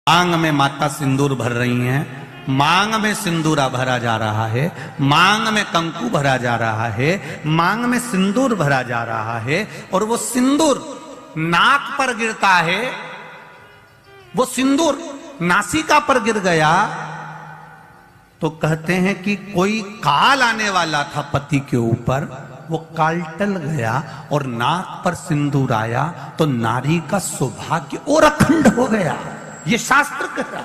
मांग में माता सिंदूर भर रही हैं, मांग में सिंदूरा भरा जा रहा है, मांग में कंकु भरा जा रहा है, मांग में सिंदूर भरा जा रहा है। और वो सिंदूर नाक पर गिरता है, वो सिंदूर नासिका पर गिर गया तो कहते हैं कि कोई काल आने वाला था पति के ऊपर, वो काल टल गया और नाक पर सिंदूर आया तो नारी का सौभाग्य और अखंड हो गया, ये शास्त्र कह रहा।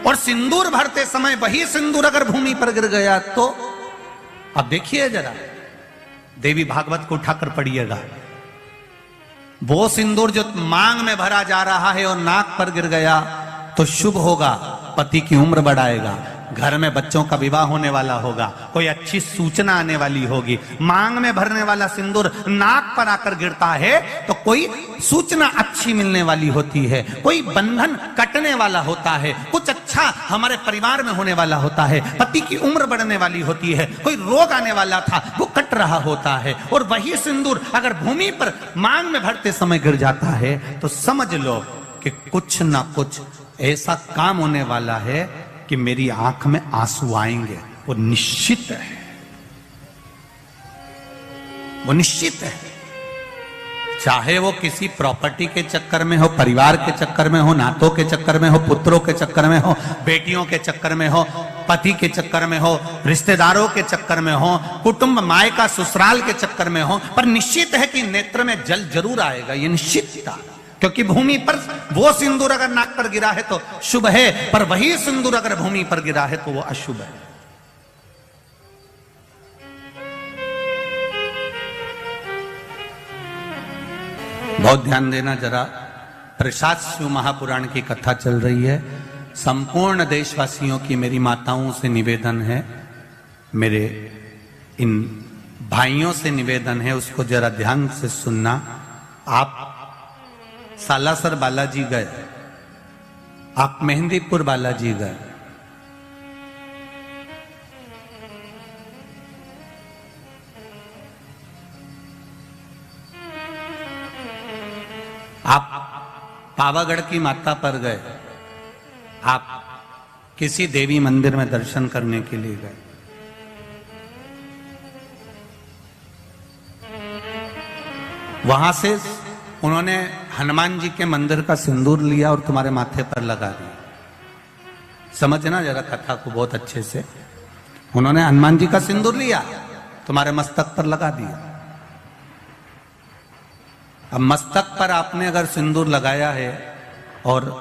और सिंदूर भरते समय वही सिंदूर अगर भूमि पर गिर गया तो अब देखिए जरा, देवी भागवत को उठाकर पढ़िएगा, वो सिंदूर जो मांग में भरा जा रहा है और नाक पर गिर गया तो शुभ होगा, पति की उम्र बढ़ाएगा, घर में बच्चों का विवाह होने वाला होगा, कोई अच्छी सूचना आने वाली होगी। मांग में भरने वाला सिंदूर नाक पर आकर गिरता है तो कोई सूचना अच्छी मिलने वाली होती है, कोई बंधन कटने वाला होता है, कुछ अच्छा हमारे परिवार में होने वाला होता है, पति की उम्र बढ़ने वाली होती है, कोई रोग आने वाला था वो कट रहा होता है। और वही सिंदूर अगर भूमि पर मांग में भरते समय गिर जाता है तो समझ लो कि कुछ ना कुछ ऐसा काम होने वाला है कि मेरी आंख में आंसू आएंगे, वो निश्चित है, वो निश्चित है। चाहे वो किसी प्रॉपर्टी के चक्कर में हो, परिवार के चक्कर में हो, नातों के चक्कर में हो, पुत्रों के चक्कर में हो, बेटियों के चक्कर में हो, पति के चक्कर में हो, रिश्तेदारों के चक्कर में हो, कुटुंब मायका ससुराल के चक्कर में हो, पर निश्चित है कि नेत्र में जल जरूर आएगा, ये निश्चित था। क्योंकि भूमि पर वो सिंदूर अगर नाक पर गिरा है तो शुभ है, पर वही सिंदूर अगर भूमि पर गिरा है तो वो अशुभ है। बहुत ध्यान देना जरा, प्रसाद शिव महापुराण की कथा चल रही है। संपूर्ण देशवासियों की मेरी माताओं से निवेदन है, मेरे इन भाइयों से निवेदन है, उसको जरा ध्यान से सुनना। आप सालासर बालाजी गए, आप मेहंदीपुर बालाजी गए, आप पावागढ़ की माता पर गए, आप किसी देवी मंदिर में दर्शन करने के लिए गए, वहां से उन्होंने हनुमान जी के मंदिर का सिंदूर लिया और तुम्हारे माथे पर लगा दिया। समझना जरा कथा को बहुत अच्छे से। उन्होंने हनुमान जी का सिंदूर लिया, तुम्हारे मस्तक पर लगा दिया। अब मस्तक पर आपने अगर सिंदूर लगाया है और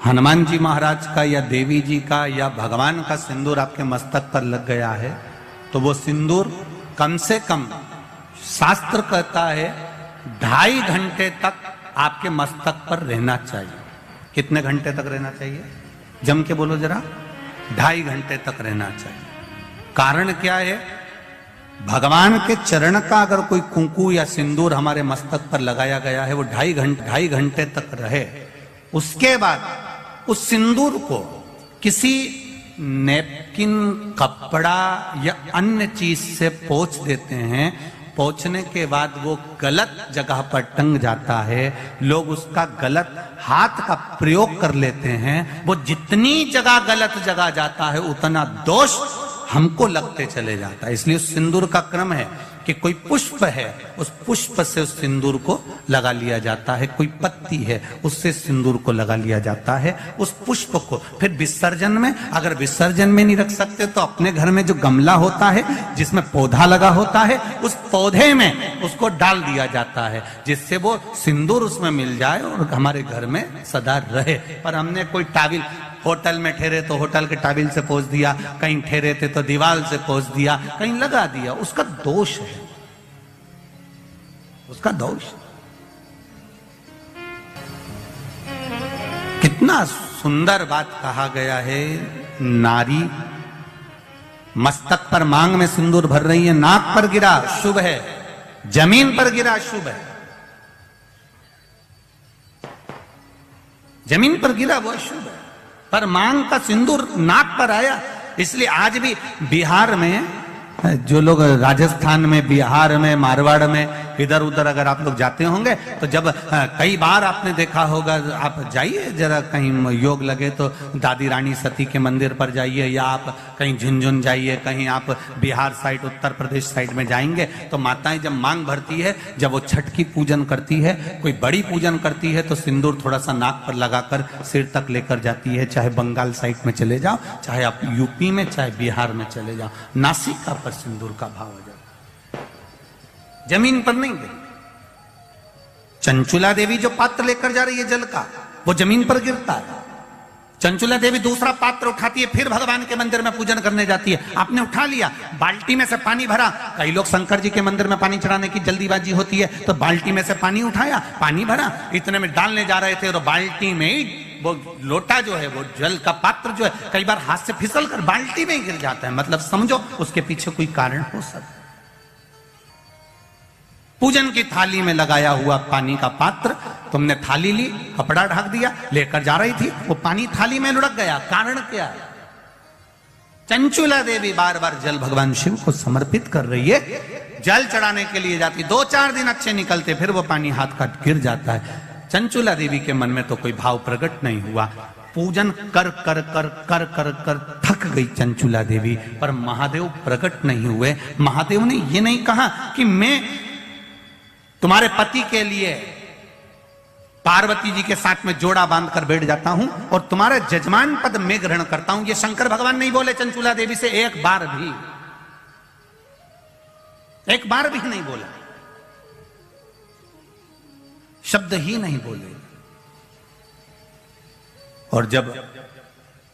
हनुमान जी महाराज का या देवी जी का या भगवान का सिंदूर आपके मस्तक पर लग गया है तो वो सिंदूर कम से कम शास्त्र कहता है 2.5 घंटे तक आपके मस्तक पर रहना चाहिए। कितने घंटे तक रहना चाहिए? जम के बोलो जरा। 2.5 घंटे तक रहना चाहिए। कारण क्या है? भगवान के चरण का अगर कोई कुंकू या सिंदूर हमारे मस्तक पर लगाया गया है, वो 2.5 घंटे तक रहे, उसके बाद उस सिंदूर को किसी नैपकिन, कपड़ा या अन्य चीज से पोंछ देते हैं। पोंछने के बाद वो गलत जगह पर टंग जाता है, लोग उसका गलत हाथ का प्रयोग कर लेते हैं। वो जितनी जगह गलत जगह जाता है उतना दोष हमको लगते चले जाता है। इसलिए उस सिंदूर का क्रम है कि कोई पुष्प है, उस पुष्प से उस सिंदूर को लगा लिया जाता है, कोई पत्ती है उससे सिंदूर को लगा लिया जाता है, उस पुष्प को फिर विसर्जन में, अगर विसर्जन में नहीं रख सकते तो अपने घर में जो गमला होता है जिसमें पौधा लगा होता है, उस पौधे में उसको डाल दिया जाता है, जिससे वो सिंदूर उसमें मिल जाए और हमारे घर में सदा रहे। पर हमने कोई टाविल, होटल में ठहरे तो होटल के टाविल से पोंछ दिया, कहीं ठहरे थे तो दीवार से पोंछ दिया, कहीं लगा दिया, उसका दोष है, उसका दोष। कितना सुंदर बात कहा गया है। नारी मस्तक पर मांग में सिंदूर भर रही है, नाक पर गिरा शुभ है, जमीन पर गिरा शुभ है, जमीन पर गिरा वो शुभ है, पर मांग का सिंदूर नाक पर आया। इसलिए आज भी बिहार में, जो लोग राजस्थान में, बिहार में, मारवाड़ में इधर उधर अगर आप लोग जाते होंगे तो जब कई बार आपने देखा होगा, आप जाइए जरा कहीं योग लगे तो दादी रानी सती के मंदिर पर जाइए, या आप कहीं झुंझुन जाइए, कहीं आप बिहार साइड उत्तर प्रदेश साइड में जाएंगे तो माताएं जब मांग भरती है, जब वो छठ की पूजन करती है, कोई बड़ी पूजन करती है तो सिंदूर थोड़ा सा नाक पर लगाकर सिर तक लेकर जाती है। चाहे बंगाल साइड में चले जाओ, चाहे आप यूपी में, चाहे बिहार में चले जाओ, नासिका पर सिंदूर का भाव हो जाता, जमीन पर नहीं गिरता। चंचुला देवी जो पात्र लेकर जा रही है जल का, वो जमीन पर गिरता है। चंचुला देवी दूसरा पात्र उठाती है, फिर भगवान के मंदिर में पूजन करने जाती है। आपने उठा लिया, बाल्टी में से पानी भरा, कई लोग शंकर जी के मंदिर में पानी चढ़ाने की जल्दीबाजी होती है तो बाल्टी में से पानी उठाया, पानी भरा, इतने में डालने जा रहे थे और बाल्टी में ही वो लोटा जो है, वो जल का पात्र जो है, कई बार हाथ से फिसल कर बाल्टी में ही गिर जाता है। मतलब समझो उसके पीछे कोई कारण हो सकता है। पूजन की थाली में लगाया हुआ पानी का पात्र, तुमने थाली ली, कपड़ा ढक दिया, लेकर जा रही थी, वो पानी थाली में लुढ़क गया, कारण क्या है? चंचुला देवी बार बार जल भगवान शिव को समर्पित कर रही है, जल चढ़ाने के लिए जाती, 2-4 दिन अच्छे निकलते, फिर वो पानी हाथ का गिर जाता है। चंचुला देवी के मन में तो कोई भाव प्रकट नहीं हुआ। पूजन कर कर कर कर कर कर थक गई चंचुला देवी, पर महादेव प्रकट नहीं हुए। महादेव ने ये नहीं कहा कि मैं तुम्हारे पति के लिए पार्वती जी के साथ में जोड़ा बांधकर बैठ जाता हूं और तुम्हारा जजमान पद मैं ग्रहण करता हूं। ये शंकर भगवान नहीं बोले चंचुला देवी से, एक बार भी नहीं बोला, शब्द ही नहीं बोले। और जब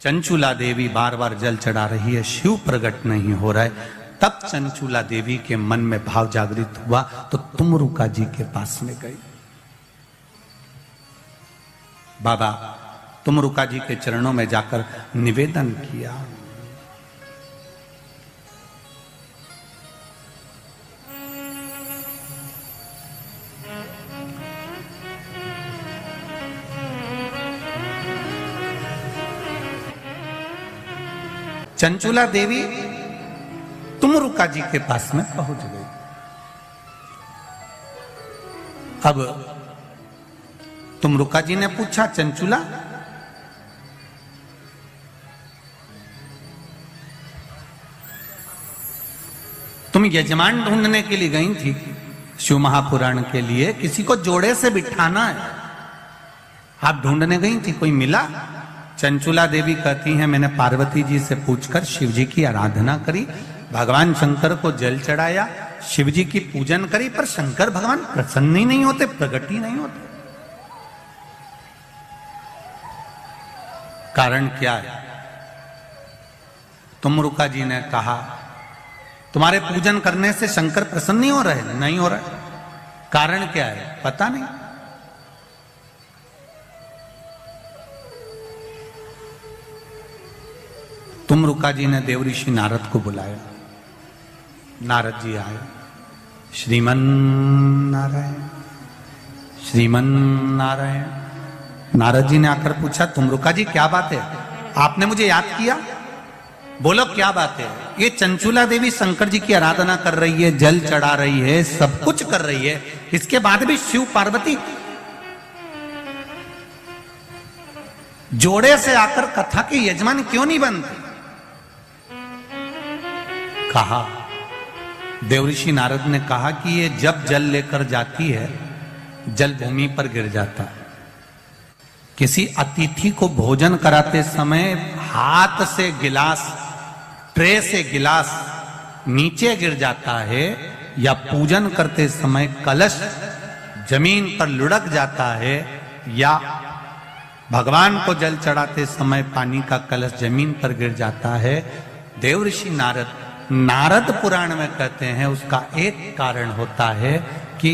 चंचुला देवी बार बार जल चढ़ा रही है, शिव प्रकट नहीं हो रहा है, तब चंचुला देवी के मन में भाव जागृत हुआ तो तुमरुका जी के पास में गई। बाबा तुमरुका जी के चरणों में जाकर निवेदन किया, चंचुला देवी तुमरुका जी के पास में पहुंच गई। अब तुमरुका जी ने पूछा, चंचुला तुम यजमान ढूंढने के लिए गई थी शिव महापुराण के लिए, किसी को जोड़े से बिठाना है, आप ढूंढने गई थी, कोई मिला? चंचुला देवी कहती हैं, मैंने पार्वती जी से पूछकर शिव जी की आराधना करी, भगवान शंकर को जल चढ़ाया, शिव जी की पूजन करी, पर शंकर भगवान प्रसन्न ही नहीं होते, प्रकट ही नहीं होते। कारण क्या है? तुमरुका जी ने कहा, तुम्हारे पूजन करने से शंकर प्रसन्न नहीं हो रहे? नहीं हो रहा। कारण क्या है? पता नहीं। तुमरुका जी ने देवऋषि नारद को बुलाया, नारद जी आए, श्रीमन नारायण श्रीमन नारायण। नारद जी ने आकर पूछा, तुमरुका जी क्या बात है, आपने मुझे याद किया, बोलो क्या बात है? ये चंचुला देवी शंकर जी की आराधना कर रही है, जल चढ़ा रही है, सब कुछ कर रही है, इसके बाद भी शिव पार्वती जोड़े से आकर कथा के यजमान क्यों नहीं बनते? कहा, देवऋषि नारद ने कहा कि ये जब जल लेकर जाती है, जल भूमि पर गिर जाता है। किसी अतिथि को भोजन कराते समय हाथ से गिलास, ट्रे से गिलास नीचे गिर जाता है, या पूजन करते समय कलश जमीन पर लुढ़क जाता है, या भगवान को जल चढ़ाते समय पानी का कलश जमीन पर गिर जाता है। देवऋषि नारद पुराण में कहते हैं उसका एक कारण होता है कि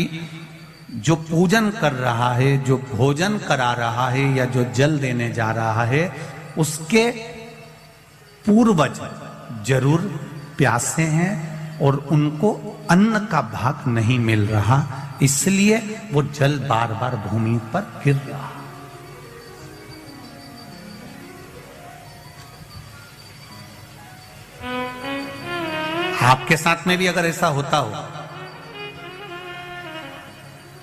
जो पूजन कर रहा है, जो भोजन करा रहा है, या जो जल देने जा रहा है, उसके पूर्वज जरूर प्यासे हैं और उनको अन्न का भाग नहीं मिल रहा, इसलिए वो जल बार बार भूमि पर गिर रहा। आपके साथ में भी अगर ऐसा होता हो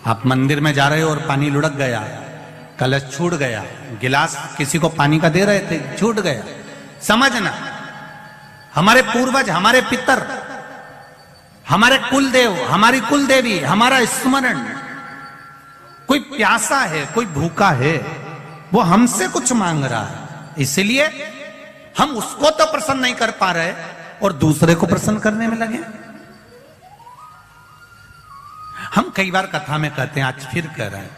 आप मंदिर में जा रहे हो और पानी लुढ़क गया, कलश छूट गया, गिलास किसी को पानी का दे रहे थे, छूट गया। समझना, हमारे पूर्वज, हमारे पितर, हमारे कुलदेव, हमारी कुलदेवी, हमारा स्मरण, कोई प्यासा है, कोई भूखा है, वो हमसे कुछ मांग रहा है, इसलिए हम उसको तो प्रसन्न नहीं कर पा रहे और दूसरे को प्रसन्न करने में लगे। हम कई बार कथा में कहते हैं, आज फिर कह रहे हैं,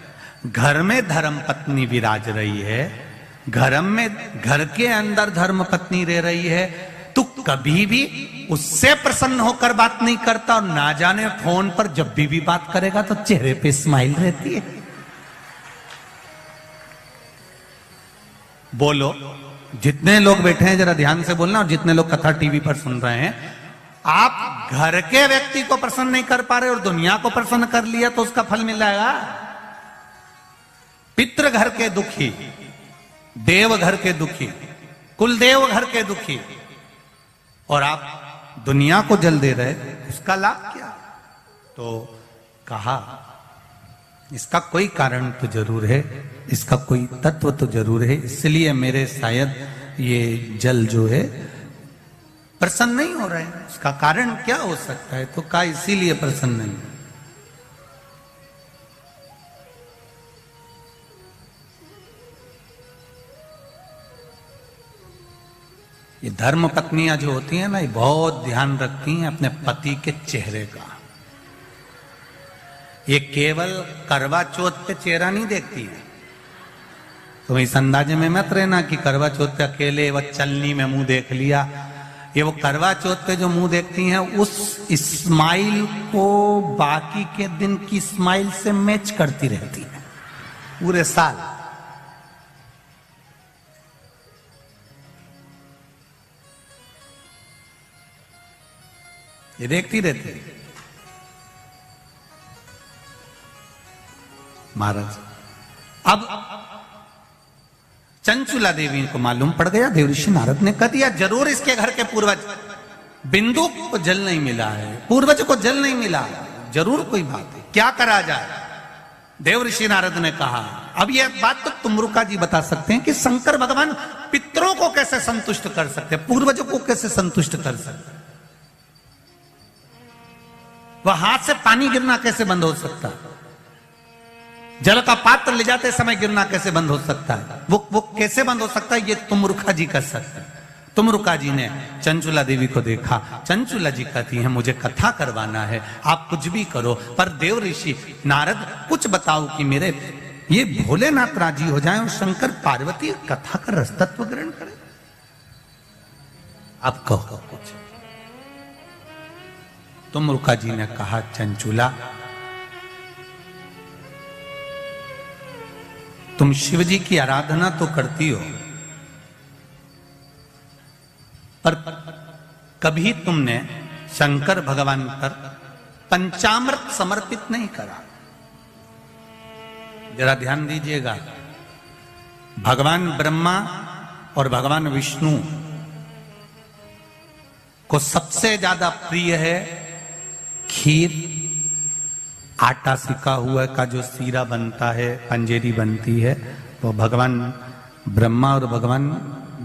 घर में धर्म पत्नी विराज रही है, घर के अंदर धर्म पत्नी रह रही है, तू कभी भी उससे प्रसन्न होकर बात नहीं करता और ना जाने फोन पर जब भी बात करेगा तो चेहरे पे स्माइल रहती है। बोलो, जितने लोग बैठे हैं जरा ध्यान से बोलना, और जितने लोग कथा टीवी पर सुन रहे हैं, आप घर के व्यक्ति को प्रसन्न नहीं कर पा रहे और दुनिया को प्रसन्न कर लिया तो उसका फल मिल जाएगा। पितृ घर के दुखी, देव घर के दुखी, कुलदेव घर के दुखी, और आप दुनिया को जल दे रहे, उसका लाभ क्या? तो कहा इसका कोई कारण तो जरूर है, इसका कोई तत्व तो जरूर है, इसलिए मेरे शायद ये जल जो है प्रसन्न नहीं हो रहे हैं। उसका कारण क्या हो सकता है? तो कहा इसीलिए प्रसन्न नहीं। ये धर्म पत्नियां जो होती हैं ना, ये बहुत ध्यान रखती हैं अपने पति के चेहरे का। ये केवल करवा चौथ पे चेहरा नहीं देखती है। तो इस अंदाजे में मत रहना कि करवा चौथ पे अकेले वह चलनी में मुंह देख लिया। ये वो करवा चौथ पे जो मुंह देखती हैं, उस स्माइल को बाकी के दिन की स्माइल से मैच करती रहती है पूरे साल। ये देखती रहती है। महाराज, अब चंचुला देवी को मालूम पड़ गया, देवऋषि नारद ने कह दिया जरूर इसके घर के पूर्वज बिंदु को जल नहीं मिला है, पूर्वज को जल नहीं मिला, जरूर कोई बात है, क्या करा जाए? देवऋषि नारद ने कहा, अब यह बात तो तुमरुका जी बता सकते हैं कि शंकर भगवान पितरों को कैसे संतुष्ट कर सकते, पूर्वजों को कैसे संतुष्ट कर सकते? वह हाथ से पानी गिरना कैसे बंद हो सकता है? जल का पात्र ले जाते समय गिरना कैसे बंद हो सकता है? वो कैसे बंद हो सकता है? ये तुमरुका जी कर सकते हैं। तुमरुका जी ने चंचुला देवी को देखा। चंचुला जी कहती हैं मुझे कथा करवाना है, आप कुछ भी करो, पर देव ऋषि नारद कुछ बताओ कि मेरे ये भोलेनाथ राजी हो जाए और शंकर पार्वती कथा का रसतत्व ग्रहण करें। अब कहो कुछ। तुमरुका जी ने कहा, चंचुला तुम शिव जी की आराधना तो करती हो, पर कभी तुमने शंकर भगवान पर पंचामृत समर्पित नहीं करा। जरा ध्यान दीजिएगा, भगवान ब्रह्मा और भगवान विष्णु को सबसे ज्यादा प्रिय है खीर, आटा सिका हुआ का जो सीरा बनता है, पंजेरी बनती है, वो भगवान ब्रह्मा और भगवान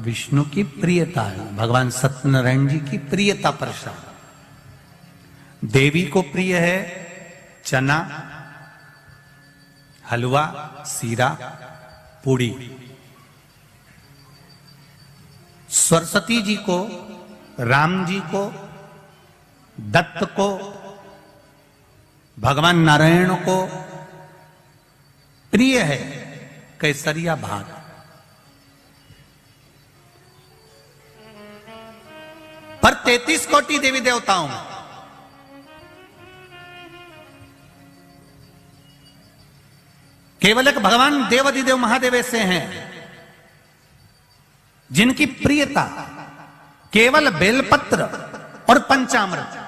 विष्णु की प्रियता है, भगवान सत्यनारायण जी की प्रियता प्रसाद। देवी को प्रिय है चना, हलवा, सीरा, पूड़ी। सरस्वती जी को, राम जी को, दत्त को, भगवान नारायण को प्रिय है केसरिया भात। पर 33 कोटि देवी देवताओं में केवल एक भगवान देवाधिदेव महादेव ऐसे हैं जिनकी प्रियता केवल बेलपत्र और पंचामृत।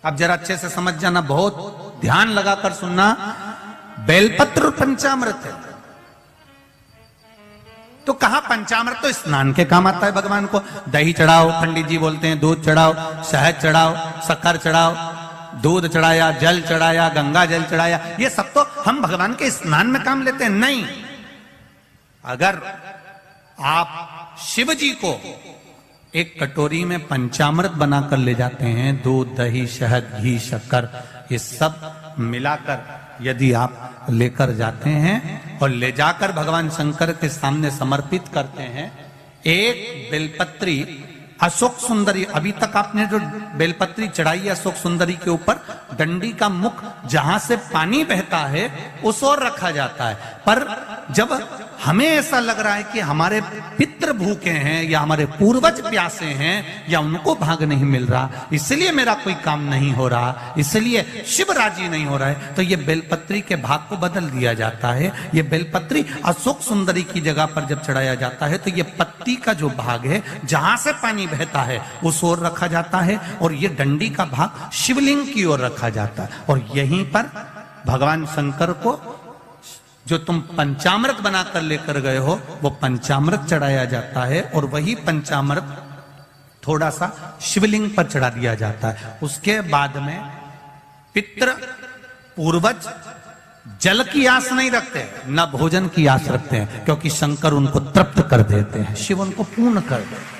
अब जरा अच्छे से समझ जाना, बहुत ध्यान लगाकर सुनना, बेलपत्र और पंचामृत है। तो कहा पंचामृत तो स्नान के काम आता है भगवान को, दही चढ़ाओ, पंडित जी बोलते हैं दूध चढ़ाओ, शहद चढ़ाओ, शक्कर चढ़ाओ, दूध चढ़ाया, जल चढ़ाया, गंगा जल चढ़ाया, ये सब तो हम भगवान के स्नान में काम लेते हैं। नहीं, अगर आप शिव जी को एक कटोरी में पंचामृत बनाकर ले जाते हैं, दूध, दही, शहद, घी, शक्कर, ये सब मिलाकर यदि आप लेकर जाते हैं और ले जाकर भगवान शंकर के सामने समर्पित करते हैं, एक बेलपत्री अशोक सुंदरी, अभी तक आपने जो बेलपत्री चढ़ाई है अशोक सुंदरी के ऊपर, डंडी का मुख जहां से पानी बहता है उस ओर रखा जाता है। पर जब हमें ऐसा लग रहा है कि हमारे पितृ भूखे हैं या हमारे पूर्वज प्यासे हैं या उनको भाग नहीं मिल रहा, इसलिए मेरा कोई काम नहीं हो रहा, इसलिए शिव राजी नहीं हो रहा है, तो ये बेलपत्री के भाग को बदल दिया जाता है। ये बेलपत्री अशोक सुंदरी की जगह पर जब चढ़ाया जाता है तो ये पत्ती का जो भाग है जहां से पानी बहता है उस ओर रखा जाता है, और ये डंडी का भाग शिवलिंग की ओर रखा जाता है। और यहीं पर भगवान शंकर को जो तुम पंचामृत बनाकर लेकर गए हो वो पंचामृत चढ़ाया जाता है, और वही पंचामृत थोड़ा सा शिवलिंग पर चढ़ा दिया जाता है। उसके बाद में पितृ पूर्वज जल की आस नहीं रखते, न भोजन की आस रखते हैं, क्योंकि शंकर उनको तृप्त कर देते हैं, शिव उनको पूर्ण कर देते हैं।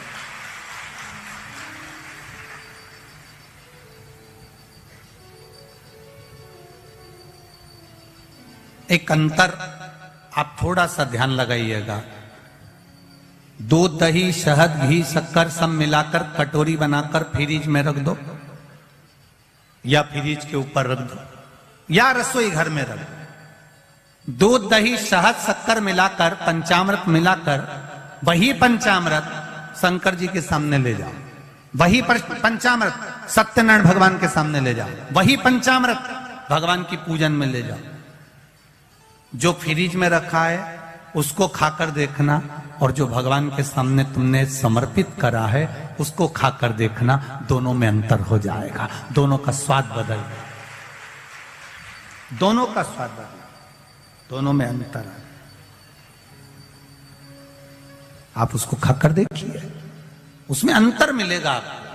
एक अंतर आप थोड़ा सा ध्यान लगाइएगा, दूध, दही, शहद, घी, शक्कर सब मिलाकर कटोरी बनाकर फ्रिज में रख दो, या फ्रिज के ऊपर रख दो, या रसोई घर में रख दो। दूध, दही, शहद, शक्कर मिलाकर, पंचामृत मिलाकर, वही पंचामृत शंकर जी के सामने ले जाओ, वही पंचामृत सत्यनारायण भगवान के सामने ले जाओ, वही पंचामृत भगवान की पूजन में ले जाओ। जो फ्रिज में रखा है उसको खाकर देखना, और जो भगवान के सामने तुमने समर्पित करा है उसको खाकर देखना, दोनों में अंतर हो जाएगा, दोनों का स्वाद बदल, दोनों का स्वाद बदल, दोनों में अंतर है। आप उसको खाकर देखिए, उसमें अंतर मिलेगा आपको।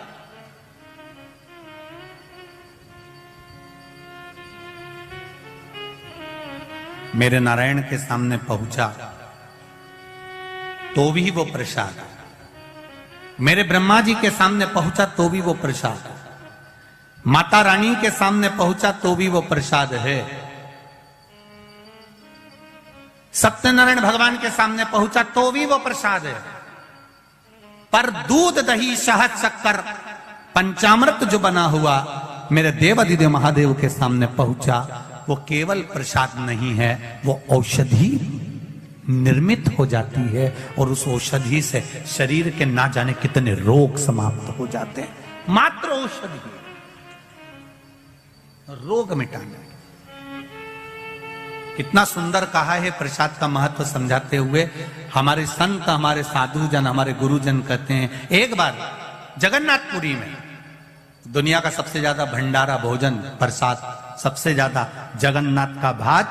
मेरे नारायण के सामने पहुंचा तो भी वो प्रसाद, मेरे ब्रह्मा जी के सामने पहुंचा तो भी वो प्रसाद, माता रानी के सामने पहुंचा तो भी वो प्रसाद है, सत्यनारायण भगवान के सामने पहुंचा तो भी वो प्रसाद है। पर दूध, दही, शहद, शक्कर, पंचामृत जो बना हुआ मेरे देवाधिदेव महादेव के सामने पहुंचा, वो केवल प्रसाद नहीं है, वो औषधि निर्मित हो जाती है, और उस औषधि से शरीर के ना जाने कितने रोग समाप्त हो जाते हैं। मात्र औषधि रोग मिटाने। कितना सुंदर कहा है प्रसाद का महत्व समझाते हुए हमारे संत, हमारे साधुजन, हमारे गुरुजन कहते हैं, एक बार जगन्नाथपुरी में दुनिया का सबसे ज्यादा भंडारा भोजन प्रसाद, सबसे ज्यादा जगन्नाथ का भात,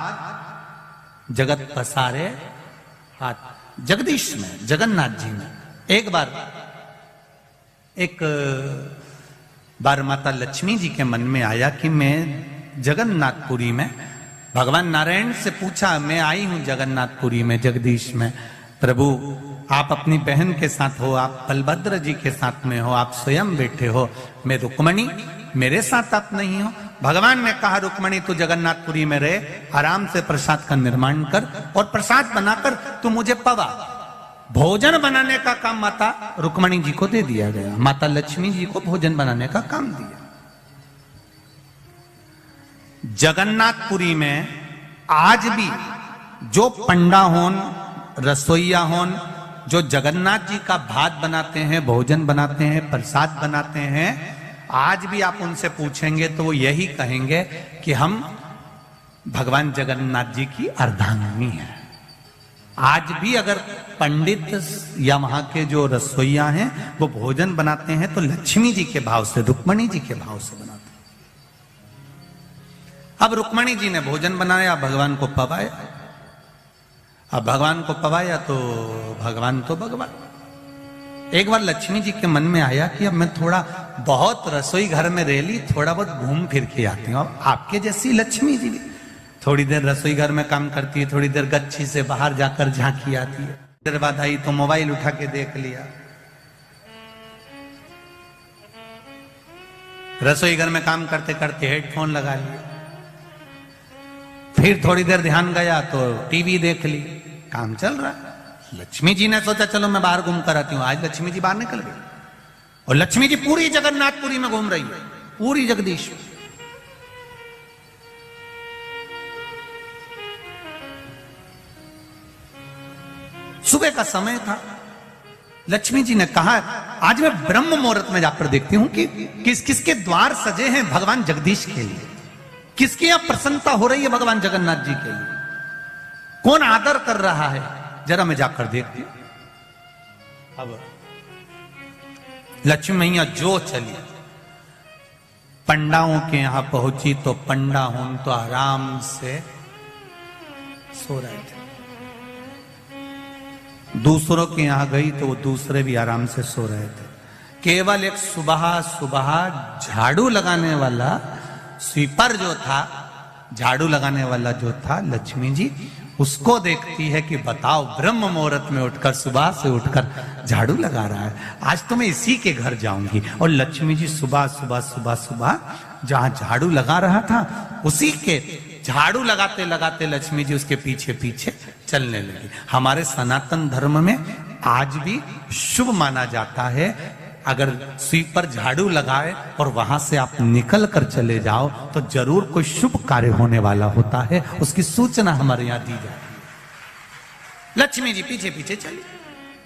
जगत पसारे हाथ, जगदीश में, जगन्नाथ जी में। एक बार माता लक्ष्मी जी के मन में आया कि मैं जगन्नाथपुरी में, भगवान नारायण से पूछा, मैं आई हूं जगन्नाथपुरी में, जगदीश में, प्रभु आप अपनी बहन के साथ हो, आप बलभद्र जी के साथ में हो, आप स्वयं बैठे हो, मैं रुक्मणी, मेरे साथ आप नहीं हो। भगवान ने कहा, रुक्मणी तू जगन्नाथपुरी में रहे, आराम से प्रसाद का निर्माण कर, और प्रसाद बनाकर तू मुझे पवा। भोजन बनाने का काम माता रुक्मणी जी को दे दिया गया, माता लक्ष्मी जी को भोजन बनाने का काम दिया। जगन्नाथपुरी में आज भी जो पंडा होन, रसोईया होन, जो जगन्नाथ जी का भात बनाते हैं, भोजन बनाते हैं, प्रसाद बनाते हैं, आज भी आप उनसे पूछेंगे तो वो यही कहेंगे कि हम भगवान जगन्नाथ जी की अर्धांगिनी है। आज भी अगर पंडित या वहां के जो रसोईया हैं वो भोजन बनाते हैं तो लक्ष्मी जी के भाव से, रुक्मणी जी के भाव से बनाते हैं। अब रुक्मणी जी ने भोजन बनाया, भगवान को पवाया। अब भगवान को पवाया तो भगवान तो भगवान, एक बार लक्ष्मी जी के मन में आया कि अब मैं थोड़ा बहुत रसोई घर में रह ली, थोड़ा बहुत घूम फिर के आती हूँ। अब आपके जैसी लक्ष्मी जी भी थोड़ी देर रसोई घर में काम करती है, थोड़ी देर गच्छी से बाहर जाकर झांकी आती है, देर बाद आई तो मोबाइल उठा के देख लिया, रसोई घर में काम करते करते हेडफोन लगा लिया, फिर थोड़ी देर ध्यान गया तो टीवी देख ली, काम चल रहा है। लक्ष्मी जी ने सोचा चलो मैं बाहर घूम कर आती हूँ। आज लक्ष्मी जी बाहर निकल गई और लक्ष्मी जी पूरी जगन्नाथपुरी में घूम रही है, पूरी जगदीश। सुबह का समय था, लक्ष्मी जी ने कहा आज मैं ब्रह्म मुहूर्त में जाकर देखती हूं कि किस किसके द्वार सजे हैं भगवान जगदीश के लिए, किसकी यहां प्रसन्नता हो रही है भगवान जगन्नाथ जी के लिए, कौन आदर कर रहा है, जरा मैं जाकर देखती हूं। अब लक्ष्मी मैया जो चली, पंडाओं के यहां पहुंची तो पंडा हूं तो आराम से सो रहे थे, दूसरों के यहां गई तो वो दूसरे भी आराम से सो रहे थे। केवल एक सुबह सुबह झाड़ू लगाने वाला स्वीपर जो था, झाड़ू लगाने वाला जो था लक्ष्मी जी, उसको देखती है कि बताओ ब्रह्म मुहूर्त में उठकर सुबह से उठकर झाड़ू लगा रहा है, आज तो मैं इसी के घर जाऊंगी। और लक्ष्मी जी सुबह सुबह सुबह सुबह जहां झाड़ू लगा रहा था उसी के झाड़ू लगाते लगाते लक्ष्मी जी उसके पीछे पीछे चलने लगी। हमारे सनातन धर्म में आज भी शुभ माना जाता है अगर स्वीपर झाड़ू लगाए और वहां से आप निकल कर चले जाओ तो जरूर कोई शुभ कार्य होने वाला होता है, उसकी सूचना हमारे यहां दी जाती है। लक्ष्मी जी पीछे पीछे चली।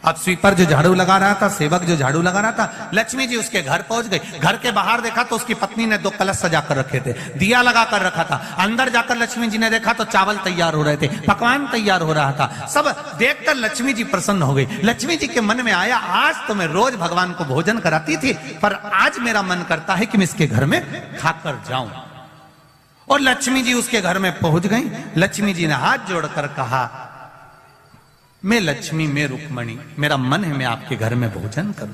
अब स्वीपर जो झाड़ू लगा रहा था, सेवक जो झाड़ू लगा रहा था, लक्ष्मी जी उसके घर पहुंच गई। घर के बाहर देखा तो उसकी पत्नी ने 2 कलश सजा कर रखे थे, दिया लगा कर रखा था। अंदर जाकर लक्ष्मी जी ने देखा तो चावल तैयार हो रहे थे, पकवान तैयार हो रहा था। सब देखकर लक्ष्मी जी प्रसन्न हो गई। लक्ष्मी जी के मन में आया आज तो मैं रोज भगवान को भोजन कराती थी, पर आज मेरा मन करता है कि मैं इसके घर में खाकर जाऊं। और लक्ष्मी जी उसके घर में पहुंच गई। लक्ष्मी जी ने हाथ जोड़कर कहा मैं लक्ष्मी, मैं रुक्मणी, मेरा मन है मैं आपके घर में भोजन करूं।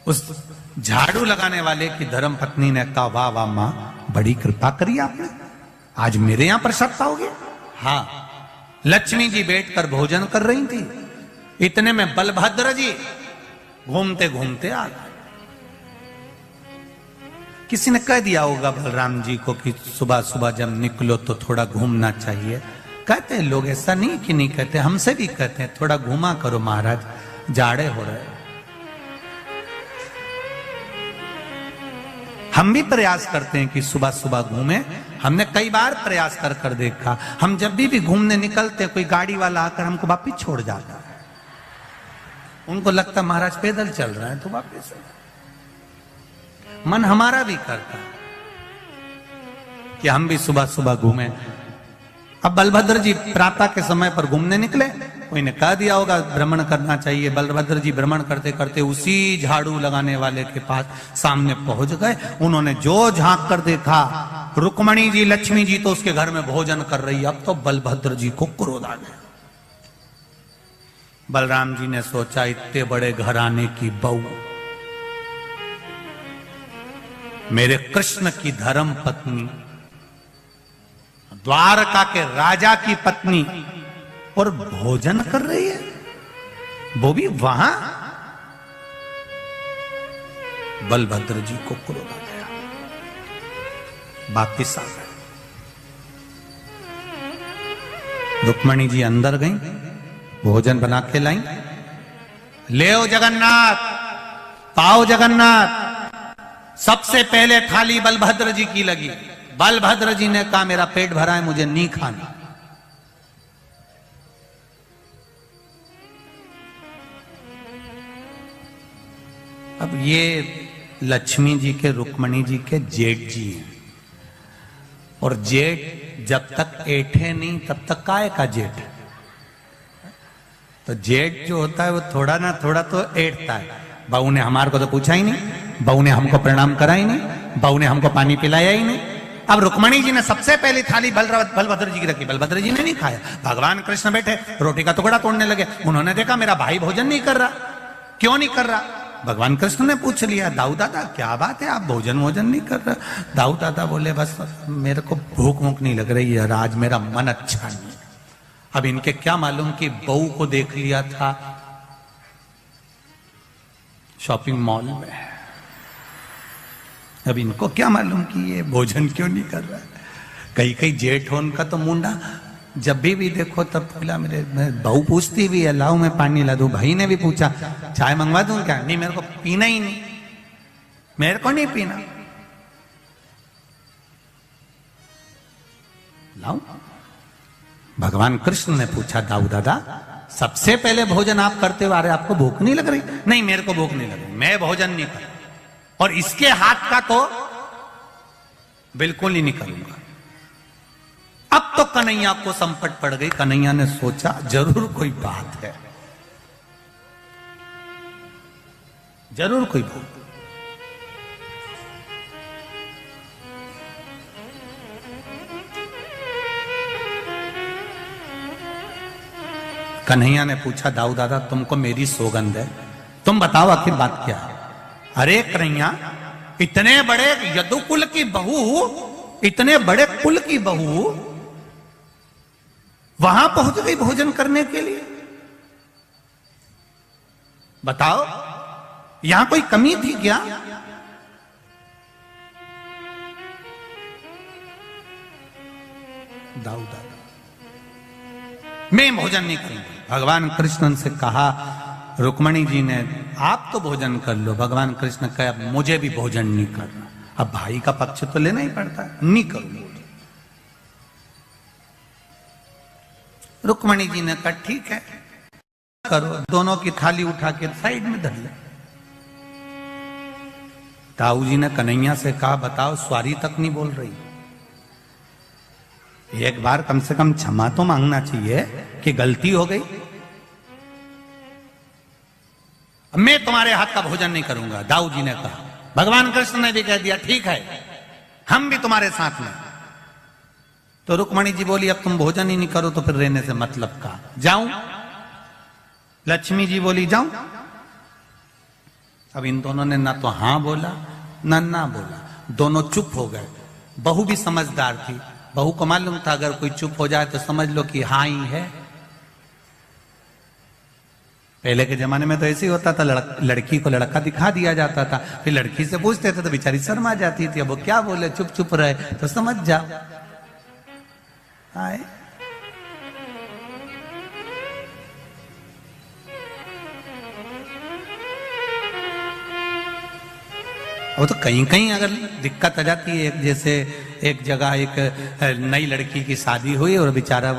उस झाड़ू लगाने वाले की धर्म पत्नी ने कहा वाह वाह मां, बड़ी कृपा करी आपने, आज मेरे यहां प्रसन्न हो गया। हाँ, लक्ष्मी जी बैठकर भोजन कर रही थी, इतने में बलभद्र जी घूमते घूमते आ गए। किसी ने कह दिया होगा बलराम जी को कि सुबह सुबह जब निकलो तो थोड़ा घूमना चाहिए। कहते हैं लोग, ऐसा नहीं कि नहीं कहते, हमसे भी कहते हैं थोड़ा घूमा करो महाराज, जाड़े हो रहे। हम भी प्रयास करते हैं कि सुबह सुबह घूमें। हमने कई बार प्रयास कर कर देखा, हम जब भी घूमने निकलते हैं कोई गाड़ी वाला आकर हमको वापिस छोड़ जाता है, उनको लगता महाराज पैदल चल रहा है तो वापिस। मन हमारा भी करता है कि हम भी सुबह सुबह घूमें। अब बलभद्र जी प्रातः के समय पर घूमने निकले, कोई ने कह दिया होगा भ्रमण करना चाहिए। बलभद्र जी भ्रमण करते करते उसी झाड़ू लगाने वाले के पास सामने पहुंच गए। उन्होंने जो झांक कर देखा, रुक्मणी जी लक्ष्मी जी तो उसके घर में भोजन कर रही। अब तो बलभद्र जी को क्रोध आ गया। बलराम जी ने सोचा इतने बड़े घराने की बहू, मेरे कृष्ण की धर्म पत्नी, द्वारका के राजा की पत्नी, और भोजन कर रही है, वो भी वहां। बलभद्र जी को क्रोध आ गया, वापिस आ गए। रुक्मणी जी अंदर गई, भोजन बना के लाई। ले आओ जगन्नाथ, पाओ जगन्नाथ। सबसे पहले थाली बलभद्र जी की लगी। बलभद्र जी ने कहा मेरा पेट भरा है, मुझे नहीं खाना। अब ये लक्ष्मी जी के, रुक्मणी जी के जेठ जी हैं, और जेठ जब तक ऐठे नहीं तब तक काय का जेठ। तो जेठ जो होता है वो थोड़ा ना थोड़ा तो ऐठता है। बहू ने हमारे को तो पूछा ही नहीं, बहू ने हमको प्रणाम करा ही नहीं, बहू ने हमको पानी पिलाया ही नहीं, अब रुक्मणी जी ने सबसे पहली थाली बलभद्र जी की रखी, बलभद्र जी ने नहीं खाया। भगवान कृष्ण बैठे रोटी का टुकड़ा तोड़ने लगे, उन्होंने देखा मेरा भाई भोजन नहीं कर रहा, क्यों नहीं कर रहा? भगवान कृष्ण ने पूछ लिया, दाऊ दादा क्या बात है, आप भोजन नहीं कर रहे? दाऊ दादा बोले बस मेरे को भूख नहीं लग रही है, आज मेरा मन अच्छा नहीं है। अब इनके क्या मालूम कि बहू को देख लिया था शॉपिंग मॉल में, अब इनको क्या मालूम कि ये भोजन क्यों नहीं कर रहा है। कई जेठ हो उनका तो मुंडा, जब भी देखो तब बोला मेरे बहू पूछती भी है लाओ मैं पानी ला दूं, भाई ने भी पूछा चाय मंगवा दूं क्या, नहीं मेरे को पीना ही नहीं, मेरे को नहीं पीना, लाओ। भगवान कृष्ण ने पूछा दाऊ दादा सबसे पहले भोजन आप करते हो, अरे आपको भूख नहीं लग रही? नहीं मेरे को भूख नहीं लग रही, मैं भोजन नहीं कर, और इसके हाथ का तो बिल्कुल ही नहीं करूंगा। अब तो कन्हैया को संकट पड़ गई, कन्हैया ने सोचा जरूर कोई बात है, जरूर कोई भूख। कन्हैया ने पूछा दाऊ दादा तुमको मेरी सौगंध है, तुम बताओ आखिर बात क्या है? अरे कन्हैया इतने बड़े यदुकुल की बहू, इतने बड़े कुल की बहू वहां पहुंच गई भोजन करने के लिए, बताओ यहां कोई कमी थी क्या? दाऊ दादा मैं भोजन नहीं करूंगा। भगवान कृष्ण से कहा, रुक्मणी जी ने आप तो भोजन कर लो, भगवान कृष्ण कहा मुझे भी भोजन नहीं करना। अब भाई का पक्ष तो लेना ही पड़ता है, नहीं करूंगा। रुक्मणी जी ने कहा ठीक है करो, दोनों की थाली उठा के साइड में धर ले। ताऊ जी ने कन्हैया से कहा बताओ स्वारी तक नहीं बोल रही, एक बार कम से कम क्षमा तो मांगना चाहिए कि गलती हो गई, मैं तुम्हारे हाथ का भोजन नहीं करूंगा। दाऊ जी ने कहा, भगवान कृष्ण ने भी कह दिया ठीक है हम भी तुम्हारे साथ में। तो रुक्मणी जी बोली अब तुम भोजन ही नहीं करो तो फिर रहने से मतलब का, जाऊं? लक्ष्मी जी बोली जाऊं। अब इन दोनों ने ना तो हां बोला ना बोला, दोनों चुप हो गए। बहू भी समझदार थी, बहू को मालूम था अगर कोई चुप हो जाए तो समझ लो कि हाँ ही है। पहले के जमाने में तो ऐसे ही होता था, लड़की को लड़का दिखा दिया जाता था, फिर लड़की से पूछते थे तो बेचारी शर्मा जाती थी, अब वो क्या बोले चुप चुप रहे तो समझ जाओ। आए वो तो कहीं कहीं अगर दिक्कत आ जाती है, एक जैसे एक जगह एक नई लड़की की शादी हुई और बेचारा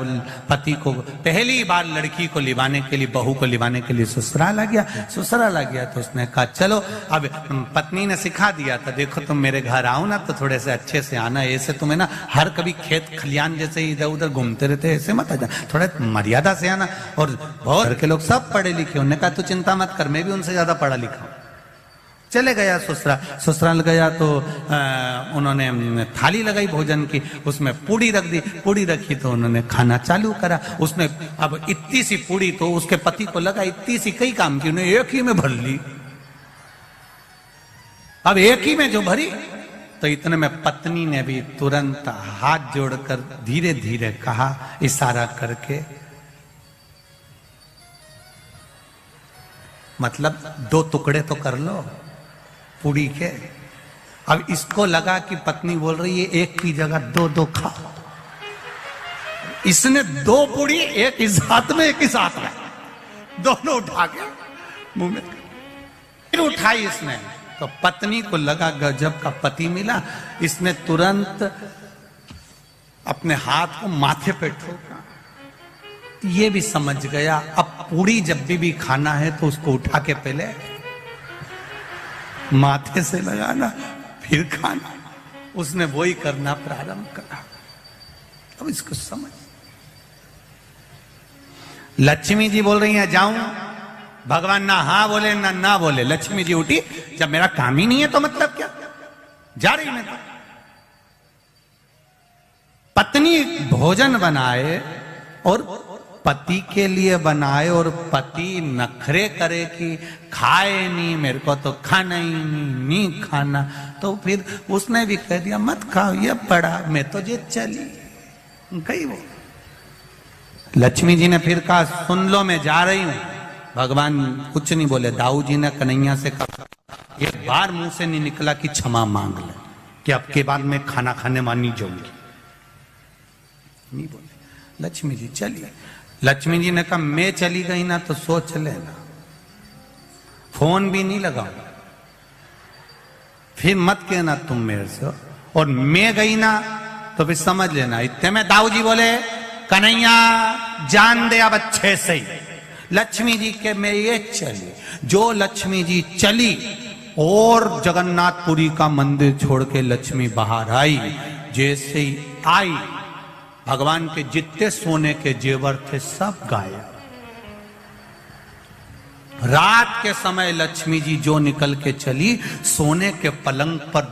पति को पहली बार लड़की को लिवाने के लिए, बहू को लिवाने के लिए ससुराल आ गया तो उसने कहा चलो, अब पत्नी ने सिखा दिया था देखो तुम मेरे घर आओ ना तो थोड़े से अच्छे से आना, ऐसे तुम्हें ना हर कभी खेत खलियान जैसे इधर उधर घूमते रहते ऐसे मत आ जा, थोड़ा मर्यादा से आना। और बहुत घर के लोग सब पढ़े लिखे, उन्होंने कहा तू चिंता मत कर मैं भी उनसे ज्यादा पढ़ा लिखा हूं। चले गया ससुराल गया तो उन्होंने थाली लगाई भोजन की, उसमें पूड़ी रख दी, पूड़ी रखी तो उन्होंने खाना चालू करा। उसमें अब इतनी सी पूड़ी तो उसके पति को लगा इतनी सी कई काम की, उन्हें एक ही में भर ली। अब एक ही में जो भरी तो इतने में पत्नी ने भी तुरंत हाथ जोड़कर धीरे धीरे कहा इशारा करके, मतलब दो टुकड़े तो कर लो पूड़ी के। अब इसको लगा कि पत्नी बोल रही है एक की जगह दो खाओ, इसने दो पूड़ी एक इस हाथ में एक इस हाथ में दोनों उठा के मुंह में फिर उठाई इसने, तो पत्नी को लगा गजब का पति मिला। इसने तुरंत अपने हाथ को माथे पे ठोका, ये भी समझ गया अब पूड़ी जब भी खाना है तो उसको उठा के पहले माथे से लगाना फिर खाना, उसने वही करना प्रारंभ करा। अब इसको समझ। लक्ष्मी जी बोल रही हैं जाऊं, भगवान ना हाँ बोले ना बोले। लक्ष्मी जी उठी, जब मेरा काम ही नहीं है तो मतलब क्या, जा रही मैं तो। पत्नी भोजन बनाए और पति के लिए बनाए और पति नखरे करे कि खाए नहीं, मेरे को तो खाना ही नहीं खाना, तो फिर उसने भी कह दिया मत खाओ, ये पड़ा, मैं तो ये चली गई। वो लक्ष्मी जी ने फिर कहा सुन लो मैं जा रही हूं। भगवान कुछ नहीं बोले। दाऊ जी ने कन्हैया से कहा, एक बार मुंह से नहीं निकला कि क्षमा मांग ले कि अब के बाद मैं खाना खाने मानी जाऊंगी, नहीं बोले। लक्ष्मी जी चली। लक्ष्मी जी ने कहा मैं चली गई ना तो सोच लेना, फोन भी नहीं लगाओ, फिर मत कहना तुम मेरे से, और मैं गई ना तो फिर समझ लेना। इतने में दाऊ जी बोले कन्हैया जान दे अब अच्छे से ही। लक्ष्मी जी के में ये चली। जो लक्ष्मी जी चली और जगन्नाथपुरी का मंदिर छोड़ के लक्ष्मी बाहर आई, जैसे ही आई भगवान के जितने सोने के जेवर थे सब गायब। रात के समय लक्ष्मी जी जो निकल के चली, सोने के पलंग पर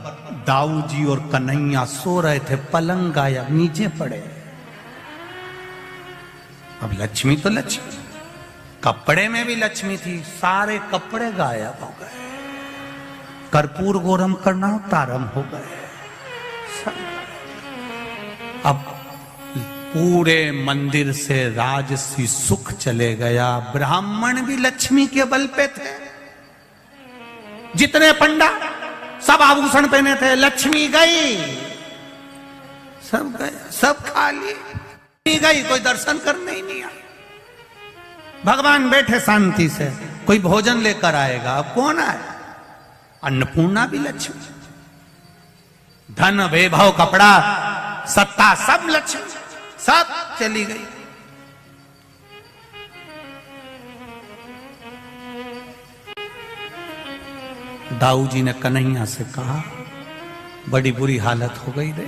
दाऊ जी और कन्हैया सो रहे थे, पलंग गायब, नीचे पड़े। अब लक्ष्मी तो लक्ष्मी, कपड़े में भी लक्ष्मी थी, सारे कपड़े गायब हो गए। कर्पूर गौरम करना तारम हो गए। अब पूरे मंदिर से राजसी सुख चले गया। ब्राह्मण भी लक्ष्मी के बल पे थे। जितने पंडा सब आभूषण पहने थे, लक्ष्मी गई, सब गए, सब खाली गई, कोई दर्शन करने ही नहीं आया। भगवान बैठे शांति से, कोई भोजन लेकर आएगा, अब कौन आए? अन्नपूर्णा भी लक्ष्मी, धन वैभव कपड़ा सत्ता सब लक्ष्मी, सब चली गई। दाऊ जी ने कन्हैया से कहा बड़ी बुरी हालत हो गई रे,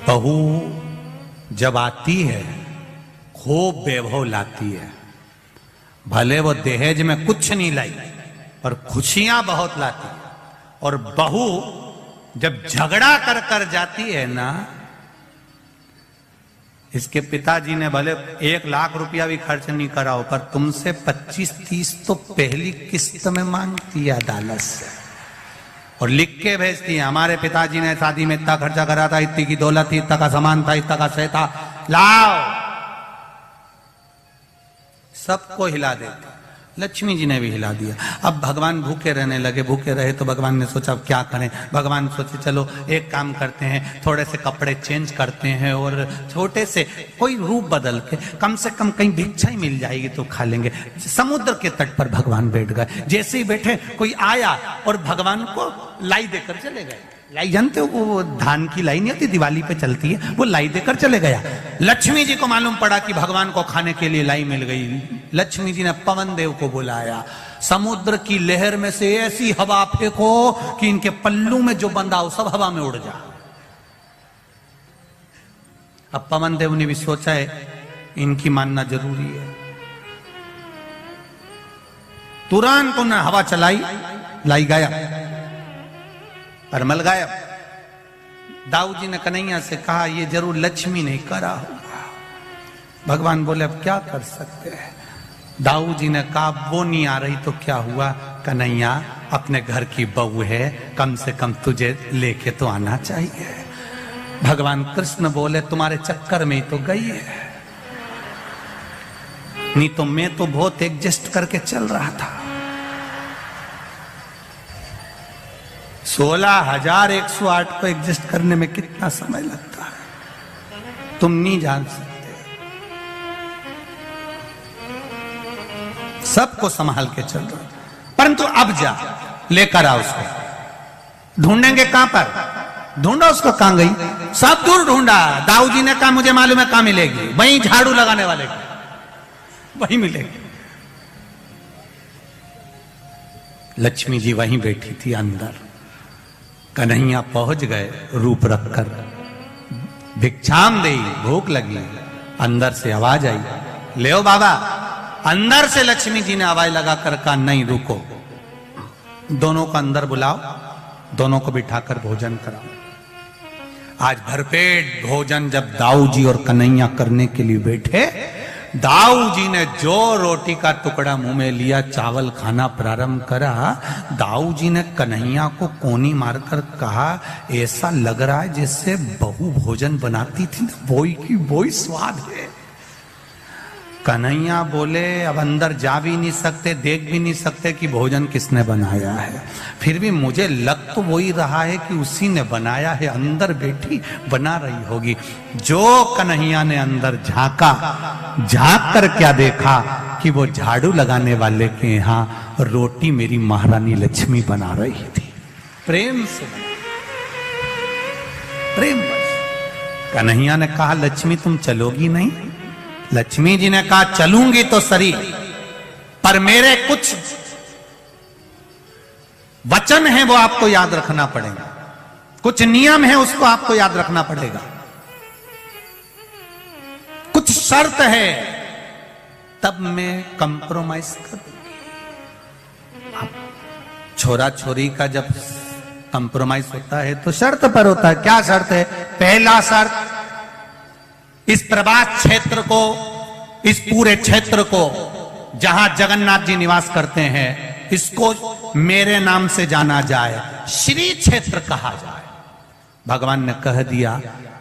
बहू जब आती है खूब वैभव लाती है, भले वो दहेज में कुछ नहीं लाई पर खुशियां बहुत लाती है। और बहू जब झगड़ा कर कर जाती है ना, इसके पिताजी ने भले 1 लाख रुपया भी खर्च नहीं करा हो, पर तुमसे 25-30 तो पहली किस्त में मांगती है अदालत से, और लिख के भेजती है हमारे पिताजी ने शादी में इतना खर्चा करा था, इतनी की दौलत थी, इतना का सामान था, इतना का सह था, लाओ। सबको हिला देती। लक्ष्मी जी ने भी हिला दिया। अब भगवान भूखे रहने लगे। भूखे रहे तो भगवान ने सोचा अब क्या करें। भगवान सोचे चलो एक काम करते हैं, थोड़े से कपड़े चेंज करते हैं और छोटे से कोई रूप बदल के कम से कम कहीं भिक्षा ही मिल जाएगी तो खा लेंगे। समुद्र के तट पर भगवान बैठ गए। जैसे ही बैठे कोई आया और भगवान को लाई देकर चले गए। लाई जानते हो, वो धान की लाई नहीं होती, दिवाली पे चलती है, वो लाई देकर चले गया। लक्ष्मी जी को मालूम पड़ा कि भगवान को खाने के लिए लाई मिल गई। लक्ष्मी जी ने पवन देव को बुलाया, समुद्र की लहर में से ऐसी हवा फेंको कि इनके पल्लू में जो बंधा हो सब हवा में उड़ जा। अब पवन देव ने भी सोचा है इनकी मानना जरूरी है। तुरंत उन्होंने हवा चलाई, लाई गया, परमल गायब। दाऊ जी ने कन्हैया से कहा ये जरूर लक्ष्मी ने करा होगा। भगवान बोले अब क्या कर सकते हैं। दाऊ जी ने कहा वो नहीं आ रही तो क्या हुआ, कन्हैया अपने घर की बहू है, कम से कम तुझे लेके तो आना चाहिए। भगवान कृष्ण बोले तुम्हारे चक्कर में ही तो गई है, नहीं तो मैं तो बहुत एडजस्ट करके चल रहा था। 16,108 को एडजस्ट करने में कितना समय लगता है तुम नहीं जान सकते। सबको संभाल के चल रहा, परंतु अब जा लेकर आ उसको। ढूंढेंगे कहां पर, ढूंढो उसको, कहां गई। सब दूर ढूंढा। दाऊ जी ने कहा मुझे मालूम है कहां मिलेगी, वहीं झाड़ू लगाने वाले को वहीं मिलेगी। लक्ष्मी जी वहीं बैठी थी अंदर। कन्हैया पहुंच गए रूप रखकर, भिक्षाम दे, भूख लगी। अंदर से आवाज आई, ले बाबा। अंदर से लक्ष्मी जी ने आवाज लगा कर कहा नहीं रुको, दोनों को अंदर बुलाओ, दोनों को बिठाकर भोजन कराओ। आज भरपेट भोजन जब दाऊ जी और कन्हैया करने के लिए बैठे, दाऊ जी ने जो रोटी का टुकड़ा मुंह में लिया, चावल खाना प्रारंभ करा, दाऊ जी ने कन्हैया को कोनी मारकर कहा, ऐसा लग रहा है जैसे बहू भोजन बनाती थी ना, वही की वही स्वाद है। कन्हैया बोले, अब अंदर जा भी नहीं सकते, देख भी नहीं सकते कि भोजन किसने बनाया है, फिर भी मुझे लग तो वही रहा है कि उसी ने बनाया है, अंदर बैठी बना रही होगी। जो कन्हैया ने अंदर झांका, झांक कर क्या देखा कि वो झाड़ू लगाने वाले के यहाँ रोटी मेरी महारानी लक्ष्मी बना रही थी, प्रेम से, प्रेम बस। कन्हैया ने कहा, लक्ष्मी तुम चलोगी नहीं? लक्ष्मी जी ने कहा, चलूंगी तो सही, पर मेरे कुछ वचन हैं वो आपको याद रखना पड़ेगा, कुछ नियम है उसको आपको याद रखना पड़ेगा, कुछ शर्त है, तब मैं कंप्रोमाइज करूंगी। छोरा छोरी का जब कंप्रोमाइज होता है तो शर्त पर होता है। क्या शर्त है? पहला शर्त, इस प्रवास क्षेत्र को, इस पूरे क्षेत्र को जहां जगन्नाथ जी निवास करते हैं, इसको मेरे नाम से जाना जाए, श्री क्षेत्र कहा जाए। भगवान ने कह दिया,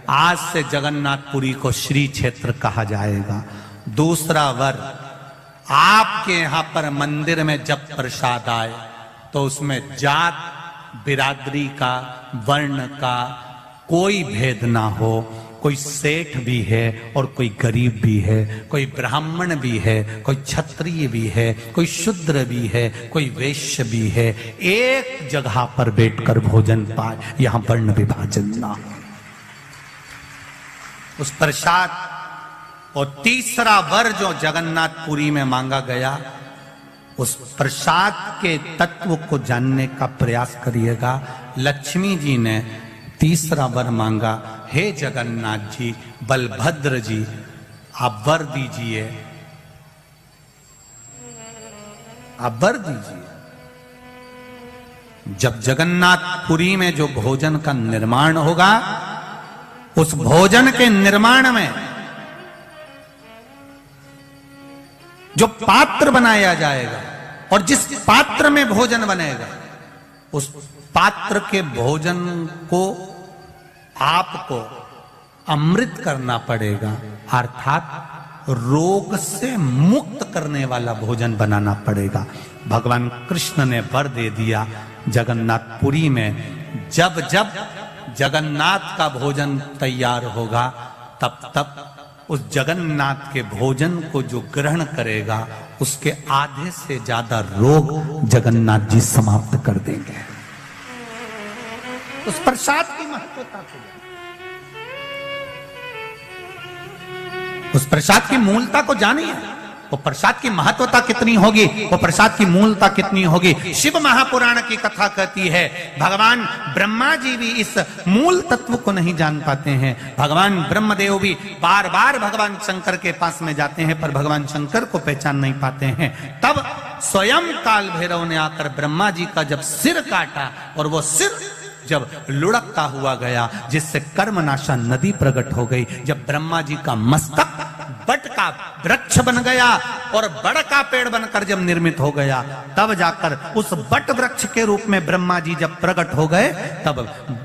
आज से जगन्नाथपुरी को श्री क्षेत्र कहा जाएगा। दूसरा वर, आपके यहां पर मंदिर में जब प्रसाद आए तो उसमें जात बिरादरी का, वर्ण का कोई भेद ना हो, कोई सेठ भी है और कोई गरीब भी है, कोई ब्राह्मण भी है, कोई क्षत्रिय भी है, कोई शूद्र भी है, कोई वैश्य भी है, एक जगह पर बैठकर भोजन पाए, यहां वर्ण विभाजन ना हो। उस प्रसाद और तीसरा वर जो जगन्नाथपुरी में मांगा गया, उस प्रसाद के तत्व को जानने का प्रयास करिएगा। लक्ष्मी जी ने तीसरा वर मांगा, हे जगन्नाथ जी, बलभद्र जी, आप वर दीजिए, आप वर दीजिए। जब जगन्नाथपुरी में जो भोजन का निर्माण होगा, उस भोजन के निर्माण में जो पात्र बनाया जाएगा और जिस पात्र में भोजन बनेगा, उस पात्र के भोजन को आपको अमृत करना पड़ेगा, अर्थात रोग से मुक्त करने वाला भोजन बनाना पड़ेगा। भगवान कृष्ण ने वर दे दिया। जगन्नाथपुरी में जब जब जगन्नाथ का भोजन तैयार होगा, तब तब उस जगन्नाथ के भोजन को जो ग्रहण करेगा, उसके आधे से ज्यादा रोग जगन्नाथ जी समाप्त कर देंगे। उस प्रसाद की महत्वता को, उस प्रसाद की मूलता को जानिए। वो प्रसाद की महत्वता कितनी होगी, वो प्रसाद की मूलता कितनी होगी। शिव महापुराण की कथा कहती है, भगवान ब्रह्मा जी भी इस मूल तत्व को नहीं जान पाते हैं। भगवान ब्रह्मदेव भी बार बार भगवान शंकर के पास में जाते हैं, पर भगवान शंकर को पहचान नहीं पाते हैं। तब स्वयं काल भैरव ने आकर ब्रह्मा जी का जब सिर काटा, और वो सिर जब लुढ़कता हुआ गया, जिससे कर्मनाशा नदी प्रकट हो गई, जब ब्रह्मा जी का मस्तक बट का वृक्ष बन गया और बड़ का पेड़ बनकर जब निर्मित हो गया, तब जाकर उस बट वृक्ष के रूप में ब्रह्मा जी जब प्रकट हो गए, तब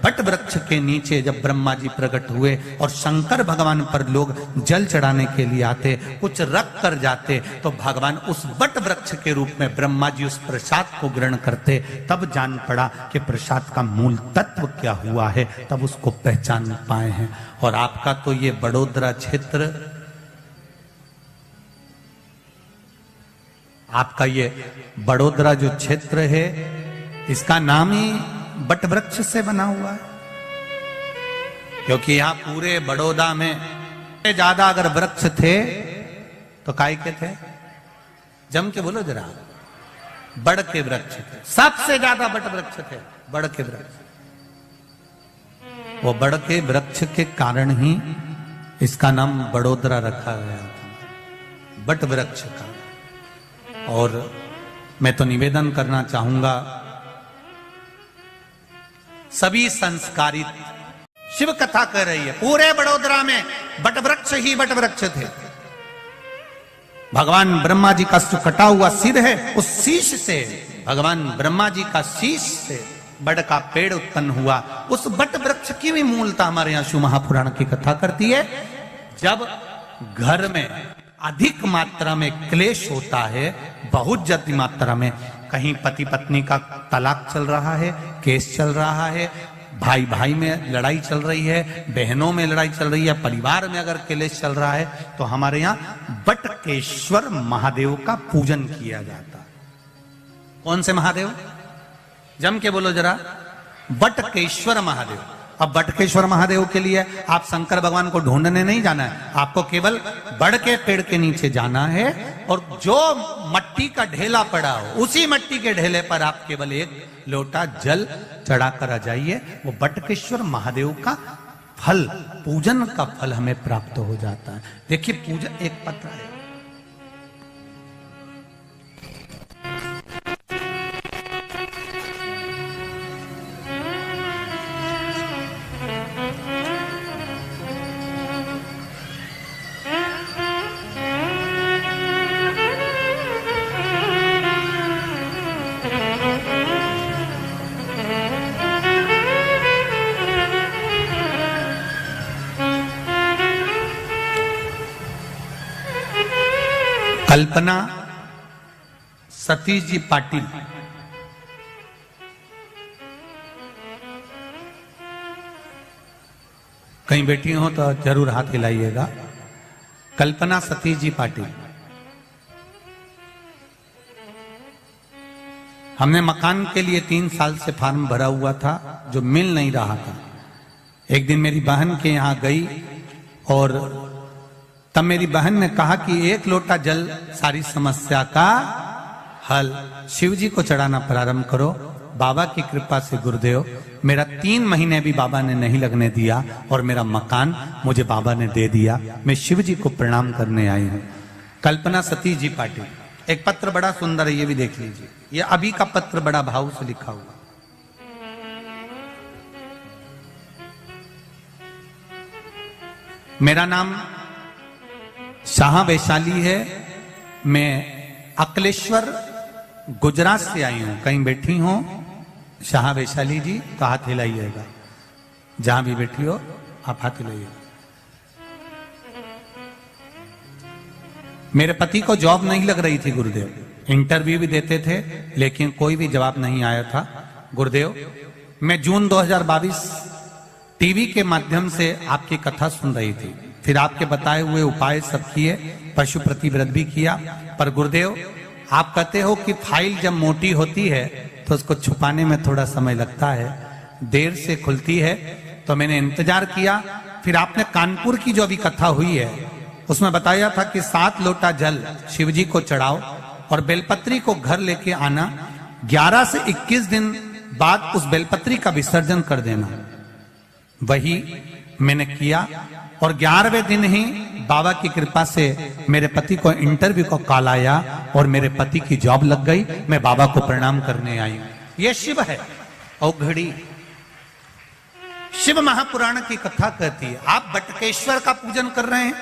बट वृक्ष के नीचे जब ब्रह्मा जी प्रकट हुए और शंकर भगवान पर लोग जल चढ़ाने के लिए आते, कुछ रख कर जाते, तो भगवान उस बट वृक्ष के रूप में ब्रह्मा जी उस प्रसाद को ग्रहण करते। तब जान पड़ा कि प्रसाद का मूल तत्व क्या हुआ है, तब उसको पहचान पाए हैं। और आपका तो ये बड़ोदरा क्षेत्र, आपका ये बड़ोदरा जो क्षेत्र है, इसका नाम ही बट वृक्ष से बना हुआ है, क्योंकि यहां पूरे बड़ौदा में ज्यादा अगर वृक्ष थे तो काय के थे, जम के बोलो जरा, बड़ के वृक्ष थे, सबसे ज्यादा बट वृक्ष थे, बड़ के वृक्ष। वो बड़ के वृक्ष के कारण ही इसका नाम बड़ोदरा रखा गया था, बट वृक्ष का। और मैं तो निवेदन करना चाहूंगा सभी संस्कारित। शिव कथा कर रही है। पूरे बड़ोदरा में बटवृक्ष ही बटवृक्ष थे। भगवान ब्रह्मा जी का जो कटा हुआ सिर है, उस शीश से, भगवान ब्रह्मा जी का शीश से बड़ का पेड़ उत्पन्न हुआ। उस बट वृक्ष की भी मूलता हमारे यहाँ शिव महापुराण की कथा करती है। जब घर में अधिक मात्रा में क्लेश होता है, बहुत ज्यादा मात्रा में, कहीं पति पत्नी का तलाक चल रहा है, केस चल रहा है, भाई भाई में लड़ाई चल रही है, बहनों में लड़ाई चल रही है, परिवार में अगर क्लेश चल रहा है, तो हमारे यहाँ बटकेश्वर महादेव का पूजन किया जाता है। कौन से महादेव? जम के बोलो जरा। बटकेश्वर महादेव। अब बटकेश्वर महादेव के लिए आप शंकर भगवान को ढूंढने नहीं जाना है, आपको केवल बड़ के पेड़ के नीचे जाना है और जो मट्टी का ढेला पड़ा हो, उसी मट्टी के ढेले पर आप केवल एक लोटा जल चढ़ाकर आ जाइए। वो बटकेश्वर महादेव का फल, पूजन का फल हमें प्राप्त हो जाता है। देखिए पूजन एक पत्र है। कल्पना सतीश जी पाटिल। कहीं बैठी हो तो जरूर हाथ हिलाइएगा। कल्पना सतीश जी पाटिल। हमने मकान के लिए 3 साल से फॉर्म भरा हुआ था, जो मिल नहीं रहा था। एक दिन मेरी बहन के यहां गई और तब मेरी बहन ने कहा कि 1 लोटा जल सारी समस्या का हल। शिव जी को चढ़ाना प्रारंभ करो। बाबा की कृपा से गुरुदेव, मेरा 3 महीने भी बाबा ने नहीं लगने दिया और मेरा मकान मुझे बाबा ने दे दिया। मैं शिव जी को प्रणाम करने आई हूं। कल्पना सतीश जी पाटिल। एक पत्र बड़ा सुंदर है, ये भी देख लीजिए। ये अभी का पत्र बड़ा भाव से लिखा हुआ। मेरा नाम शाह वैशाली है। मैं अकलेश्वर गुजरात से आई हूं। कहीं बैठी हो शाह वैशाली जी तो हाथ हिलाइएगा। जहां भी बैठी हो आप हाथ हिलाइएगा। मेरे पति को जॉब नहीं लग रही थी गुरुदेव। इंटरव्यू भी देते थे लेकिन कोई भी जवाब नहीं आया था। गुरुदेव, मैं जून 2022 टीवी के माध्यम से आपकी कथा सुन रही थी। फिर आपके बताए हुए उपाय सब किए, पशु प्रतिव्रत भी किया। पर गुरुदेव, आप कहते हो कि फाइल जब मोटी होती है तो उसको छुपाने में थोड़ा समय लगता है, देर से खुलती है। तो मैंने इंतजार किया। फिर आपने कानपुर की जो अभी कथा हुई है उसमें बताया था कि 7 लोटा जल शिवजी को चढ़ाओ और बेलपत्री को घर लेके आना। 11 से 21 दिन बाद उस बेलपत्री का विसर्जन कर देना। वही मैंने किया और 11वें दिन ही बाबा की कृपा से मेरे पति को इंटरव्यू को कॉल आया और मेरे पति की जॉब लग गई। मैं बाबा को प्रणाम करने आई हूं। यह शिव है। औघड़ी शिव महापुराण की कथा कहती है। आप बटकेश्वर का पूजन कर रहे हैं,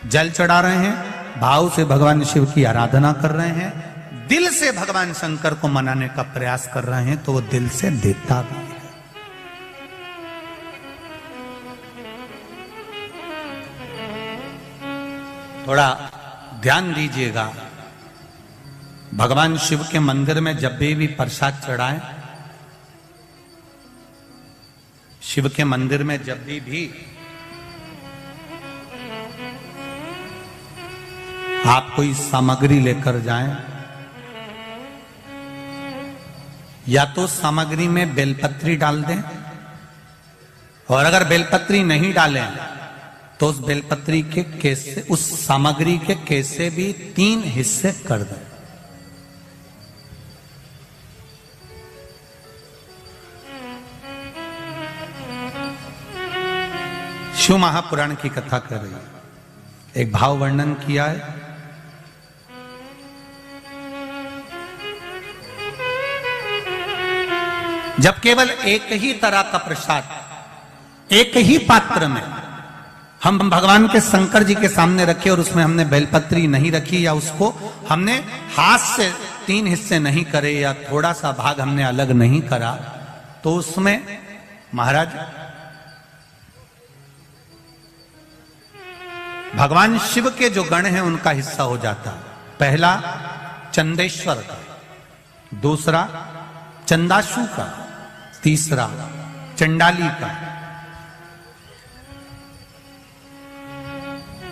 जल चढ़ा रहे हैं, भाव से भगवान शिव की आराधना कर रहे हैं, दिल से भगवान शंकर को मनाने का प्रयास कर रहे हैं, तो वो दिल से देता भी है। थोड़ा ध्यान दीजिएगा। भगवान शिव के मंदिर में जब भी प्रसाद चढ़ाएं, शिव के मंदिर में जब भी आप कोई सामग्री लेकर जाएं, या तो सामग्री में बेलपत्री डाल दें, और अगर बेलपत्री नहीं डालें तो उस बेलपत्री के केसे, उस सामग्री के केसे भी 3 हिस्से कर दें। शिव महापुराण की कथा कर रही है। एक भाव वर्णन किया है। जब केवल एक ही तरह का प्रसाद, एक ही पात्र में हम भगवान के शंकर जी के सामने रखे और उसमें हमने बेलपत्री नहीं रखी, या उसको हमने हाथ से 3 हिस्से नहीं करे, या थोड़ा सा भाग हमने अलग नहीं करा, तो उसमें महाराज भगवान शिव के जो गण हैं उनका हिस्सा हो जाता। पहला चंदेश्वर का, दूसरा चंदाशु का, तीसरा चंडाली का,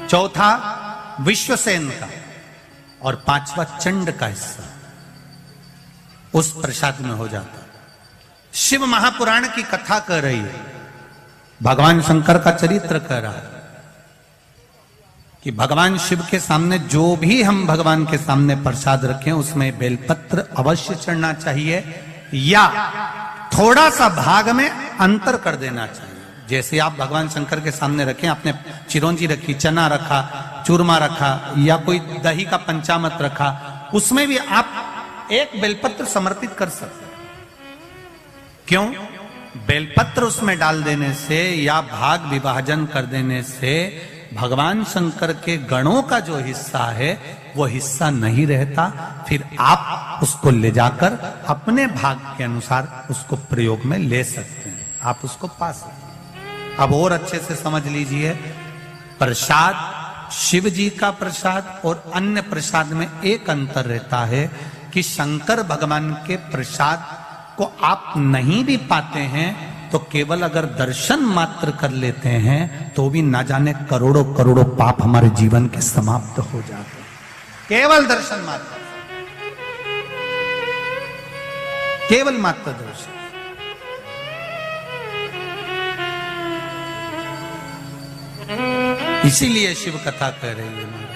चौथा विश्वसेन का, और 5वां चंड का हिस्सा उस प्रसाद में हो जाता। शिव महापुराण की कथा कर रही है, भगवान शंकर का चरित्र कर रहा है कि भगवान शिव के सामने जो भी हम भगवान के सामने प्रसाद रखें उसमें बेलपत्र अवश्य चढ़ना चाहिए, या थोड़ा सा भाग में अंतर कर देना चाहिए। जैसे आप भगवान शंकर के सामने रखें, आपने चिरौंजी रखी, चना रखा, चूरमा रखा, या कोई दही का पंचामृत रखा, उसमें भी आप एक बेलपत्र समर्पित कर सकते हैं। क्यों? बेलपत्र उसमें डाल देने से या भाग विभाजन कर देने से भगवान शंकर के गणों का जो हिस्सा है वो हिस्सा नहीं रहता, फिर आप उसको ले जाकर अपने भाग के अनुसार उसको प्रयोग में ले सकते हैं, आप उसको पा सकते हैं। अब और अच्छे से समझ लीजिए, प्रसाद, शिव जी का प्रसाद और अन्य प्रसाद में एक अंतर रहता है कि शंकर भगवान के प्रसाद को आप नहीं भी पाते हैं तो केवल अगर दर्शन मात्र कर लेते हैं तो भी ना जाने करोड़ों करोड़ों पाप हमारे जीवन के समाप्त हो जाते हैं, केवल दर्शन मात्र, केवल मात्र दर्शन। इसीलिए शिव कथा कह रही है महाराज,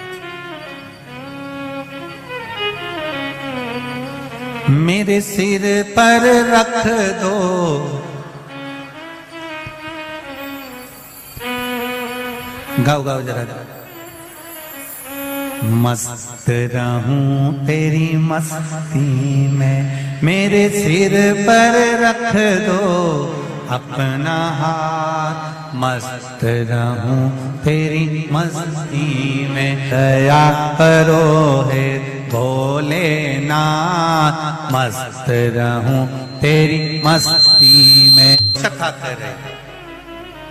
मेरे सिर पर रख दो गाओ गाओ जरा, मस्त रहूं तेरी मस्ती में, मेरे सिर पर रख दो अपना हाथ, मस्त रहूं तेरी मस्ती में, दया करो है भोलेनाथ, मस्त रहूं तेरी मस्ती में। कथा कर रहे,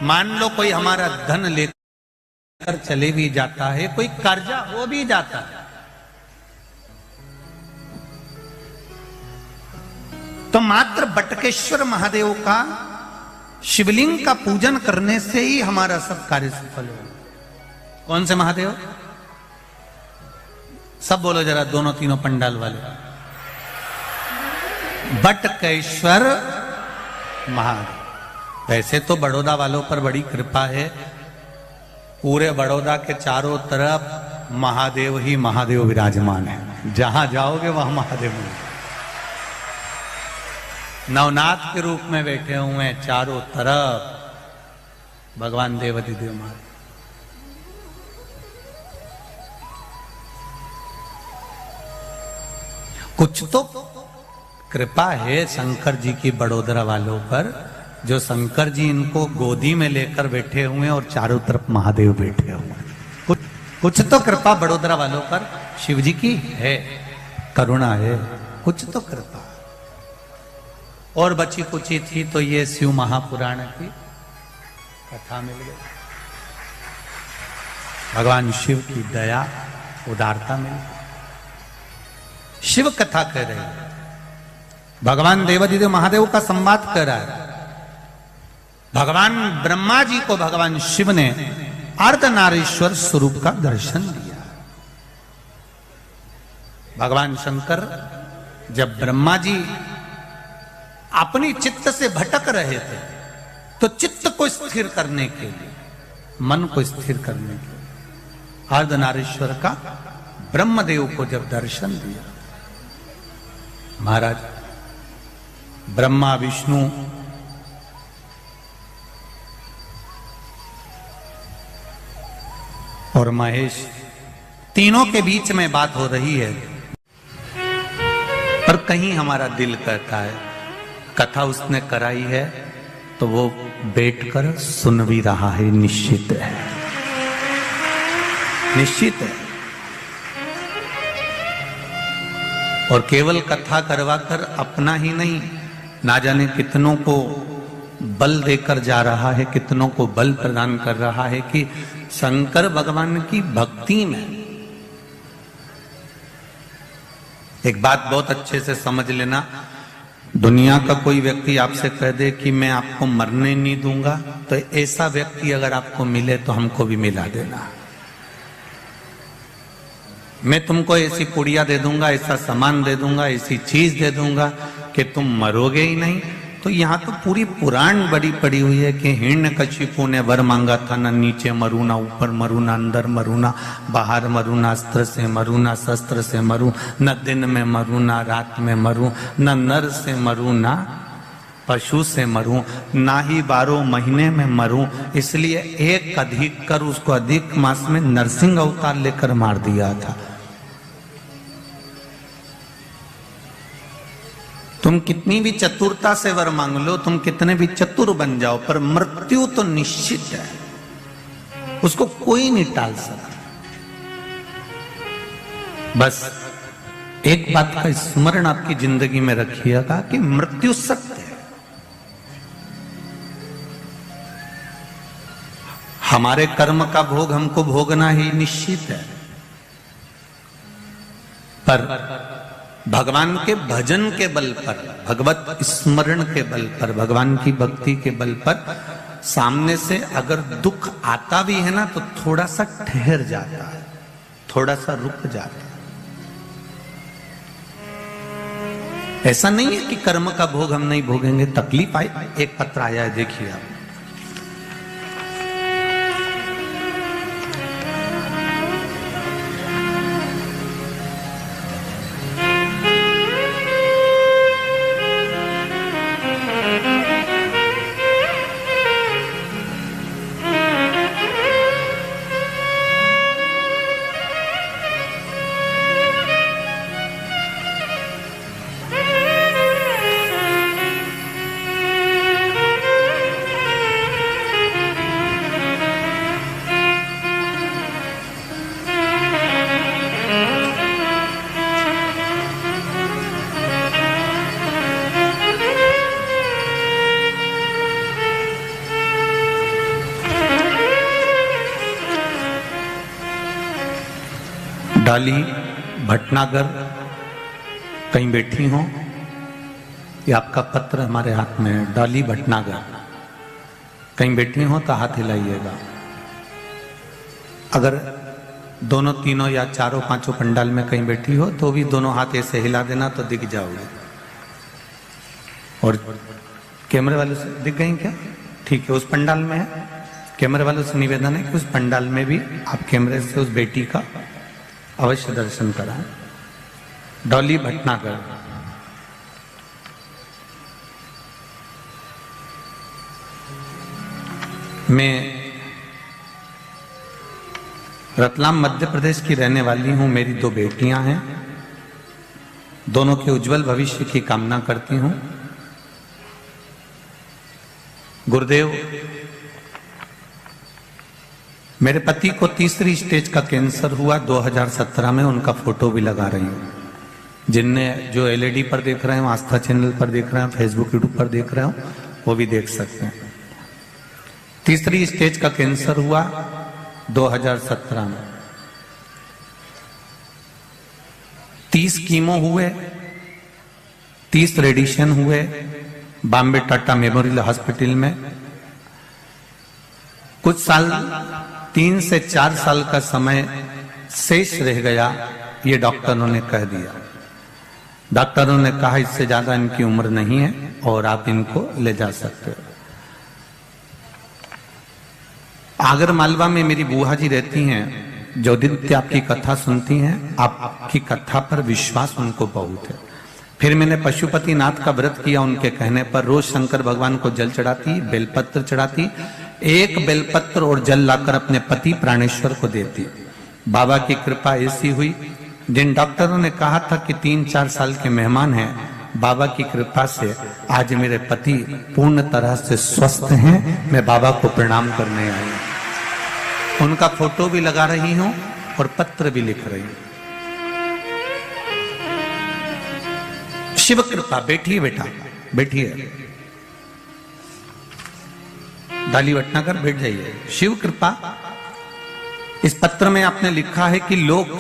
मान लो कोई हमारा धन लेकर चले भी जाता है, कोई कर्जा हो भी जाता है, तो मात्र बटकेश्वर महादेव का शिवलिंग का पूजन करने से ही हमारा सब कार्य सफल हो। कौन से महादेव? सब बोलो जरा, दोनों तीनों पंडाल वाले। बटकेश्वर महादेव। वैसे तो बड़ौदा वालों पर बड़ी कृपा है, पूरे बड़ौदा के चारों तरफ महादेव ही महादेव विराजमान है, जहां जाओगे वहां महादेव मिलेंगे। नवनाथ के रूप में बैठे हुए हैं चारों तरफ भगवान देवाधिदेव महादेव। कुछ तो कृपा है शंकर जी की बड़ोदरा वालों पर, जो शंकर जी इनको गोदी में लेकर बैठे हुए हैं और चारों तरफ महादेव बैठे हुए हैं। कुछ तो कृपा बड़ोदरा वालों पर शिव जी की है, करुणा है, कुछ तो कृपा। और बची कुची थी तो ये शिव महापुराण की कथा मिल गई, भगवान शिव की दया उदारता मिल गई। शिव कथा कह रही है, भगवान देवाधिदेव महादेव का संवाद कर रहा है। भगवान ब्रह्मा जी को भगवान शिव ने अर्धनारीश्वर स्वरूप का दर्शन दिया। भगवान शंकर जब ब्रह्मा जी अपनी चित्त से भटक रहे थे तो चित्त को स्थिर करने के लिए, मन को स्थिर करने के लिए अर्धनारीश्वर का ब्रह्मदेव को जब दर्शन दिया, महाराज ब्रह्मा विष्णु और महेश तीनों के बीच में बात हो रही है, पर कहीं हमारा दिल कहता है कथा उसने कराई है तो वो बैठकर सुन भी रहा है, निश्चित है, निश्चित है। और केवल कथा करवाकर अपना ही नहीं, ना जाने कितनों को बल देकर जा रहा है, कितनों को बल प्रदान कर रहा है कि शंकर भगवान की भक्ति में। एक बात बहुत अच्छे से समझ लेना, दुनिया का कोई व्यक्ति आपसे कह दे कि मैं आपको मरने नहीं दूंगा, तो ऐसा व्यक्ति अगर आपको मिले तो हमको भी मिला देना। मैं तुमको ऐसी पुड़िया दे दूंगा, ऐसा सामान दे दूंगा, ऐसी चीज दे दूंगा कि तुम मरोगे ही नहीं। तो यहाँ तो पूरी पुराण बड़ी पड़ी हुई है कि हिरण्यकशिपु ने वर मांगा था, ना नीचे मरू, ना ऊपर मरू, ना अंदर मरू, ना बाहर मरू, ना अस्त्र से मरू, ना शस्त्र से मरू, न दिन में मरू, ना रात में मरू, न नर से मरू, ना पशु से मरूं, ना ही 12 महीने में मरूं। इसलिए एक अधिक कर उसको अधिक मास में नरसिंह अवतार लेकर मार दिया था। तुम कितनी भी चतुरता से वर मांग लो, तुम कितने भी चतुर बन जाओ, पर मृत्यु तो निश्चित है, उसको कोई नहीं टाल सकता। बस एक बात का स्मरण आपकी जिंदगी में रखिएगा कि मृत्यु सत्य है। हमारे कर्म का भोग हमको भोगना ही निश्चित है, पर भगवान के भजन के बल पर, भगवत स्मरण के बल पर, भगवान की भक्ति के बल पर सामने से अगर दुख आता भी है ना तो थोड़ा सा ठहर जाता है, थोड़ा सा रुक जाता है। ऐसा नहीं है कि कर्म का भोग हम नहीं भोगेंगे, तकलीफ आई। एक पत्र आया है, देखिए आप। डाली भटनागर कहीं बैठी हो, ये आपका पत्र हमारे हाथ में है। डाली भटनागर कहीं बैठी हो तो हाथ हिलाइएगा। अगर दोनों तीनों या चारों पांचों पंडाल में कहीं बैठी हो तो भी दोनों हाथ ऐसे हिला देना तो दिख जाओगे। और कैमरे वालों से दिख गई क्या? ठीक है, उस पंडाल में है। कैमरे वालों से निवेदन है कि उस पंडाल में भी आप कैमरे से उस बेटी का अवश्य दर्शन कराएं। डॉली भटनागर। मैं रतलाम मध्य प्रदेश की रहने वाली हूं। मेरी 2 बेटियां हैं, दोनों के उज्जवल भविष्य की कामना करती हूं। गुरुदेव, मेरे पति को 3री स्टेज का कैंसर हुआ 2017 में, उनका फोटो भी लगा रही हूं। जिनने जो LED पर देख रहे हो, आस्था चैनल पर देख रहे हो, फेसबुक यूट्यूब पर देख रहे हो, वो भी देख सकते हैं। 3री स्टेज का कैंसर हुआ 2017 में। 30 कीमो हुए, 30 रेडिएशन हुए बॉम्बे टाटा मेमोरियल हॉस्पिटल में। कुछ साल 3 से 4 साल का समय शेष रह गया, ये डॉक्टरों ने कह दिया। डॉक्टरों ने कहा इससे ज्यादा इनकी उम्र नहीं है और आप इनको ले जा सकते हो। आगर मालवा में मेरी बुआ जी रहती हैं, जो दिन आपकी कथा सुनती हैं, आपकी कथा पर विश्वास उनको बहुत है। फिर मैंने पशुपतिनाथ का व्रत किया, उनके कहने पर रोज शंकर भगवान को जल चढ़ाती, बेलपत्र चढ़ाती, एक बेलपत्र और जल लाकर अपने पति प्राणेश्वर को देती। बाबा की कृपा ऐसी हुई, जिन डॉक्टरों ने कहा था कि 3-4 साल के मेहमान हैं, बाबा की कृपा से आज मेरे पति पूर्ण तरह से स्वस्थ हैं। मैं बाबा को प्रणाम करने आई हूं। उनका फोटो भी लगा रही हूं और पत्र भी लिख रही हूं। शिव कृपा। बैठिए बेटा, बैठिए, डाली वटना कर बैठ जाइए। शिव कृपा। इस पत्र में आपने लिखा है कि लोग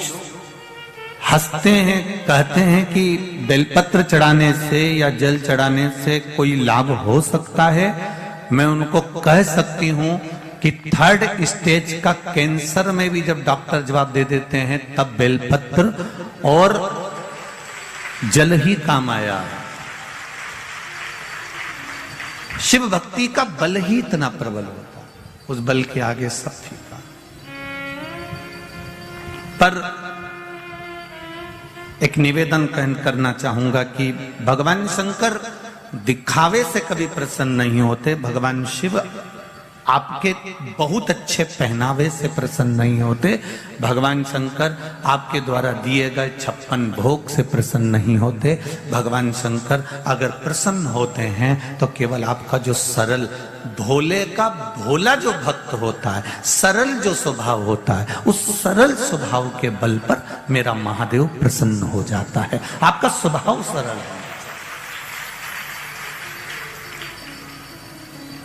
हंसते हैं, कहते हैं कि बेलपत्र चढ़ाने से या जल चढ़ाने से कोई लाभ हो सकता है। मैं उनको कह सकती हूं कि 3rd स्टेज का कैंसर में भी जब डॉक्टर जवाब दे देते हैं तब बेलपत्र और जल ही काम आया। शिव भक्ति का बल ही इतना प्रबल होता है, उस बल के आगे सब फीका। पर एक निवेदन करना चाहूंगा कि भगवान शंकर दिखावे से कभी प्रसन्न नहीं होते। भगवान शिव आपके बहुत अच्छे पहनावे से प्रसन्न नहीं होते। भगवान शंकर आपके द्वारा दिए गए 56 भोग से प्रसन्न नहीं होते। भगवान शंकर अगर प्रसन्न होते हैं तो केवल आपका जो सरल भोले का भोला जो भक्त होता है, सरल जो स्वभाव होता है, उस सरल स्वभाव के बल पर मेरा महादेव प्रसन्न हो जाता है। आपका स्वभाव सरल है।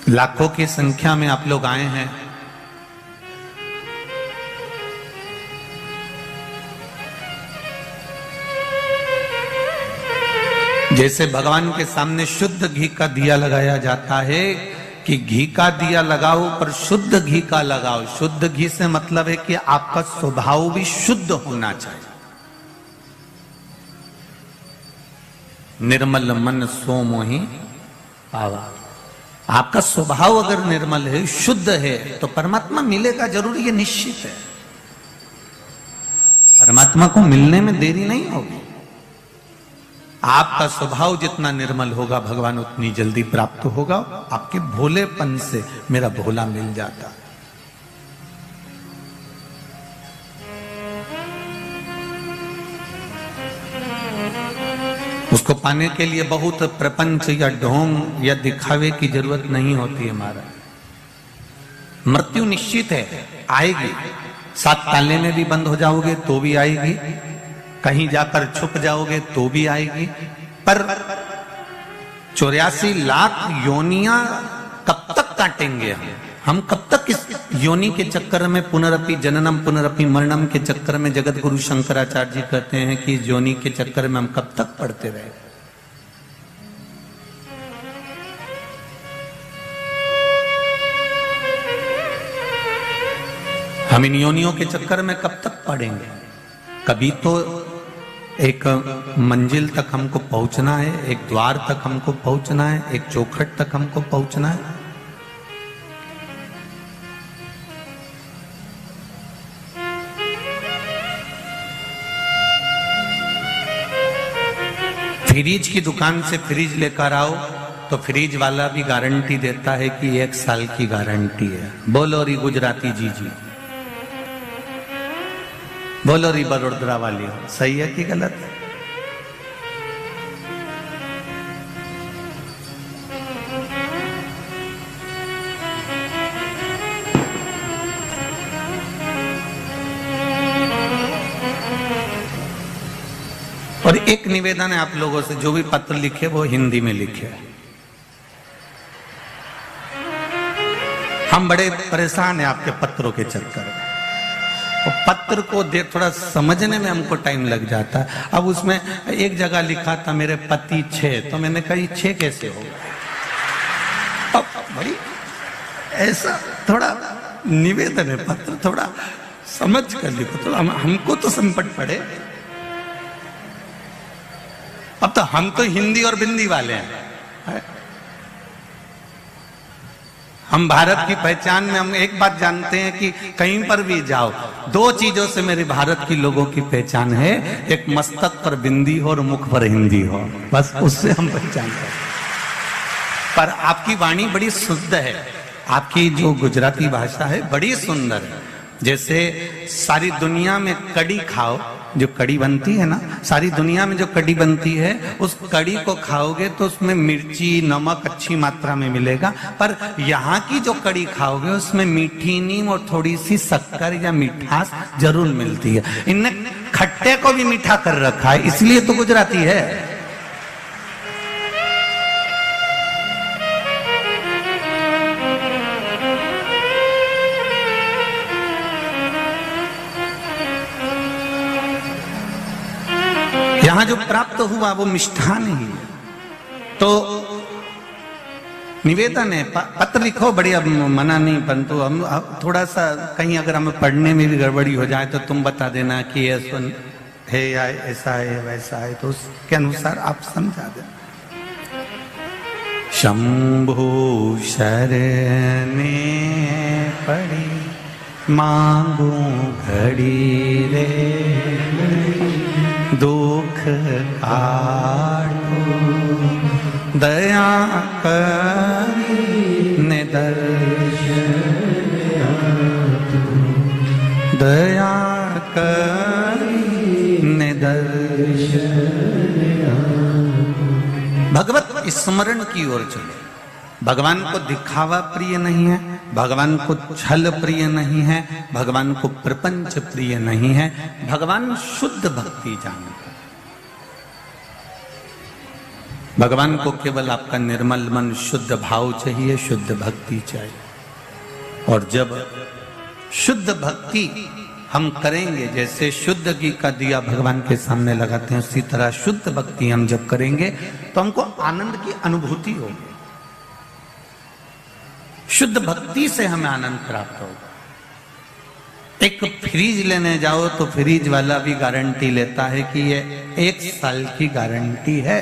लाखों की संख्या में आप लोग आए हैं। जैसे भगवान के सामने शुद्ध घी का दिया लगाया जाता है कि घी का दिया लगाओ पर शुद्ध घी का लगाओ। शुद्ध घी से मतलब है कि आपका स्वभाव भी शुद्ध होना चाहिए। निर्मल मन सो मोहि पावा। आपका स्वभाव अगर निर्मल है, शुद्ध है, तो परमात्मा मिलेगा जरूर, ये निश्चित है। परमात्मा को मिलने में देरी नहीं होगी। आपका स्वभाव जितना निर्मल होगा भगवान उतनी जल्दी प्राप्त होगा। आपके भोलेपन से मेरा भोला मिल जाता। उसको पाने के लिए बहुत प्रपंच या ढोंग या दिखावे की जरूरत नहीं होती है। महाराज मृत्यु निश्चित है, आएगी। 7 ताले में भी बंद हो जाओगे तो भी आएगी, कहीं जाकर छुप जाओगे तो भी आएगी। पर 84 लाख योनियां कब तक काटेंगे हम कब तक इस योनि के चक्कर में पुनरपि जननम पुनरपि मरणम के चक्कर में, जगत गुरु शंकराचार्य जी कहते हैं कि इस योनि के चक्कर में हम कब तक पढ़ते रहे। हम इन योनियों के चक्कर में कब तक पढ़ेंगे। कभी तो एक मंजिल तक हमको पहुंचना है, एक द्वार तक हमको पहुंचना है, एक चौखट तक हमको पहुंचना है। फ्रिज की दुकान से फ्रिज लेकर आओ तो फ्रिज वाला भी गारंटी देता है कि 1 साल की गारंटी है। बोलो री गुजराती जी जी, बोलो री बड़ोदरा वाली, सही है कि गलत है? और एक निवेदन है आप लोगों से, जो भी पत्र लिखे वो हिंदी में लिखे। हम बड़े परेशान हैं आपके पत्रों के चक्कर में। और पत्र को थोड़ा समझने में हमको टाइम लग जाता है। अब उसमें एक जगह लिखा था मेरे पति 6, तो मैंने कहा 6 कैसे होगा। अब भाई ऐसा थोड़ा निवेदन है, पत्र थोड़ा समझ कर लिखो, तो हमको तो संकट पड़े। अब तो हम तो हिंदी और बिंदी वाले हैं। हम भारत की पहचान में हम एक बात जानते हैं कि कहीं पर भी जाओ, 2 चीजों से मेरे भारत की लोगों की पहचान है, एक मस्तक पर बिंदी हो और मुख पर हिंदी हो, बस उससे हम पहचान हैं। पर आपकी वाणी बड़ी शुद्ध है, आपकी जो गुजराती भाषा है बड़ी सुंदर है। जैसे सारी दुनिया में कड़ी खाओ, जो कड़ी बनती है ना, सारी दुनिया में जो कड़ी बनती है, उस कड़ी को खाओगे तो उसमें मिर्ची नमक अच्छी मात्रा में मिलेगा, पर यहाँ की जो कड़ी खाओगे उसमें मीठी नीम और थोड़ी सी शक्कर या मिठास जरूर मिलती है। इनने खट्टे को भी मीठा कर रखा है, इसलिए तो गुजराती है। यहां जो प्राप्त हुआ वो मिष्ठान ही है। तो निवेदन है, पत्र लिखो, बढ़िया, मना नहीं, परंतु हम थोड़ा सा कहीं अगर हमें पढ़ने में भी गड़बड़ी हो जाए तो तुम बता देना कि ऐसा है या ऐसा है वैसा है, तो उसके अनुसार आप समझा देना। शंभु शरणे पड़ी मांगू घड़ी रे, दुख काटो दया करी निदर्शन, दया करी निदर्शन। भगवत स्मरण की ओर चले। भगवान को दिखावा प्रिय नहीं है, भगवान को छल प्रिय नहीं है, भगवान को प्रपंच प्रिय नहीं है, भगवान शुद्ध भक्ति जानता है। भगवान को केवल आपका निर्मल मन, शुद्ध भाव चाहिए, शुद्ध भक्ति चाहिए। और जब शुद्ध भक्ति हम करेंगे, जैसे शुद्ध घी का दिया भगवान के सामने लगाते हैं, उसी तरह शुद्ध भक्ति हम जब करेंगे तो हमको आनंद की अनुभूति होगी। शुद्ध भक्ति से हमें आनंद प्राप्त होगा। एक फ्रिज लेने जाओ तो फ्रिज वाला भी गारंटी लेता है कि ये 1 साल की गारंटी है।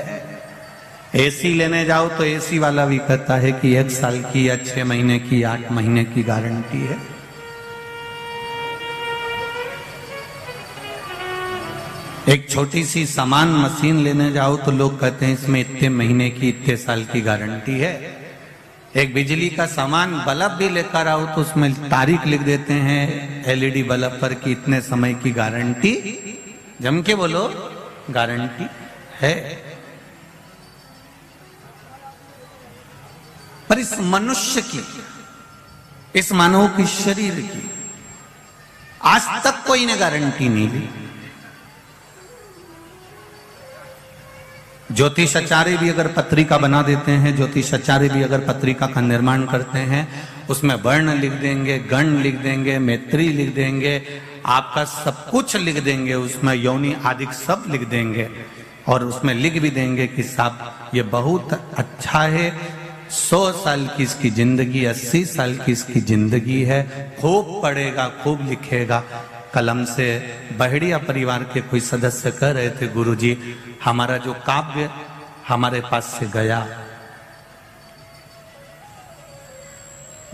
एसी लेने जाओ तो एसी वाला भी कहता है कि 1 साल की या 6 महीने की, 8 महीने की गारंटी है। एक छोटी सी सामान मशीन लेने जाओ तो लोग कहते हैं इसमें इतने महीने की, इतने साल की गारंटी है। एक बिजली का सामान बल्ब भी लेकर आओ तो उसमें तारीख लिख देते हैं एलईडी बल्ब पर कि इतने समय की गारंटी, जम के बोलो, गारंटी है। पर इस मनुष्य की, इस मानव की शरीर की आज तक कोई ने गारंटी नहीं ली। ज्योतिषाचार्य भी अगर पत्रिका बना देते हैं, ज्योतिषाचार्य भी अगर पत्रिका का निर्माण करते हैं, उसमें वर्ण लिख देंगे, गण लिख देंगे, मैत्री लिख देंगे, आपका सब कुछ लिख देंगे, उसमें योनि आदि सब लिख देंगे, और उसमें लिख भी देंगे कि साहब ये बहुत अच्छा है, 100 साल की इसकी जिंदगी, 80 साल की इसकी जिंदगी है, खूब पढ़ेगा, खूब लिखेगा। कलम से बहड़िया परिवार के कोई सदस्य कह रहे थे, गुरुजी हमारा जो काव्य हमारे पास से गया,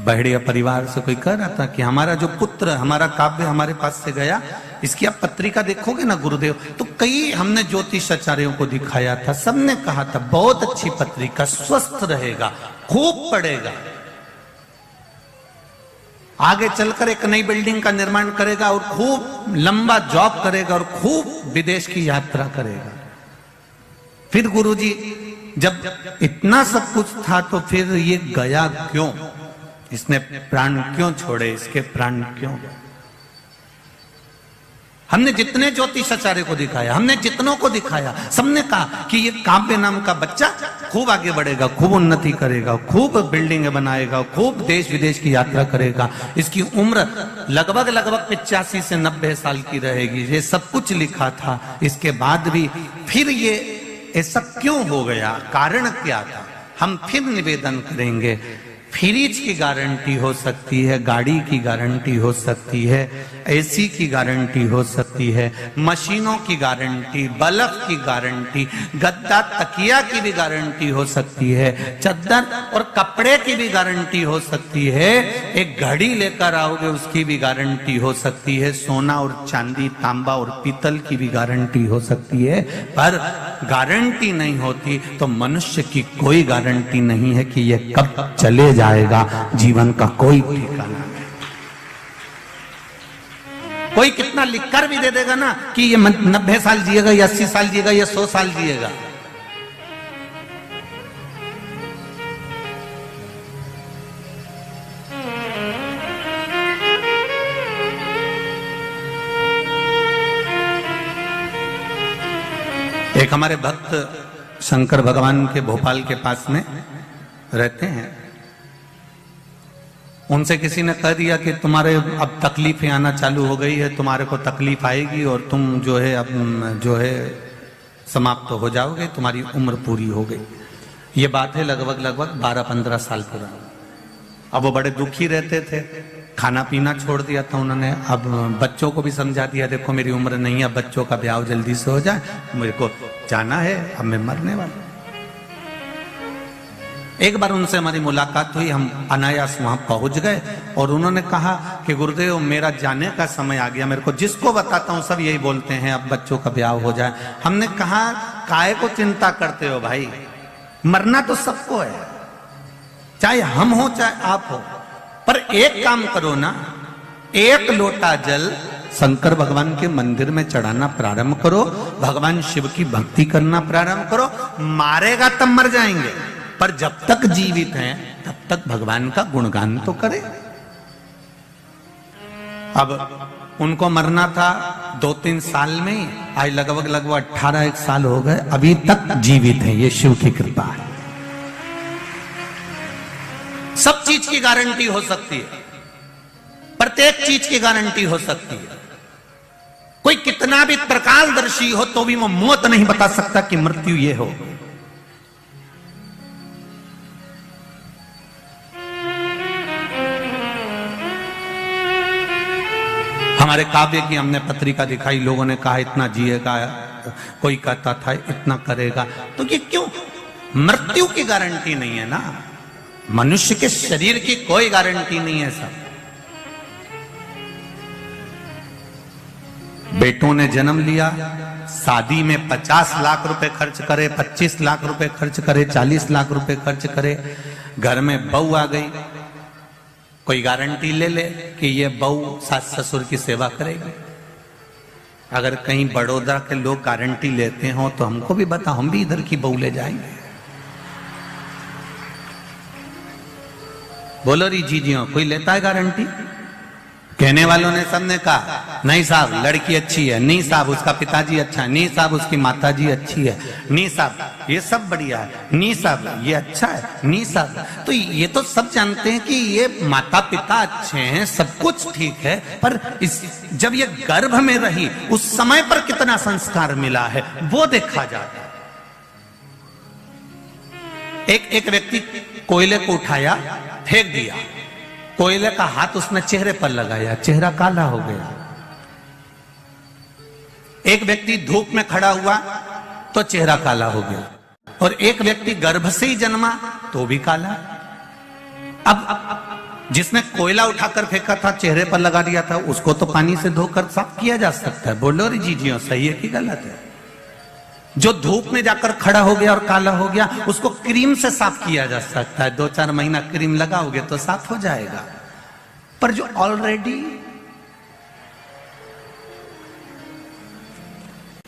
बहड़िया परिवार से कोई कह रहा था कि हमारा जो पुत्र, हमारा काव्य हमारे पास से गया, इसकी आप पत्रिका देखोगे ना गुरुदेव। तो कई हमने ज्योतिषाचार्यों को दिखाया था, सबने कहा था बहुत अच्छी पत्रिका, स्वस्थ रहेगा, खूब पढ़ेगा, आगे चलकर एक नई बिल्डिंग का निर्माण करेगा और खूब लंबा जॉब करेगा और खूब विदेश की यात्रा करेगा। फिर गुरुजी जब इतना सब कुछ था तो फिर ये गया क्यों, इसने प्राण क्यों छोड़े, इसके प्राण क्यों गए? हमने जितने ज्योतिषाचार्य को दिखाया, हमने जितनों को दिखाया, सबने कहा कि ये काव्य नाम का बच्चा खूब आगे बढ़ेगा, खूब उन्नति करेगा, खूब बिल्डिंग बनाएगा, खूब देश विदेश की यात्रा करेगा, इसकी उम्र लगभग 85 से 90 साल की रहेगी। ये सब कुछ लिखा था। इसके बाद भी फिर ये ऐसा क्यों हो गया, कारण क्या था? हम फिर निवेदन करेंगे। फ्रिज की गारंटी हो सकती है, गाड़ी की गारंटी हो सकती है, एसी की गारंटी हो सकती है, मशीनों की गारंटी, बल्ब की गारंटी, गद्दा तकिया की भी गारंटी हो सकती है, चद्दर और कपड़े की भी गारंटी हो सकती है, एक घड़ी लेकर आओगे उसकी भी गारंटी हो सकती है, सोना और चांदी, तांबा और पीतल की भी गारंटी हो सकती है। पर गारंटी नहीं होती तो मनुष्य की कोई गारंटी नहीं है कि यह कब चले जाएगा, जीवन का कोई ठिकाना नहीं। कोई कितना लिखकर भी दे देगा ना कि ये 90 साल जिएगा या 80 साल जिएगा या 100 साल जिएगा, एक हमारे भक्त शंकर भगवान के भोपाल के पास में रहते हैं, उनसे किसी ने कह दिया कि तुम्हारे अब तकलीफें आना चालू हो गई है, तुम्हारे को तकलीफ आएगी और तुम जो है अब जो है समाप्त हो जाओगे, तुम्हारी उम्र पूरी हो गई। ये बात है लगभग 12-15 साल पुरानी। अब वो बड़े दुखी रहते थे, खाना पीना छोड़ दिया था उन्होंने। अब बच्चों को भी समझा दिया, देखो मेरी उम्र नहीं है, बच्चों का ब्याह जल्दी से हो जाए, मेरे को जाना है, अब मैं मरने वाला। एक बार उनसे हमारी मुलाकात हुई, हम अनायास वहां पहुंच गए और उन्होंने कहा कि गुरुदेव मेरा जाने का समय आ गया, मेरे को जिसको बताता हूं सब यही बोलते हैं अब बच्चों का ब्याह हो जाए। हमने कहा काहे को चिंता करते हो भाई, मरना तो सबको है, चाहे हम हो चाहे आप हो, पर एक काम करो ना, एक लोटा जल शंकर भगवान के मंदिर में चढ़ाना प्रारंभ करो, भगवान शिव की भक्ति करना प्रारंभ करो। मारेगा तब मर जाएंगे, पर जब तक जीवित हैं तब तक भगवान का गुणगान तो करें। अब उनको मरना था 2-3 साल में, आज लगभग 18 साल हो गए, अभी तक जीवित हैं, ये शिव की कृपा है। सब चीज की गारंटी हो सकती है, प्रत्येक चीज की गारंटी हो सकती है। कोई कितना भी प्रकालदर्शी हो तो भी वो मौत नहीं बता सकता कि मृत्यु ये हो। हमारे काव्य की हमने पत्रिका दिखाई, लोगों ने कहा इतना जिएगा, कोई कहता था इतना करेगा, तो ये क्यों? मृत्यु की गारंटी नहीं है ना, मनुष्य के शरीर की कोई गारंटी नहीं है। सब बेटों ने जन्म लिया, शादी में 50 लाख रुपए खर्च करे, 25 लाख रुपए खर्च करे, 40 लाख रुपए खर्च करे, घर में बहू आ गई, कोई गारंटी ले ले कि ये बहू सास ससुर की सेवा करेगी। अगर कहीं बड़ौदा के लोग गारंटी लेते हो तो हमको भी बता, हम भी इधर की बहू ले जाएंगे। बोलो री जीजियों, कोई लेता है गारंटी? कहने वालों ने सबने कहा नहीं साहब लड़की अच्छी है, नहीं साहब उसका पिताजी अच्छा है, नहीं साहब उसकी माताजी अच्छी है, नहीं साहब ये सब बढ़िया है, नहीं साहब ये अच्छा है, नहीं साहब। तो ये तो सब जानते हैं कि ये माता पिता अच्छे हैं, सब कुछ ठीक है, पर जब ये गर्भ में रही उस समय पर कितना संस्कार मिला है वो देखा जाता है। एक व्यक्ति कोयले को उठाया, फेंक दिया, कोयले का हाथ उसने चेहरे पर लगाया, चेहरा काला हो गया। एक व्यक्ति धूप में खड़ा हुआ तो चेहरा काला हो गया, और एक व्यक्ति गर्भ से ही जन्मा तो भी काला। अब जिसने कोयला उठाकर फेंका था, चेहरे पर लगा दिया था, उसको तो पानी से धोकर साफ किया जा सकता है। बोलो रे जीजियों, सही है कि गलत है? जो धूप में जाकर खड़ा हो गया और काला हो गया, उसको क्रीम से साफ किया जा सकता है, 2-4 महीना क्रीम लगाओगे तो साफ हो जाएगा। पर जो ऑलरेडी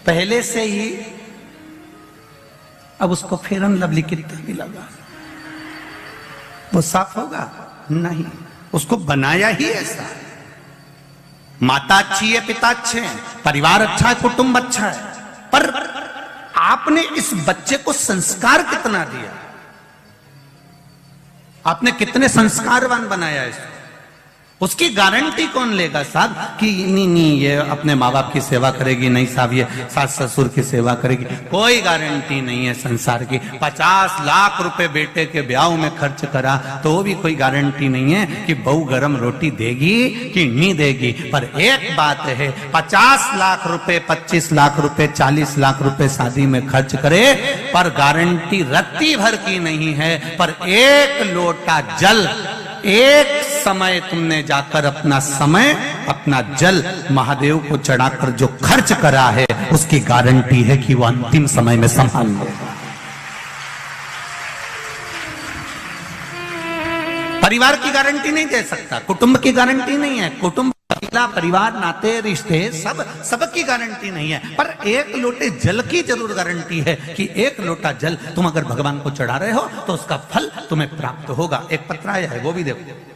पहले से ही, अब उसको फेयर एंड लवली कितना भी लगा, वो साफ होगा नहीं, उसको बनाया ही ऐसा। माता अच्छी है, पिता अच्छे हैं, परिवार अच्छा है, कुटुंब अच्छा है, पर आपने इस बच्चे को संस्कार कितना दिया, आपने कितने संस्कारवान बनाया इसको, उसकी गारंटी कौन लेगा साहब कि नहीं ये अपने माँ बाप की सेवा करेगी, नहीं साहब ये सास ससुर की सेवा करेगी? कोई गारंटी नहीं है संसार की। 50 लाख रुपए बेटे के ब्याह में खर्च करा तो भी कोई गारंटी नहीं है कि बहू गरम रोटी देगी कि नहीं देगी। पर एक बात है, 50 लाख रुपए, 25 लाख रुपए, 40 लाख रुपए शादी में खर्च करे, पर गारंटी रत्ती भर की नहीं है। पर एक लोटा जल, एक समय तुमने जाकर अपना समय, अपना जल महादेव को चढ़ाकर जो खर्च करा है, उसकी गारंटी है कि वो अंतिम समय में संभाल लेगा। परिवार की गारंटी नहीं दे सकता, कुटुंब की गारंटी नहीं है, कुटुंब कबीला, परिवार, नाते, रिश्ते सबकी गारंटी नहीं है, पर एक लोटे जल की जरूर गारंटी है कि एक लोटा जल तुम अगर भगवान को चढ़ा रहे हो तो उसका फल तुम्हें प्राप्त होगा। एक पत्र आया है, वो भी देखो।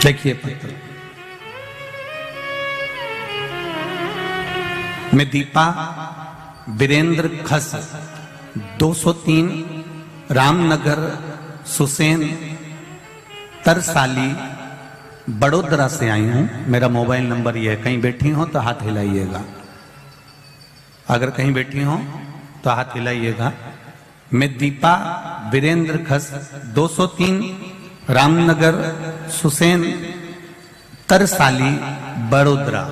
देखिए पत्र, मैं दीपा वीरेंद्र खस 203 रामनगर सुसैन तरसाली बड़ोदरा से आई हूं। मेरा मोबाइल नंबर ये है, कहीं बैठी हो तो हाथ हिलाइएगा, अगर कहीं बैठी हो तो हाथ हिलाइएगा। मैं दीपा वीरेंद्र खस 203 रामनगर सुसैन तरसाली बड़ोदरा,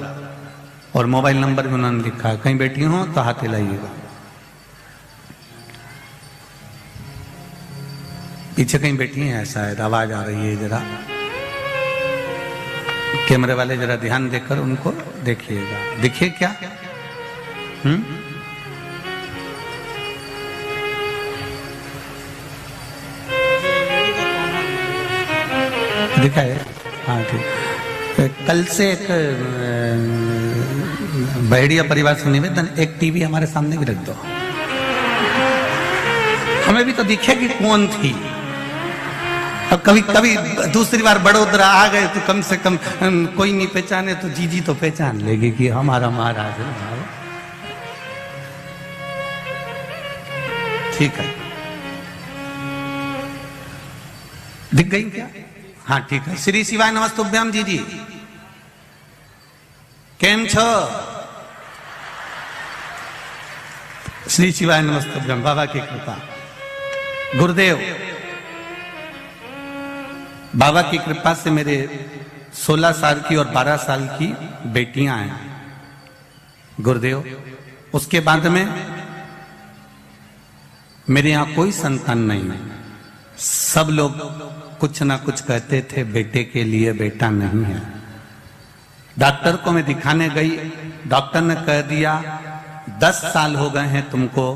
और मोबाइल नंबर भी उन्होंने लिखा है, कहीं बैठी हो तो हाथ हिलाइएगा। पीछे कहीं बैठी हैं शायद, आवाज आ रही है, जरा कैमरे वाले जरा ध्यान देकर उनको देखिएगा। दिखे क्या? दिखा है? हाँ ठीक। कल से एक बहेड़िया परिवार से निवेदन, एक टीवी हमारे सामने भी रख दो, हमें भी तो दिखे कि कौन थी। अब कभी कभी दूसरी बार बड़ोदरा आ गए तो कम से कम कोई नहीं पहचाने तो जीजी तो पहचान लेगी कि हमारा महाराज है। ठीक है, दिख गई क्या? हाँ ठीक है। श्री शिवाय नमस्तुभ्यम जी। केम छो? श्री शिवाय नमस्तुभ्यम। बाबा की कृपा, गुरुदेव बाबा की कृपा से मेरे 16 साल की और 12 साल की बेटियां हैं गुरुदेव। उसके बाद में मेरे यहां कोई संतान नहीं है। सब लोग कुछ ना कुछ कहते थे, बेटे के लिए बेटा नहीं है। डॉक्टर को मैं दिखाने गई, डॉक्टर ने कह दिया 10 साल हो गए हैं तुमको,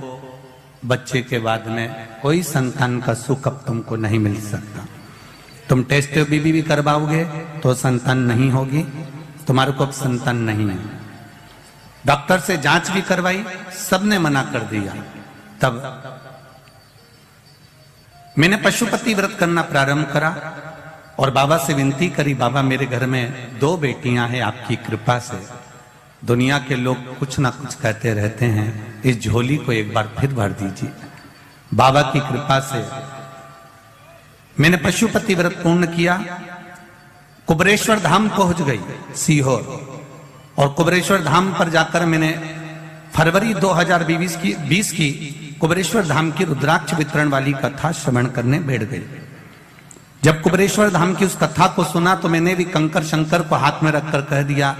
बच्चे के बाद में कोई संतान का सुख अब तुमको नहीं मिल सकता। तुम टेस्ट भी करवाओगे तो संतान नहीं होगी, तुम्हारे को अब संतान नहीं है। डॉक्टर से जांच भी करवाई, सबने मना कर दिया। तब मैंने पशुपति व्रत करना प्रारंभ करा और बाबा से विनती करी, बाबा मेरे घर में 2 बेटियां हैं, आपकी कृपा से दुनिया के लोग कुछ ना कुछ कहते रहते हैं, इस झोली को एक बार फिर भर दीजिए। बाबा की कृपा से मैंने पशुपति व्रत पूर्ण किया, कुबरेश्वर धाम पहुंच गई सीहोर, और कुबरेश्वर धाम पर जाकर मैंने फरवरी 2020 की कुबरेश्वर धाम की रुद्राक्ष वितरण वाली कथा श्रवण करने बैठ गई। जब कुबरेश्वर धाम की उस कथा को सुना तो मैंने भी कंकर शंकर को हाथ में रखकर कह दिया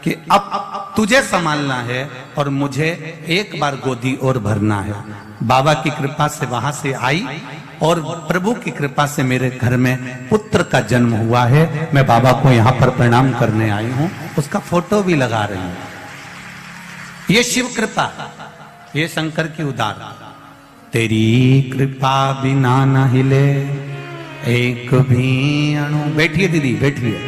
कि अब तुझे संभालना है और मुझे एक बार गोदी और भरना है। बाबा की कृपा से वहां से आई और प्रभु की कृपा से मेरे घर में पुत्र का जन्म हुआ है। मैं बाबा को यहाँ पर प्रणाम करने आई हूँ, उसका फोटो भी लगा रही हूँ। ये शिव कृपा, ये शंकर की उदार। तेरी कृपा बिना न हिले एक भी अणु। बैठिए दीदी, बैठिए।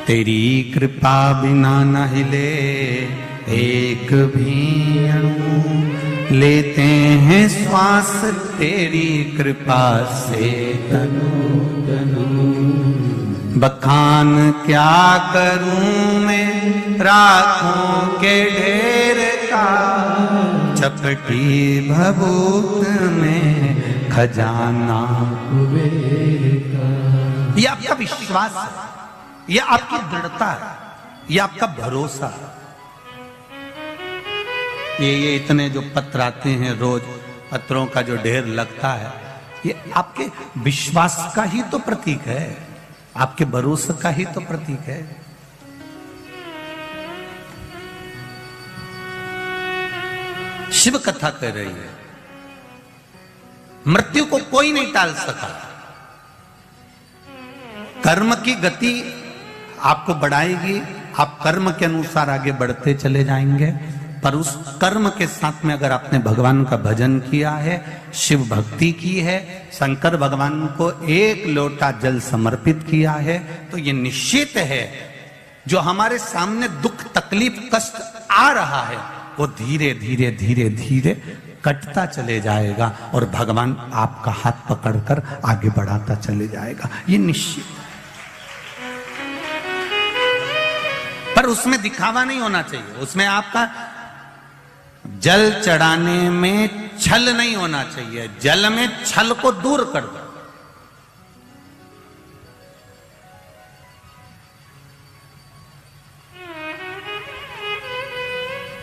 तेरी कृपा बिना न हिले एक भी अणु, लेते हैं श्वास तेरी कृपा से तनु तनु। बखान क्या करूं मैं राखों के ढेर का, चपटी भभूत में खजाना कुबेर का। ये आपका विश्वास है, ये आपकी दृढ़ता है, ये आपका भरोसा। ये इतने जो पत्र आते हैं रोज, पत्रों का जो ढेर लगता है, ये आपके विश्वास का ही तो प्रतीक है, आपके भरोसे का ही तो प्रतीक है। शिव कथा कह रही है, मृत्यु को कोई नहीं टाल सका। कर्म की गति आपको बढ़ाएगी, आप कर्म के अनुसार आगे बढ़ते चले जाएंगे, पर उस कर्म के साथ में अगर आपने भगवान का भजन किया है, शिव भक्ति की है, शंकर भगवान को एक लोटा जल समर्पित किया है, तो ये निश्चित है जो हमारे सामने दुख तकलीफ कष्ट आ रहा है वो धीरे धीरे धीरे धीरे कटता चले जाएगा और भगवान आपका हाथ पकड़कर आगे बढ़ाता चले जाएगा, ये निश्चित। पर उसमें दिखावा नहीं होना चाहिए, उसमें आपका जल चढ़ाने में छल नहीं होना चाहिए, जल में छल को दूर कर दो।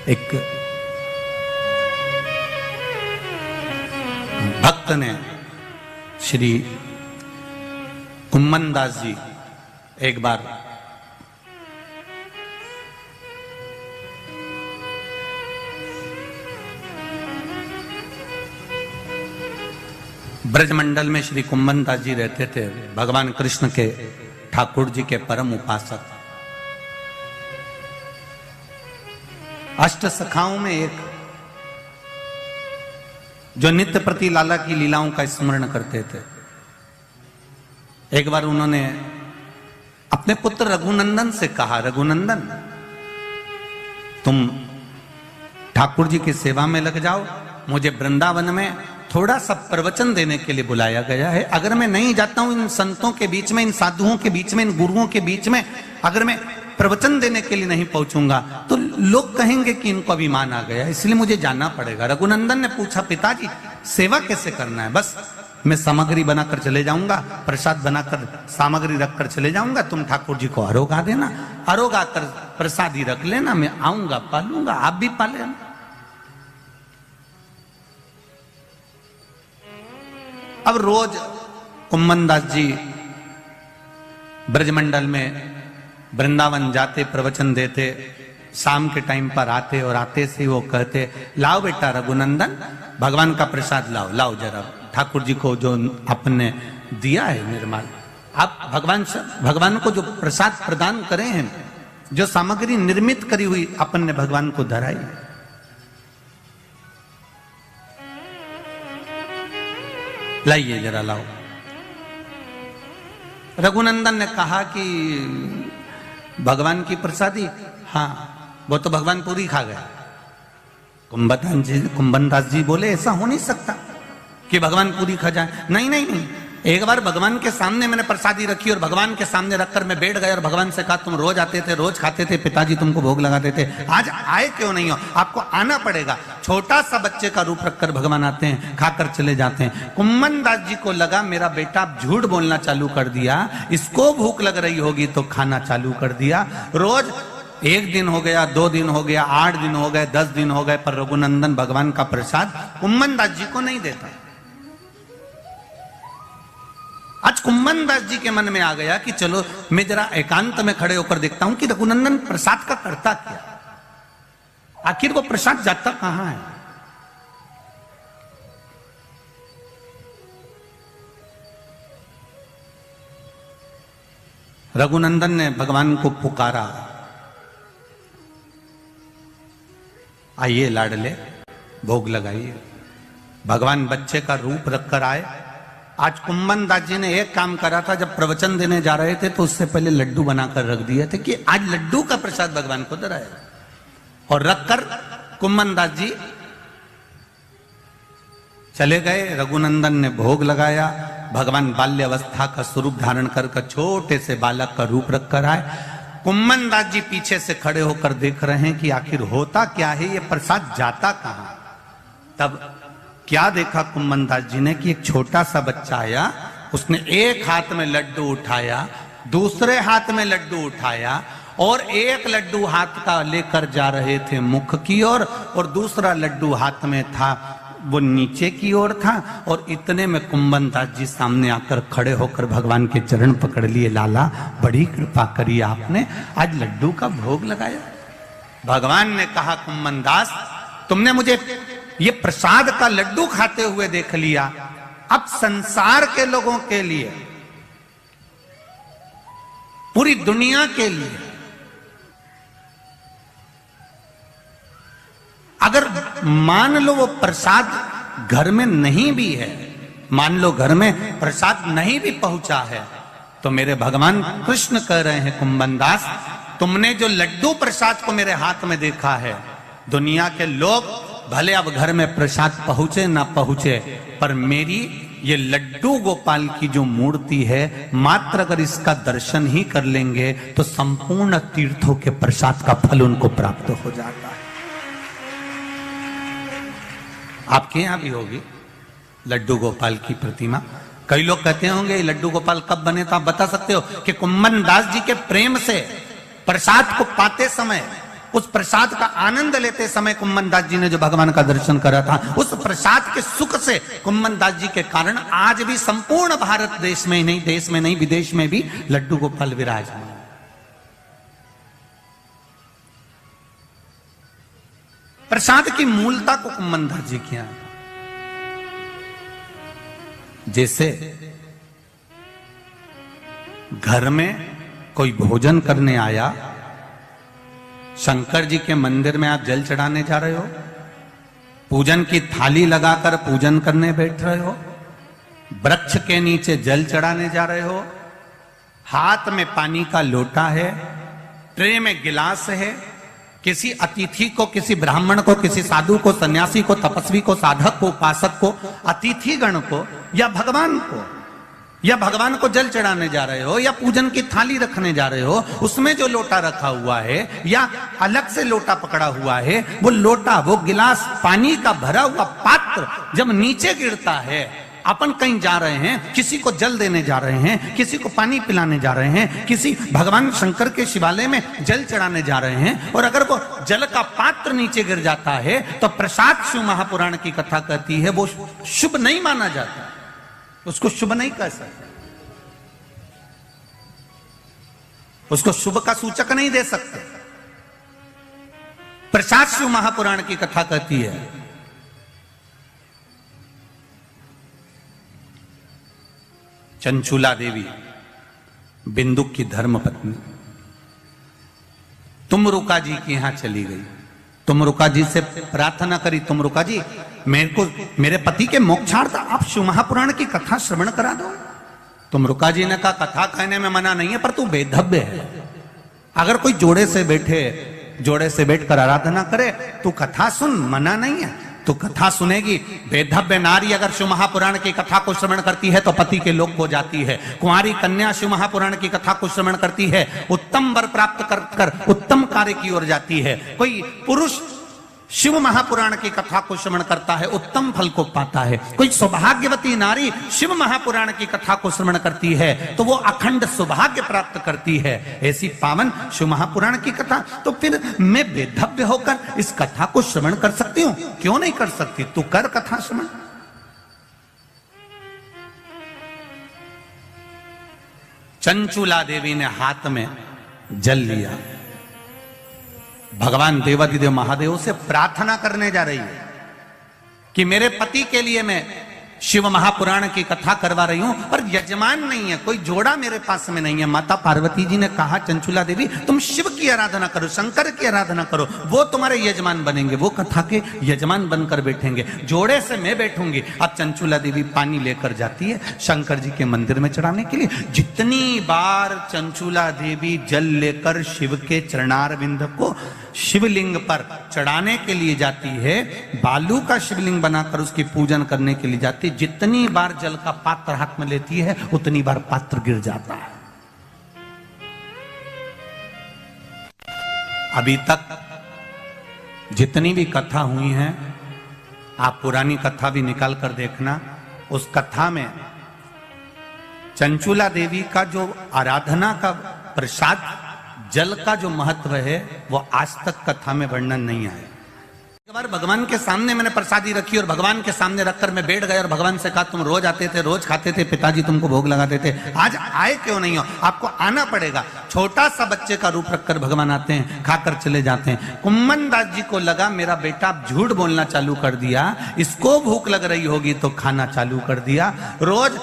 एक भक्त ने श्री कुम्मन दास जी एक बार ब्रजमंडल में श्री कुम्मन दास जी रहते थे, भगवान कृष्ण के ठाकुर जी के परम उपासक। अष्ट सखाओं में एक जो नित्य प्रति लाला की लीलाओं का स्मरण करते थे। एक बार उन्होंने अपने पुत्र रघुनंदन से कहा, रघुनंदन तुम ठाकुर जी की सेवा में लग जाओ, मुझे वृंदावन में थोड़ा सा प्रवचन देने के लिए बुलाया गया है। अगर मैं नहीं जाता हूं इन संतों के बीच में, इन साधुओं के बीच में, इन गुरुओं के बीच में, अगर मैं प्रवचन देने के लिए नहीं पहुंचूंगा तो लोग कहेंगे कि इनको अभिमान आ गया, इसलिए मुझे जाना पड़ेगा। रघुनंदन ने पूछा, पिताजी सेवा कैसे करना है? बस मैं सामग्री बनाकर चले जाऊंगा, प्रसाद बनाकर सामग्री रखकर चले जाऊंगा, तुम ठाकुर जी को अरोगा देना, अरोगा कर प्रसादी रख लेना, मैं आऊंगा पालूंगा, आप भी पाले। अब रोज कुम्मन दास जी ब्रजमंडल में वृंदावन जाते, प्रवचन देते, शाम के टाइम पर आते और आते से वो कहते, लाओ बेटा रघुनंदन भगवान का प्रसाद लाओ, लाओ जरा, ठाकुर जी को जो आपने दिया है निर्माण, आप भगवान को जो प्रसाद प्रदान करे हैं, जो सामग्री निर्मित करी हुई अपन ने भगवान को धराई, लाइए जरा लाओ। रघुनंदन ने कहा कि भगवान की प्रसादी, हाँ वो तो भगवान पूरी खा गए। कुम्भन दास जी बोले, ऐसा हो नहीं सकता कि भगवान पूरी खा जाए। नहीं नहीं नहीं, एक बार भगवान के सामने मैंने प्रसादी रखी और भगवान के सामने रखकर मैं बैठ गया और भगवान से कहा, तुम रोज आते थे, रोज खाते थे, पिताजी तुमको भोग लगाते थे, आज आए क्यों नहीं हो? आपको आना पड़ेगा। छोटा सा बच्चे का रूप रखकर भगवान आते हैं, खाकर चले जाते हैं। कुम्मन दास जी को लगा मेरा बेटा झूठ बोलना चालू कर दिया, इसको भूख लग रही होगी तो खाना चालू कर दिया। रोज 1 दिन हो गया, 2 दिन हो गया, 8 दिन हो गए, 10 दिन हो गए, पर रघुनंदन भगवान का प्रसाद कुम्मन दास जी को नहीं देता। आज कुम्मन दास जी के मन में आ गया कि चलो मैं जरा एकांत में खड़े होकर देखता हूं कि रघुनंदन प्रसाद का करता क्या, आखिर वो प्रसाद जाता कहां है। रघुनंदन ने भगवान को पुकारा, आइए लाडले भोग लगाइए। भगवान बच्चे का रूप रखकर आए। आज कुम्मन दास जी ने एक काम करा था, जब प्रवचन देने जा रहे थे तो उससे पहले लड्डू बनाकर रख दिए थे कि आज लड्डू का प्रसाद भगवान को धराएगा, और रखकर कुम्मन दास जी चले गए। रघुनंदन ने भोग लगाया। भगवान बाल्य अवस्था का स्वरूप धारण कर छोटे से बालक का रूप रखकर आए। कुम्मन दास जी पीछे से खड़े होकर देख रहे हैं कि आखिर होता क्या है, ये प्रसाद जाता कहां। तब क्या देखा कुम्मन दास जी ने कि एक छोटा सा बच्चा आया, उसने एक हाथ में लड्डू उठाया, दूसरे हाथ में लड्डू उठाया, और एक लड्डू हाथ का लेकर जा रहे थे मुख की ओर, और दूसरा लड्डू हाथ में था वो नीचे की ओर था। और इतने में कुम्मन दास जी सामने आकर खड़े होकर भगवान के चरण पकड़ लिए, लाला बड़ी कृपा करी आपने, आज लड्डू का भोग लगाया। भगवान ने कहा, कुम्मन दास तुमने मुझे ये प्रसाद का लड्डू खाते हुए देख लिया, अब संसार के लोगों के लिए, पूरी दुनिया के लिए मान लो वो प्रसाद घर में नहीं भी है, मान लो घर में प्रसाद नहीं भी पहुंचा है, तो मेरे भगवान कृष्ण कह रहे हैं कुंभन दास, तुमने जो लड्डू प्रसाद को मेरे हाथ में देखा है, दुनिया के लोग भले अब घर में प्रसाद पहुंचे ना पहुंचे, पर मेरी ये लड्डू गोपाल की जो मूर्ति है, मात्र अगर इसका दर्शन ही कर लेंगे तो संपूर्ण तीर्थों के प्रसाद का फल उनको प्राप्त हो जाता है। आपके यहां भी होगी लड्डू गोपाल की प्रतिमा। कई लोग कहते होंगे ये लड्डू गोपाल कब बने, तो आप बता सकते हो कि कुंभन दास जी के प्रेम से प्रसाद को पाते समय, उस प्रसाद का आनंद लेते समय कुंभन दास जी ने जो भगवान का दर्शन करा था, उस प्रसाद के सुख से कुंभन दास जी के कारण आज भी संपूर्ण भारत देश में ही नहीं, देश में नहीं विदेश में भी लड्डू गोपाल विराजमान। प्रसाद की मूलता को कुंभन दास जी किया, जैसे घर में कोई भोजन करने आया, शंकर जी के मंदिर में आप जल चढ़ाने जा रहे हो, पूजन की थाली लगाकर पूजन करने बैठ रहे हो, वृक्ष के नीचे जल चढ़ाने जा रहे हो, हाथ में पानी का लोटा है, ट्रे में गिलास है, किसी अतिथि को, किसी ब्राह्मण को, किसी साधु को, सन्यासी को, तपस्वी को, साधक को, उपासक को, अतिथि गण को या भगवान को, या भगवान को जल चढ़ाने जा रहे हो, या पूजन की थाली रखने जा रहे हो, उसमें जो लोटा रखा हुआ है या अलग से लोटा पकड़ा हुआ है, वो लोटा, वो गिलास, पानी का भरा हुआ पात्र जब नीचे गिरता है, अपन कहीं जा रहे हैं, किसी को जल देने जा रहे हैं, किसी को पानी पिलाने जा रहे हैं, किसी भगवान शंकर के शिवालय में जल चढ़ाने जा रहे हैं, और अगर वो जल का पात्र नीचे गिर जाता है तो प्रसाद शिव महापुराण की कथा कहती है वो शुभ नहीं माना जाता, उसको शुभ नहीं कह सकते, उसको शुभ का सूचक नहीं दे सकते। प्रसाद शिव महापुराण की कथा कहती है चंचूला देवी, बिंदुक की धर्म पत्नी, तुमरुका जी के यहां चली गई, तुमरुका जी से प्रार्थना करी, तुमरुका जी मेरे पति के मोक्षार्थ आप शिव महापुराण की कथा श्रवण करा दो। तुमरुका जी ने कहा कथा कहने में मना नहीं है, पर तू बेधव्य है, अगर कोई जोड़े से बैठकर आराधना करे तू कथा सुन, मना नहीं है, तो कथा सुनेगी। बेधव्य नारी अगर शिव महापुराण की कथा को श्रवण करती है तो पति के लोक हो जाती है। कुंवारी कन्या शिव महापुराण की कथा को श्रवण करती है, उत्तम वर प्राप्त कर उत्तम कार्य की ओर जाती है। कोई पुरुष शिव महापुराण की कथा को श्रवण करता है, उत्तम फल को पाता है। कोई सौभाग्यवती नारी शिव महापुराण की कथा को श्रवण करती है तो वो अखंड सौभाग्य प्राप्त करती है। ऐसी पावन शिव महापुराण की कथा, तो फिर मैं बेधव्य होकर इस कथा को श्रवण कर सकती हूं, क्यों नहीं कर सकती? तू कर कथा श्रवण। चंचूला देवी ने हाथ में जल लिया, भगवान देवाधिदेव महादेव से प्रार्थना करने जा रही है कि मेरे पति के लिए मैं शिव महापुराण की कथा करवा रही हूं, पर यजमान नहीं है, कोई जोड़ा मेरे पास में नहीं है। माता पार्वती जी ने कहा चंचूला देवी तुम शिव की आराधना करो, शंकर की आराधना करो, वो तुम्हारे यजमान बनेंगे, वो कथा के यजमान बनकर बैठेंगे, जोड़े से मैं बैठूंगी। अब चंचूला देवी पानी लेकर जाती है शंकर जी के मंदिर में चढ़ाने के लिए। जितनी बार चंचूला देवी जल लेकर शिव के चरणारविंद को शिवलिंग पर चढ़ाने के लिए जाती है, बालू का शिवलिंग बनाकर उसकी पूजन करने के लिए जाती है, जितनी बार जल का पात्र हाथ में लेती है उतनी बार पात्र गिर जाता है। अभी तक जितनी भी कथा हुई हैं, आप पुरानी कथा भी निकाल कर देखना, उस कथा में चंचूला देवी का जो आराधना का प्रसाद जल का जो महत्व है वो आज तक कथा में वर्णन नहीं आया। एक बार भगवान के सामने मैंने प्रसादी रखी और भगवान के सामने रखकर मैं बैठ गया और भगवान से कहा तुम रोज आते थे, रोज खाते थे, पिताजी तुमको भोग लगाते थे, आज आए क्यों नहीं हो? आपको आना पड़ेगा। छोटा सा बच्चे का रूप रखकर भगवान आते हैं, खाकर चले जाते हैं। कुंभन दास जी को लगा मेरा बेटा झूठ बोलना चालू कर दिया, इसको भूख लग रही होगी तो खाना चालू कर दिया। रोज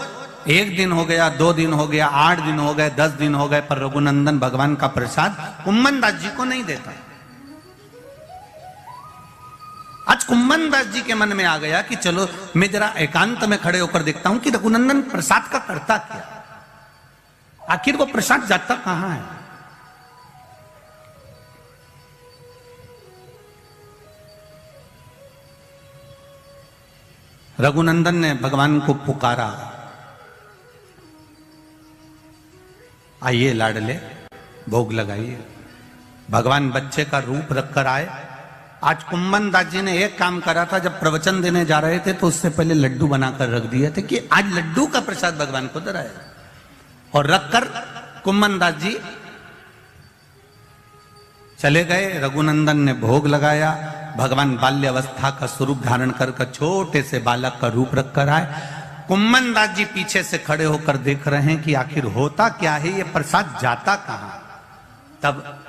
1 दिन हो गया, 2 दिन हो गया, 8 दिन हो गए, 10 दिन हो गए, पर रघुनंदन भगवान का प्रसाद कुंभन दास जी को नहीं देता। आज कुम्भन दास जी के मन में आ गया कि चलो मैं जरा एकांत में खड़े होकर देखता हूं कि रघुनंदन प्रसाद का करता क्या, आखिर वो प्रसाद जाता कहां है। रघुनंदन ने भगवान को पुकारा, आइए लाडले भोग लगाइए। भगवान बच्चे का रूप रखकर आए। आज कुम्भन दास जी ने एक काम करा था, जब प्रवचन देने जा रहे थे तो उससे पहले लड्डू बनाकर रख दिए थे कि आज लड्डू का प्रसाद भगवान को धराएगा, और रखकर कुम्भन दास जी चले गए। रघुनंदन ने भोग लगाया। भगवान बाल्य अवस्था का स्वरूप धारण कर छोटे से बालक का रूप रखकर आए। कुम्भन दास जी पीछे से खड़े होकर देख रहे हैं कि आखिर होता क्या है, ये प्रसाद जाता कहां। तब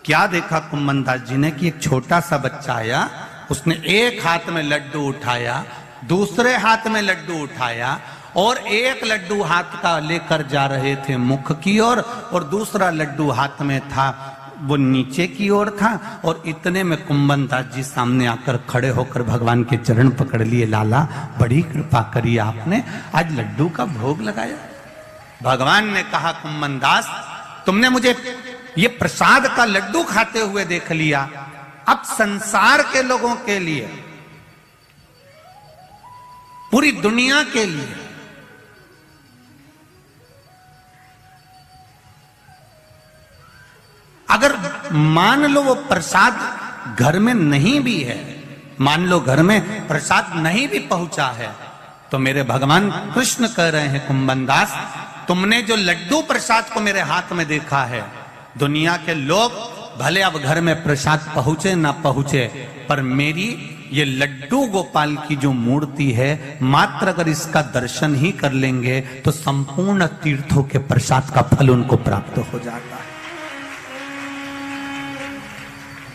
क्या देखा कुम्भन दास जी ने कि एक छोटा सा बच्चा आया, उसने एक हाथ में लड्डू उठाया, दूसरे हाथ में लड्डू उठाया, और एक लड्डू हाथ का लेकर जा रहे थे मुख की ओर, और दूसरा लड्डू हाथ में था वो नीचे की ओर था। और इतने में कुम्भन दास जी सामने आकर खड़े होकर भगवान के चरण पकड़ लिए। लाला बड़ी कृपा करी आपने, आज लड्डू का भोग लगाया। भगवान ने कहा, कुम्भन दास तुमने मुझे ये प्रसाद का लड्डू खाते हुए देख लिया, अब संसार के लोगों के लिए, पूरी दुनिया के लिए अगर मान लो वो प्रसाद घर में नहीं भी है, मान लो घर में प्रसाद नहीं भी पहुंचा है, तो मेरे भगवान कृष्ण कह रहे हैं, कुम्भन दास तुमने जो लड्डू प्रसाद को मेरे हाथ में देखा है, दुनिया के लोग भले अब घर में प्रसाद पहुंचे ना पहुंचे, पर मेरी ये लड्डू गोपाल की जो मूर्ति है, मात्र अगर इसका दर्शन ही कर लेंगे तो संपूर्ण तीर्थों के प्रसाद का फल उनको प्राप्त हो जाता है।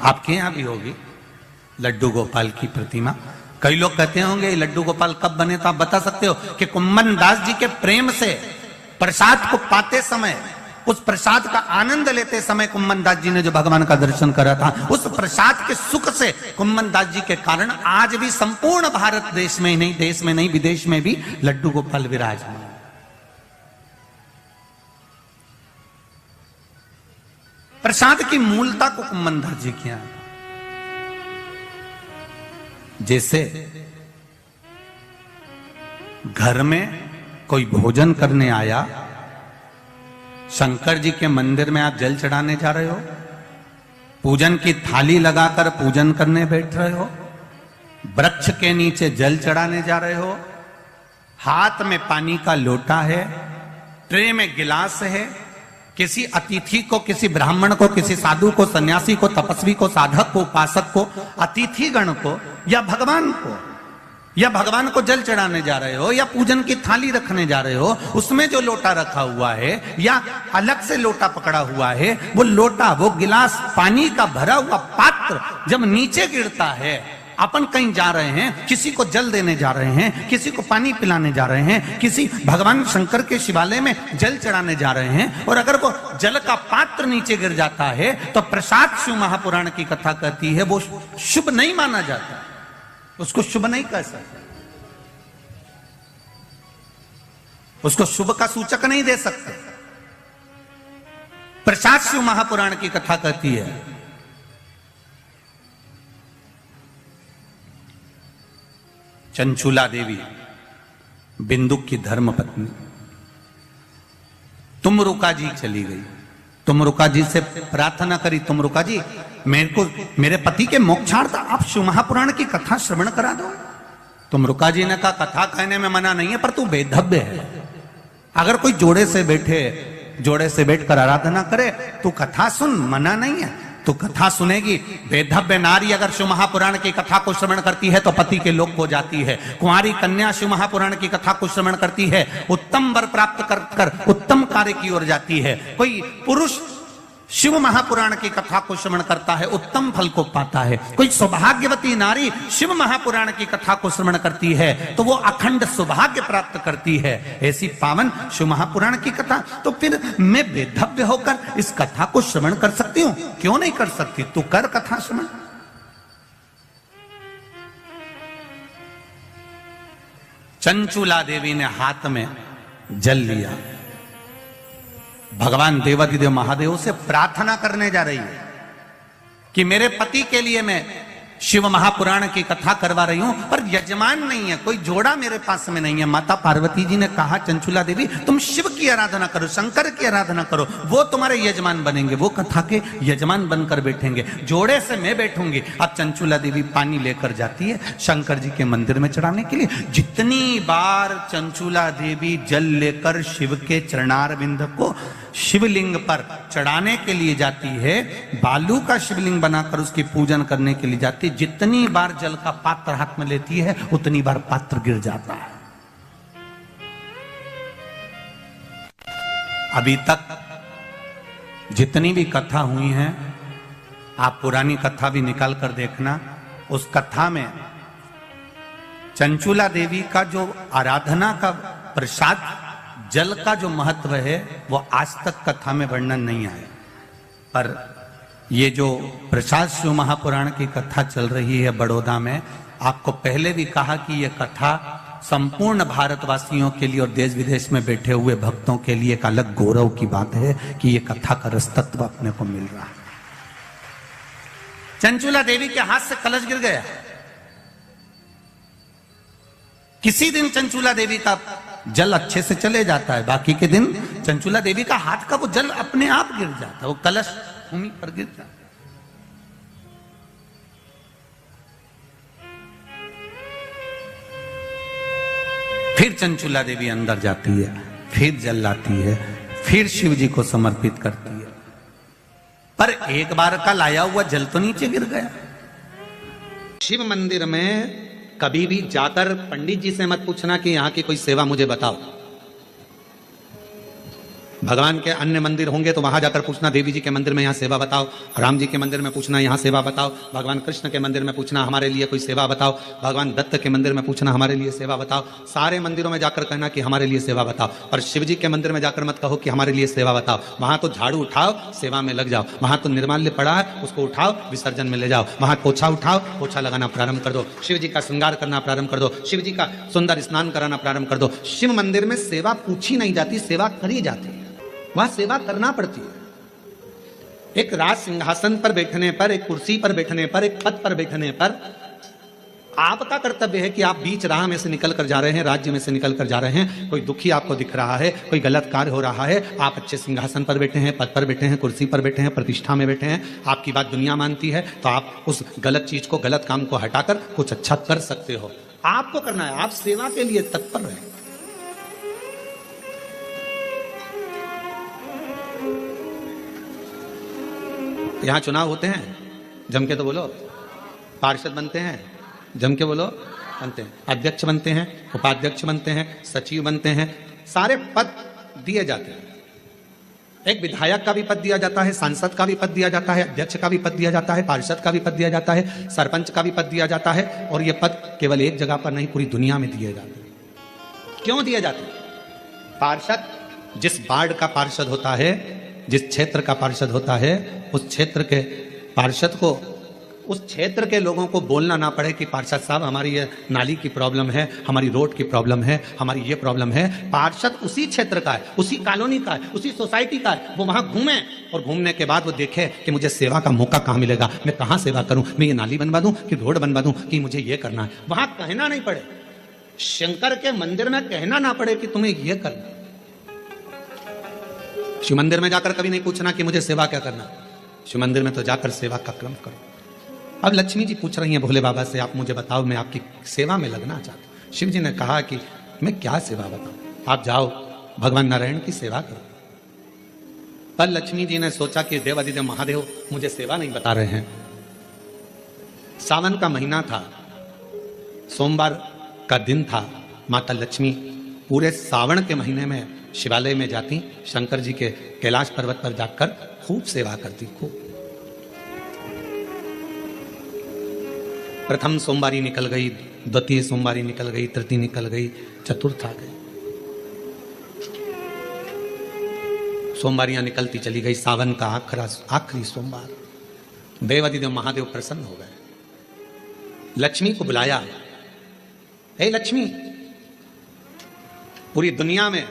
आपके यहां भी होगी लड्डू गोपाल की प्रतिमा। कई लोग कहते होंगे ये लड्डू गोपाल कब बने, तो आप बता सकते हो कि कुम्भन दास जी के प्रेम से प्रसाद को पाते समय, उस प्रसाद का आनंद लेते समय कुम्भन दास जी ने जो भगवान का दर्शन करा था, उस प्रसाद के सुख से कुम्भन दास जी के कारण आज भी संपूर्ण भारत देश में ही नहीं, देश में नहीं विदेश में भी लड्डू गोपाल विराजमान। प्रसाद की मूलता को कुम्भन दास जी किया। जैसे घर में कोई भोजन करने आया, शंकर जी के मंदिर में आप जल चढ़ाने जा रहे हो, पूजन की थाली लगाकर पूजन करने बैठ रहे हो, वृक्ष के नीचे जल चढ़ाने जा रहे हो, हाथ में पानी का लोटा है, ट्रे में गिलास है, किसी अतिथि को, किसी ब्राह्मण को, किसी साधु को, सन्यासी को, तपस्वी को, साधक को, उपासक को, अतिथि गण को या भगवान को जल चढ़ाने जा रहे हो, या पूजन की थाली रखने जा रहे हो, उसमें जो लोटा रखा हुआ है या अलग से लोटा पकड़ा हुआ है, वो लोटा, वो गिलास, पानी का भरा हुआ पात्र जब नीचे गिरता है, अपन कहीं जा रहे हैं, किसी को जल देने जा रहे हैं, किसी को पानी पिलाने जा रहे हैं, किसी भगवान शंकर के शिवालय में जल चढ़ाने जा रहे हैं, और अगर वो जल का पात्र नीचे गिर जाता है तो प्रसाद शिव महापुराण की कथा कहती है वो शुभ नहीं माना जाता, उसको शुभ नहीं कह सकते, उसको शुभ का सूचक नहीं दे सकते। प्रसाद शिव महापुराण की कथा कहती है, चंचूला देवी बिंदुक की धर्म पत्नी तुमरुका जी चली गई। तुमरुका जी से प्रार्थना करी, तुमरुका जी मेरे पति के मोक्षार्थ आप शिव महापुराण की कथा श्रवण करा दो। तुमरुका जी ने कहा, कथा कहने में मना नहीं है, पर तू बेधव्य है। अगर कोई जोड़े से बैठकर आराधना करे तू कथा सुन, मना नहीं है, तो कथा सुनेगी। वेधव्य नारी अगर शिव महापुराण की कथा को श्रवण करती है तो पति के लोक को जाती है। कुंवारी कन्या शिव महापुराण की कथा को श्रवण करती है, उत्तम वर प्राप्त कर उत्तम कार्य की ओर जाती है। कोई पुरुष शिव महापुराण की कथा को श्रवण करता है, उत्तम फल को पाता है। कोई सौभाग्यवती नारी शिव महापुराण की कथा को श्रवण करती है तो वो अखंड सौभाग्य प्राप्त करती है। ऐसी पावन शिव महापुराण की कथा, तो फिर मैं बेधव्य होकर इस कथा को श्रवण कर सकती हूं, क्यों नहीं कर सकती? तू कर कथा श्रवण। चंचूला देवी ने हाथ में जल लिया, भगवान देवाधिदेव महादेव से प्रार्थना करने जा रही है कि मेरे पति के लिए मैं शिव महापुराण की कथा करवा रही हूं, पर यजमान नहीं है, कोई जोड़ा मेरे पास में नहीं है। माता पार्वती जी ने कहा, चंचूला देवी तुम शिव की आराधना करो, शंकर की आराधना करो, वो तुम्हारे यजमान बनेंगे, वो कथा के यजमान बनकर बैठेंगे, जोड़े से मैं बैठूंगी। अब चंचूला देवी पानी लेकर जाती है शंकर जी के मंदिर में चढ़ाने के लिए। जितनी बार चंचूला देवी जल लेकर शिव के चरणारविंद को शिवलिंग पर चढ़ाने के लिए जाती है, बालू का शिवलिंग बनाकर उसकी पूजन करने के लिए जाती है, जितनी बार जल का पात्र हाथ में लेती है उतनी बार पात्र गिर जाता है। अभी तक जितनी भी कथा हुई हैं, आप पुरानी कथा भी निकाल कर देखना, उस कथा में चंचूला देवी का जो आराधना का प्रसाद जल का जो महत्व है वो आज तक कथा में वर्णन नहीं आया। पर ये जो प्रसाद शिव महापुराण की कथा चल रही है बड़ौदा में, आपको पहले भी कहा कि ये कथा संपूर्ण भारतवासियों के लिए और देश विदेश में बैठे हुए भक्तों के लिए एक अलग गौरव की बात है कि ये कथा का रसतत्व अपने को मिल रहा है। चंचूला देवी के हाथ से कलश गिर गया। किसी दिन चंचूला देवी का जल अच्छे से चले जाता है, बाकी के दिन चंचूला देवी का हाथ का वो जल अपने आप गिर जाता है, वो कलश भूमि पर गिर जाता है। फिर चंचूला देवी अंदर जाती है, फिर जल लाती है, फिर शिव जी को समर्पित करती है, पर एक बार का लाया हुआ जल तो नीचे गिर गया। शिव मंदिर में कभी भी जाकर पंडित जी से मत पूछना कि यहां की कोई सेवा मुझे बताओ। भगवान के अन्य मंदिर होंगे तो वहां जाकर पूछना, देवी जी के मंदिर में यहाँ सेवा बताओ, राम जी के मंदिर में पूछना यहाँ सेवा बताओ, भगवान कृष्ण के मंदिर में पूछना हमारे लिए कोई सेवा बताओ, भगवान दत्त के मंदिर में पूछना हमारे लिए सेवा बताओ। सारे मंदिरों में जाकर कहना कि हमारे लिए सेवा बताओ, और शिव जी के मंदिर में जाकर मत कहो कि हमारे लिए सेवा बताओ। वहां तो झाड़ू उठाओ, सेवा में लग जाओ। वहां तो निर्माल्य पड़ा है, उसको उठाओ, विसर्जन में ले जाओ। वहां पोछा उठाओ, पोछा लगाना प्रारंभ कर दो, शिव जी का श्रृंगार करना प्रारंभ कर दो, शिव जी का सुंदर स्नान कराना प्रारंभ कर दो। शिव मंदिर में सेवा पूछी नहीं जाती, सेवा करी जाती है, वहां सेवा करना पड़ती है। एक राज सिंहासन पर बैठने पर, एक कुर्सी पर बैठने पर, एक पद पर बैठने पर आपका कर्तव्य है कि आप बीच राह में से निकल कर जा रहे हैं, राज्य में से निकल कर जा रहे हैं, कोई दुखी आपको दिख रहा है, कोई गलत कार्य हो रहा है, आप अच्छे सिंहासन पर बैठे हैं, पद पर बैठे हैं, कुर्सी पर बैठे हैं, प्रतिष्ठा में बैठे हैं, आपकी बात दुनिया मानती है, तो आप उस गलत चीज को, गलत काम को हटाकर कुछ अच्छा कर सकते हो। आपको करना है, आप सेवा के लिए तत्पर रहें। यहां चुनाव होते हैं, जम के तो बोलो, पार्षद बनते हैं, जम के बोलो, बनते हैं, अध्यक्ष बनते हैं, उपाध्यक्ष बनते हैं, सचिव बनते हैं, सारे पद दिए जाते हैं। एक विधायक का भी पद दिया जाता है, सांसद का भी पद दिया जाता है, अध्यक्ष का भी पद दिया जाता है, पार्षद का भी पद दिया जाता है, सरपंच का भी पद दिया जाता है, और ये पद केवल एक जगह पर नहीं, पूरी दुनिया में दिए जाते हैं। क्यों दिए जाते हैं? पार्षद जिस वार्ड का पार्षद होता है, जिस क्षेत्र का पार्षद होता है, उस क्षेत्र के पार्षद को, उस क्षेत्र के लोगों को बोलना ना पड़े कि पार्षद साहब हमारी ये नाली की प्रॉब्लम है, हमारी रोड की प्रॉब्लम है, हमारी ये प्रॉब्लम है। पार्षद उसी क्षेत्र का है, उसी कॉलोनी का है, उसी सोसाइटी का है, वो वहां घूमे और घूमने के बाद वो देखे कि मुझे सेवा का मौका कहाँ मिलेगा, मैं कहाँ सेवा करूं, मैं ये नाली बनवा दूं कि रोड बनवा दूं कि मुझे ये करना है। वहां कहना नहीं पड़े, शंकर के मंदिर में कहना ना पड़े कि तुम्हें ये करना। शिव मंदिर में जाकर कभी नहीं पूछना कि मुझे सेवा क्या करना, शिव मंदिर में तो जाकर सेवा का क्रम करो। अब लक्ष्मी जी पूछ रही हैं भोले बाबा से, आप मुझे बताओ, मैं आपकी सेवा में लगना चाहती हूँ। शिव जी ने कहा कि मैं क्या सेवा बताऊं, आप जाओ भगवान नारायण की सेवा करो। पर लक्ष्मी जी ने सोचा कि देवाधिदेव महादेव मुझे सेवा नहीं बता रहे हैं। सावन का महीना था, सोमवार का दिन था, माता लक्ष्मी पूरे सावन के महीने में शिवालय में जाती, शंकर जी के कैलाश पर्वत पर जाकर खूब सेवा करती, खूब। प्रथम सोमवारी निकल गई, द्वितीय सोमवारी निकल गई, तृतीय निकल गई, चतुर्थ आ गई, सोमवारियां निकलती चली गई। सावन का आखिरी सोमवार, देवाधिदेव महादेव प्रसन्न हो गए, लक्ष्मी को बुलाया, हे लक्ष्मी पूरी दुनिया में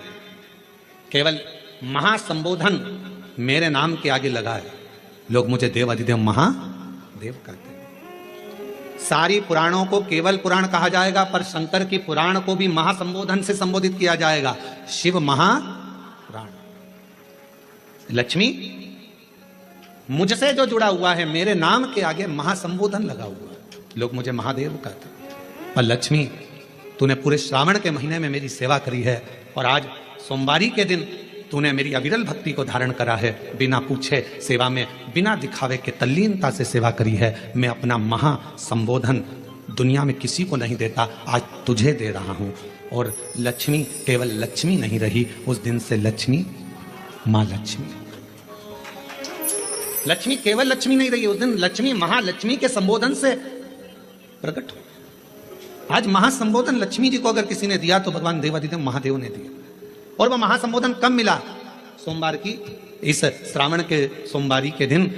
केवल महासंबोधन मेरे नाम के आगे लगा है, लोग मुझे देव अधिदेव महादेव कहते हैं। सारी पुराणों को केवल पुराण कहा जाएगा, पर शंकर की पुराण को भी महासंबोधन से संबोधित किया जाएगा, शिव महापुराण। लक्ष्मी मुझसे जो जुड़ा हुआ है, मेरे नाम के आगे महासंबोधन लगा हुआ है, लोग मुझे महादेव कहते हैं। और लक्ष्मी, तूने पूरे श्रावण के महीने में मेरी सेवा करी है, और आज सोमवारी के दिन तूने मेरी अविरल भक्ति को धारण करा है, बिना पूछे सेवा में, बिना दिखावे के तल्लीनता से सेवा करी है। मैं अपना महासंबोधन दुनिया में किसी को नहीं देता, आज तुझे दे रहा हूं। और लक्ष्मी केवल लक्ष्मी नहीं रही, उस दिन से लक्ष्मी मां लक्ष्मी। लक्ष्मी केवल लक्ष्मी नहीं रही, उस दिन लक्ष्मी महालक्ष्मी के संबोधन से प्रकट हो। आज महासंबोधन लक्ष्मी जी को अगर किसी ने दिया तो भगवान देवादिदेव महादेव ने दिया। और वह महासंबोधन कब मिला? सोमवार की, इस श्रावण के सोमवारी के दिन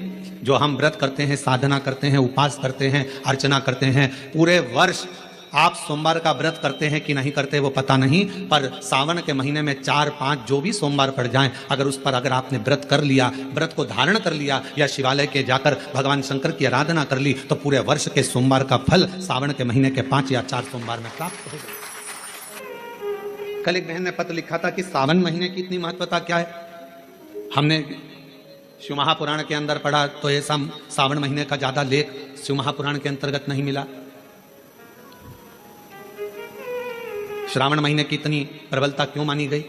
जो हम व्रत करते हैं, साधना करते हैं, उपास करते हैं, अर्चना करते हैं। पूरे वर्ष आप सोमवार का व्रत करते हैं कि नहीं करते वो पता नहीं, पर सावन के महीने में 4-5 जो भी सोमवार पड़ जाएं, अगर उस पर अगर आपने व्रत कर लिया, व्रत को धारण कर लिया, या शिवालय के जाकर भगवान शंकर की आराधना कर ली, तो पूरे वर्ष के सोमवार का फल सावन के महीने के 5 या 4 सोमवार में प्राप्त हो जाए। कल एक बहन ने पत्र लिखा था कि सावन महीने की इतनी महत्वता क्या है। हमने शिव महापुराण के अंदर पढ़ा तो ये सावन महीने का ज्यादा लेख शिव महापुराण के अंतर्गत नहीं मिला। श्रावण महीने की इतनी प्रबलता क्यों मानी गई?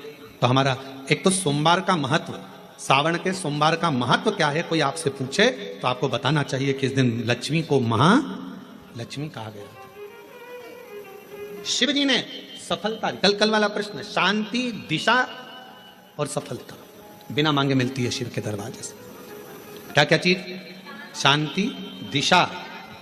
तो हमारा एक तो सोमवार का महत्व, सावन के सोमवार का महत्व क्या है, कोई आपसे पूछे तो आपको बताना चाहिए कि इस दिन लक्ष्मी को महालक्ष्मी कहा गया। शिव जी ने सफलता, कल वाला प्रश्न, शांति, दिशा और सफलता बिना मांगे मिलती है शिव के दरवाजे से। क्या क्या चीज? शांति, दिशा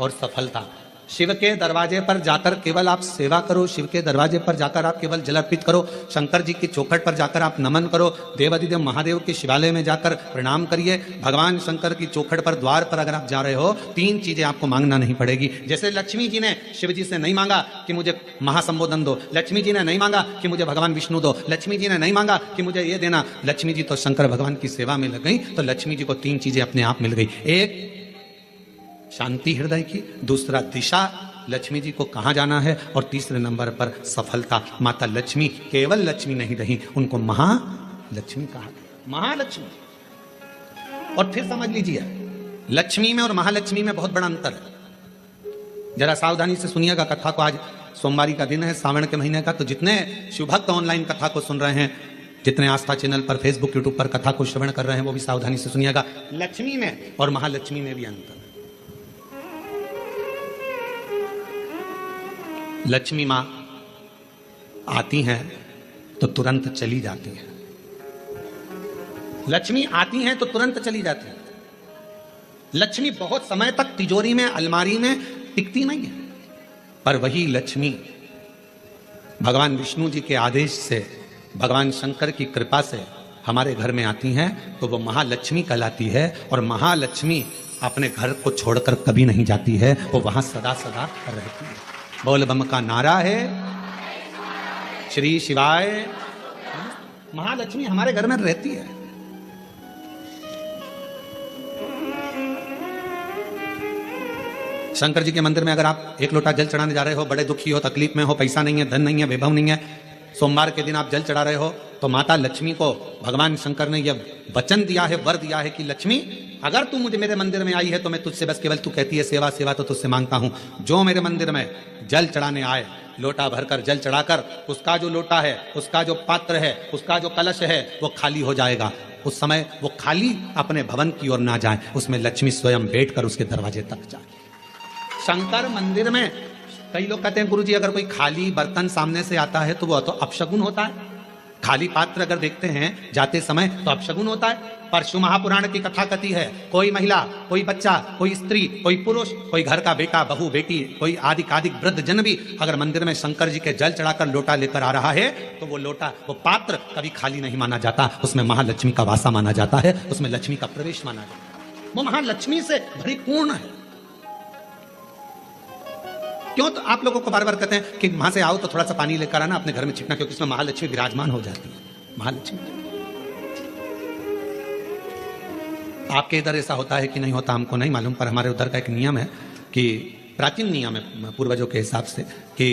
और सफलता। शिव के दरवाजे पर जाकर केवल आप सेवा करो, शिव के दरवाजे पर जाकर आप केवल जल अर्पित करो, शंकर जी की चौखट पर जाकर आप नमन करो, देवाधिदेव महादेव के शिवालय में जाकर प्रणाम करिए। भगवान शंकर की चौखट पर, द्वार पर अगर आप जा रहे हो, 3 चीजें आपको मांगना नहीं पड़ेगी। जैसे लक्ष्मी जी ने शिव जी से नहीं मांगा कि मुझे महासंबोधन दो, लक्ष्मी जी ने नहीं मांगा कि मुझे भगवान विष्णु दो, लक्ष्मी जी ने नहीं मांगा कि मुझे ये देना। लक्ष्मी जी तो शंकर भगवान की सेवा में लग गई, तो लक्ष्मी जी को 3 चीजें अपने आप मिल गई। एक शांति हृदय की, दूसरा दिशा, लक्ष्मी जी को कहाँ जाना है, और तीसरे नंबर पर सफलता। माता लक्ष्मी केवल लक्ष्मी नहीं रही, उनको महालक्ष्मी कहा गया, महालक्ष्मी। और फिर समझ लीजिए, लक्ष्मी में और महालक्ष्मी में बहुत बड़ा अंतर है। जरा सावधानी से सुनिएगा कथा को। आज सोमवारी का दिन है, सावन के महीने का, तो जितने शिवभक्त ऑनलाइन कथा को सुन रहे हैं, जितने आस्था चैनल पर, फेसबुक, यूट्यूब पर कथा को श्रवण कर रहे हैं, वो भी सावधानी से सुनिएगा। लक्ष्मी में और महालक्ष्मी में भी अंतर है। लक्ष्मी मां आती हैं तो तुरंत चली जाती हैं। लक्ष्मी आती हैं तो तुरंत चली जाती हैं। लक्ष्मी बहुत समय तक तिजोरी में, अलमारी में टिकती नहीं है। पर वही लक्ष्मी भगवान विष्णु जी के आदेश से, भगवान शंकर की कृपा से हमारे घर में आती हैं, तो वो महालक्ष्मी कहलाती है। और महालक्ष्मी अपने घर को छोड़कर कभी नहीं जाती है, वो वहां सदा सदा रहती है। बोल बम का नारा है, श्री शिवाय। महालक्ष्मी हमारे घर में रहती है। शंकर जी के मंदिर में अगर आप 1 लोटा जल चढ़ाने जा रहे हो, बड़े दुखी हो, तकलीफ में हो, पैसा नहीं है, धन नहीं है, वैभव नहीं है, सोमवार के दिन आप जल चढ़ा रहे हो, तो माता लक्ष्मी को भगवान शंकर ने यह वचन दिया है, वर दिया है कि लक्ष्मी, अगर तू मुझे मेरे मंदिर में आई है तो मैं तुझसे बस केवल, तू कहती है सेवा सेवा, तो तुझसे मांगता हूं, जो मेरे मंदिर में जल चढ़ाने आए, लोटा भरकर जल चढ़ाकर उसका जो लोटा है, उसका जो पात्र है, उसका जो कलश है, वो खाली हो जाएगा। उस समय वो खाली अपने भवन की ओर ना जाए, उसमें लक्ष्मी स्वयं बैठकर उसके दरवाजे तक जाए। शंकर मंदिर में कई लोग कहते हैं, गुरुजी अगर कोई खाली बर्तन सामने से आता है तो वो तो अपशगुन होता है। खाली पात्र अगर देखते हैं जाते समय तो अपशगुन होता है। पर शिव महापुराण की कथा कथी है, कोई महिला, कोई बच्चा, कोई स्त्री, कोई पुरुष, कोई घर का बेटा, बहू, बेटी, कोई आदि वृद्ध जन भी अगर मंदिर में शंकर जी के जल चढ़ाकर लोटा लेकर आ रहा है, तो वो लोटा, वो पात्र कभी खाली नहीं माना जाता, उसमें महालक्ष्मी का वासा माना जाता है, उसमें लक्ष्मी का प्रवेश माना जाता है। वो महालक्ष्मी से परिपूर्ण है। क्यों तो आप लोगों को बार बार कहते हैं कि वहां से आओ तो थोड़ा सा पानी लेकर आना, अपने घर में छिड़कना, क्योंकि इसमें महालक्ष्मी विराजमान हो जाती है। महालक्ष्मी आपके इधर ऐसा होता है कि नहीं होता हमको नहीं मालूम, पर हमारे उधर का एक नियम है कि प्राचीन नियम है पूर्वजों के हिसाब से कि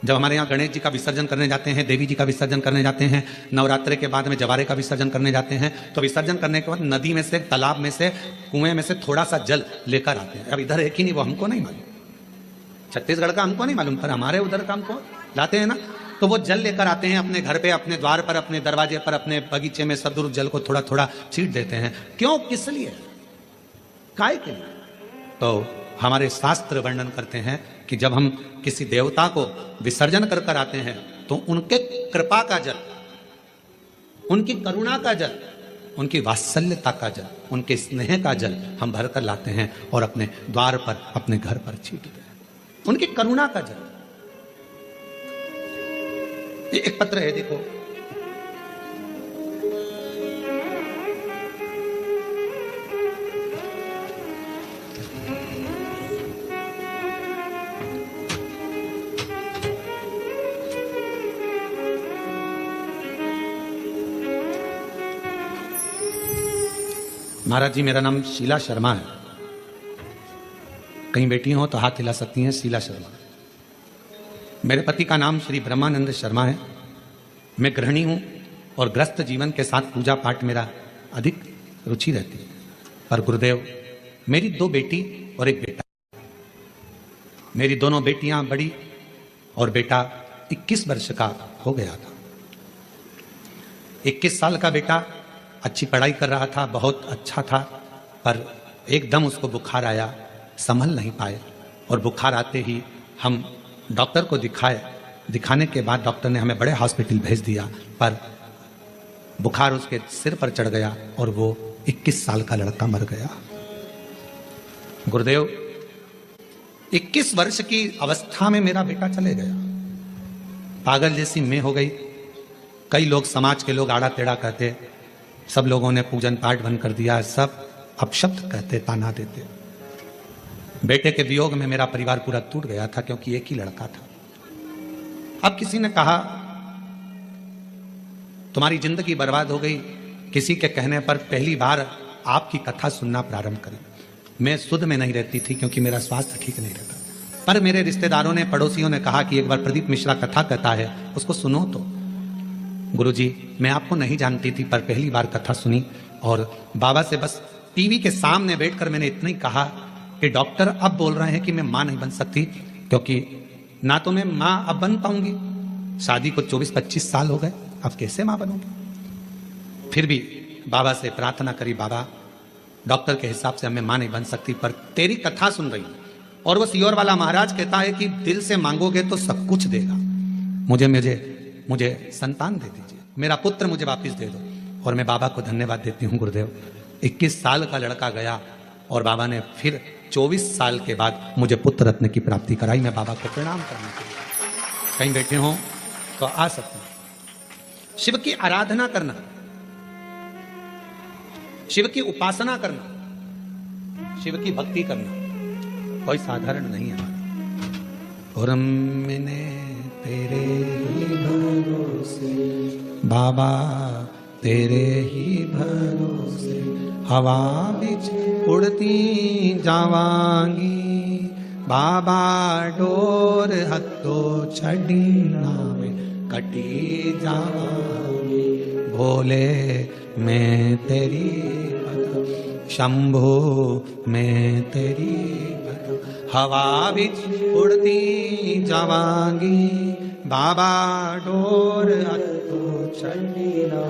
जब हमारे यहाँ गणेश जी का विसर्जन करने जाते हैं, देवी जी का विसर्जन करने जाते हैं, नवरात्रि के बाद में जवारे का विसर्जन करने जाते हैं, तो विसर्जन करने के बाद नदी में से, तालाब में से, कुएं में से थोड़ा सा जल लेकर आते हैं। अब इधर है कि नहीं वो हमको नहीं मालूम, छत्तीसगढ़ का हमको नहीं मालूम, पर हमारे उधर का हमको लाते हैं ना। तो वो जल लेकर आते हैं अपने घर पे, अपने द्वार पर, अपने दरवाजे पर, अपने बगीचे में सब दूर जल को थोड़ा थोड़ा छींट देते हैं। क्यों, किस लिए, काय के लिए? तो हमारे शास्त्र वर्णन करते हैं कि जब हम किसी देवता को विसर्जन कर कर आते हैं तो उनके कृपा का जल, उनकी करुणा का जल, उनकी वात्सल्यता का जल, उनके स्नेह का जल हम भर कर लाते हैं और अपने द्वार पर, अपने घर पर छींटते हैं, उनकी करुणा का जल। ये एक पत्र है, देखो, महाराज जी मेरा नाम शीला शर्मा है। कहीं बेटी हो तो हाथ हिला सकती हैं, शीला शर्मा। मेरे पति का नाम श्री ब्रह्मानंद शर्मा है। मैं गृहिणी हूं और ग्रस्त जीवन के साथ पूजा पाठ मेरा अधिक रुचि रहती है। पर गुरुदेव, मेरी 2 बेटी और 1 बेटा। मेरी दोनों बेटियां बड़ी और बेटा 21 वर्ष का हो गया था। 21 साल का बेटा अच्छी पढ़ाई कर रहा था, बहुत अच्छा था, पर एकदम उसको बुखार आया, संभल नहीं पाए, और बुखार आते ही हम डॉक्टर को दिखाए। दिखाने के बाद डॉक्टर ने हमें बड़े हॉस्पिटल भेज दिया, पर बुखार उसके सिर पर चढ़ गया और वो 21 साल का लड़का मर गया। गुरुदेव, 21 वर्ष की अवस्था में मेरा बेटा चले गया। पागल जैसी मैं हो गई। कई लोग, समाज के लोग आड़ा टेढ़ा कहते, सब लोगों ने पूजन पाठ बंद कर दिया, सब अपशब्द कहते, ताना देते। बेटे के वियोग में मेरा परिवार पूरा टूट गया था, क्योंकि एक ही लड़का था। अब किसी ने कहा तुम्हारी जिंदगी बर्बाद हो गई। किसी के कहने पर पहली बार आपकी कथा सुनना प्रारंभ करें। मैं सुध में नहीं रहती थी क्योंकि मेरा स्वास्थ्य ठीक नहीं रहता, पर मेरे रिश्तेदारों ने, पड़ोसियों ने कहा कि एक बार प्रदीप मिश्रा कथा कहता है, उसको सुनो तो। गुरुजी, मैं आपको नहीं जानती थी, पर पहली बार कथा सुनी और बाबा से बस टीवी के सामने बैठकर मैंने इतना ही कहा कि डॉक्टर अब बोल रहे हैं कि मैं मां नहीं बन सकती, क्योंकि ना तो मैं मां अब बन पाऊंगी, शादी को 24-25 साल हो गए, अब कैसे मां बनूंगी। फिर भी बाबा से प्रार्थना करी, बाबा डॉक्टर के हिसाब से मैं मां नहीं बन सकती, पर तेरी कथा सुन रही हूं और वो सियोर वाला महाराज कहता है कि दिल से मांगोगे तो सब कुछ देगा। मुझे संतान दे दीजिए, मेरा पुत्र मुझे वापस दे दो। और मैं बाबा को धन्यवाद देती हूँ गुरुदेव। 21 साल का लड़का गया और बाबा ने फिर 24 साल के बाद मुझे पुत्र रत्न की प्राप्ति कराई। मैं बाबा को प्रणाम करने के लिए, कहीं बैठे हों तो आ सकते हैं। शिव की आराधना करना, शिव की उपासना करना, शिव की भक्ति करना कोई साधारण नहीं है। और मैंने तेरे ही भरोसे बाबा, तेरे ही भरोसे हवा बिच उड़ती जावांगी, बाबा डोर हत्तो छड़ीना में कटी जावांगी। भोले मैं तेरी बता, शंभो मैं तेरी बता, हवा बिच उड़ती जावांगी, बाबा डोर हत्तो छड़ीना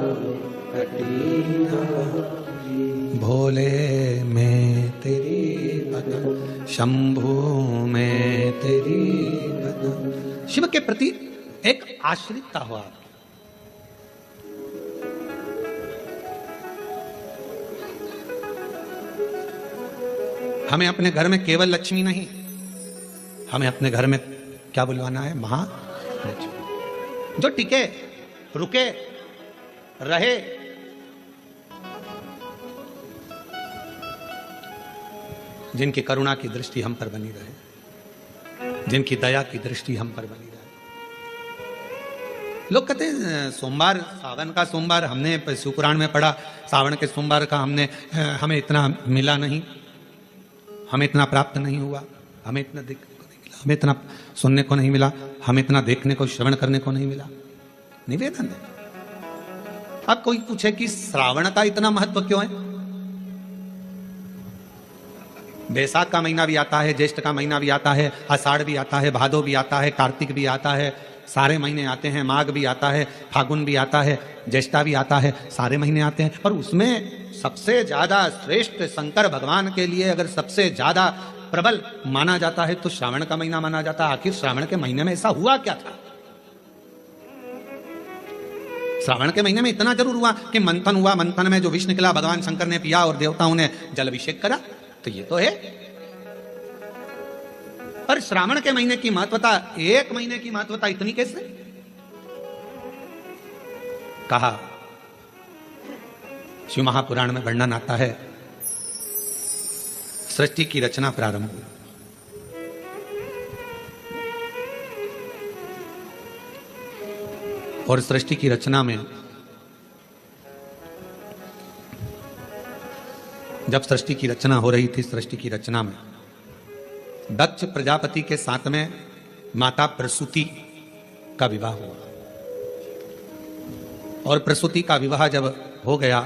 कटी जावांगी। भोले मैं तेरी बता, शंभो मैं तेरी बता। शिव के प्रति एक आश्रितता हो आप। हमें अपने घर में केवल लक्ष्मी नहीं, हमें अपने घर में क्या बुलवाना है, महालक्ष्मी, जो टिके, रुके, रहे। जिनकी करुणा की दृष्टि हम पर बनी रहे। जिनकी दया की दृष्टि हम पर बनी रहे। लोग कहते हैं सोमवार, सावन का सोमवार, हमने शिव पुराण में पढ़ा, सावन के सोमवार का हमें इतना मिला नहीं, हमें इतना प्राप्त नहीं हुआ, हमें इतना देखने को नहीं मिला, हमें इतना सुनने को नहीं मिला, हमें इतना देखने को, श्रवण करने को नहीं मिला। निवेदन है। अब कोई पूछे कि श्रावण का इतना महत्व क्यों है? बैसाख का महीना भी आता है, ज्येष्ठ का महीना भी आता है, आषाढ़ भी आता है, भादो भी आता है, कार्तिक भी आता है, सारे महीने आते हैं, माघ भी आता है, फागुन भी आता है, ज्येष्ठा भी आता है, सारे महीने आते हैं। और उसमें सबसे ज्यादा श्रेष्ठ शंकर भगवान के लिए अगर सबसे ज्यादा प्रबल माना जाता है तो श्रावण का महीना माना जाता है। आखिर श्रावण के महीने में ऐसा हुआ क्या था? श्रावण के महीने में इतना जरूर हुआ कि मंथन हुआ, मंथन में जो विष निकला भगवान शंकर ने पिया और देवताओं ने जल अभिषेक करा, तो ये तो है। पर श्रावण के महीने की महत्वता, एक महीने की महत्वता इतनी कैसे? कहा शिव महापुराण में वर्णन आता है, सृष्टि की रचना प्रारंभ हुई। और सृष्टि की रचना में जब सृष्टि की रचना हो रही थी, सृष्टि की रचना में दक्ष प्रजापति के साथ में माता प्रसूति का विवाह हुआ। और प्रसूति का विवाह जब हो गया,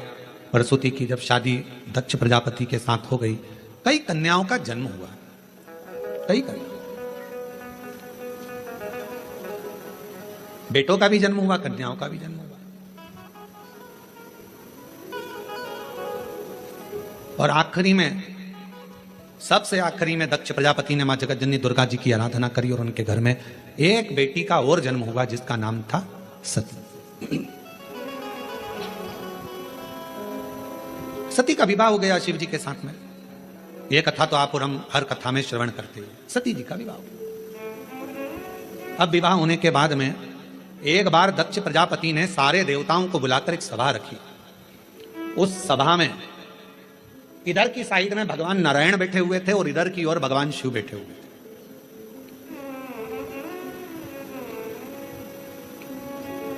प्रसूति की जब शादी दक्ष प्रजापति के साथ हो गई, कई कन्याओं का जन्म हुआ, कई कन्या, बेटों का भी जन्म हुआ, कन्याओं का भी जन्म हुआ। और आखिरी में, सबसे आखिरी में दक्ष प्रजापति ने मां जगतजननी दुर्गा जी की आराधना करी और उनके घर में एक बेटी का और जन्म हुआ जिसका नाम था सती। सती का विवाह हो गया शिव जी के साथ में। यह कथा तो आप और हम हर कथा में श्रवण करते हैं। सती जी का विवाह हुआ। अब विवाह होने के बाद में एक बार दक्ष प्रजापति ने सारे देवताओं को बुलाकर एक सभा रखी। उस सभा में इधर की साइड में भगवान नारायण बैठे हुए थे और इधर की ओर भगवान शिव बैठे हुए थे।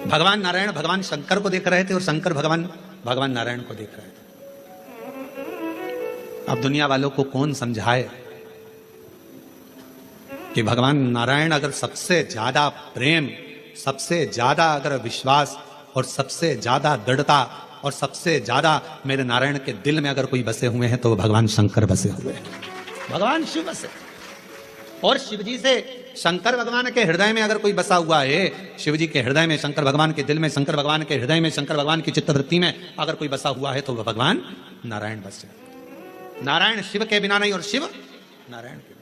भगवान नारायण भगवान शंकर को देख रहे थे और शंकर भगवान नारायण को देख रहे थे। अब दुनिया वालों को कौन समझाए कि भगवान नारायण अगर सबसे ज्यादा प्रेम, सबसे ज्यादा अगर विश्वास और सबसे ज्यादा दृढ़ता और सबसे ज्यादा मेरे नारायण के दिल में अगर कोई बसे हुए हैं तो वो भगवान शंकर बसे हुए हैं, भगवान शिव बसे। और शिव जी से शंकर भगवान के हृदय में अगर कोई बसा हुआ है, शिव जी के हृदय में, शंकर भगवान के दिल में, शंकर भगवान के हृदय में, शंकर भगवान की चित्तवृत्ति में अगर कोई बसा हुआ है तो वह भगवान नारायण बसे। नारायण शिव के बिना नहीं और शिव नारायण के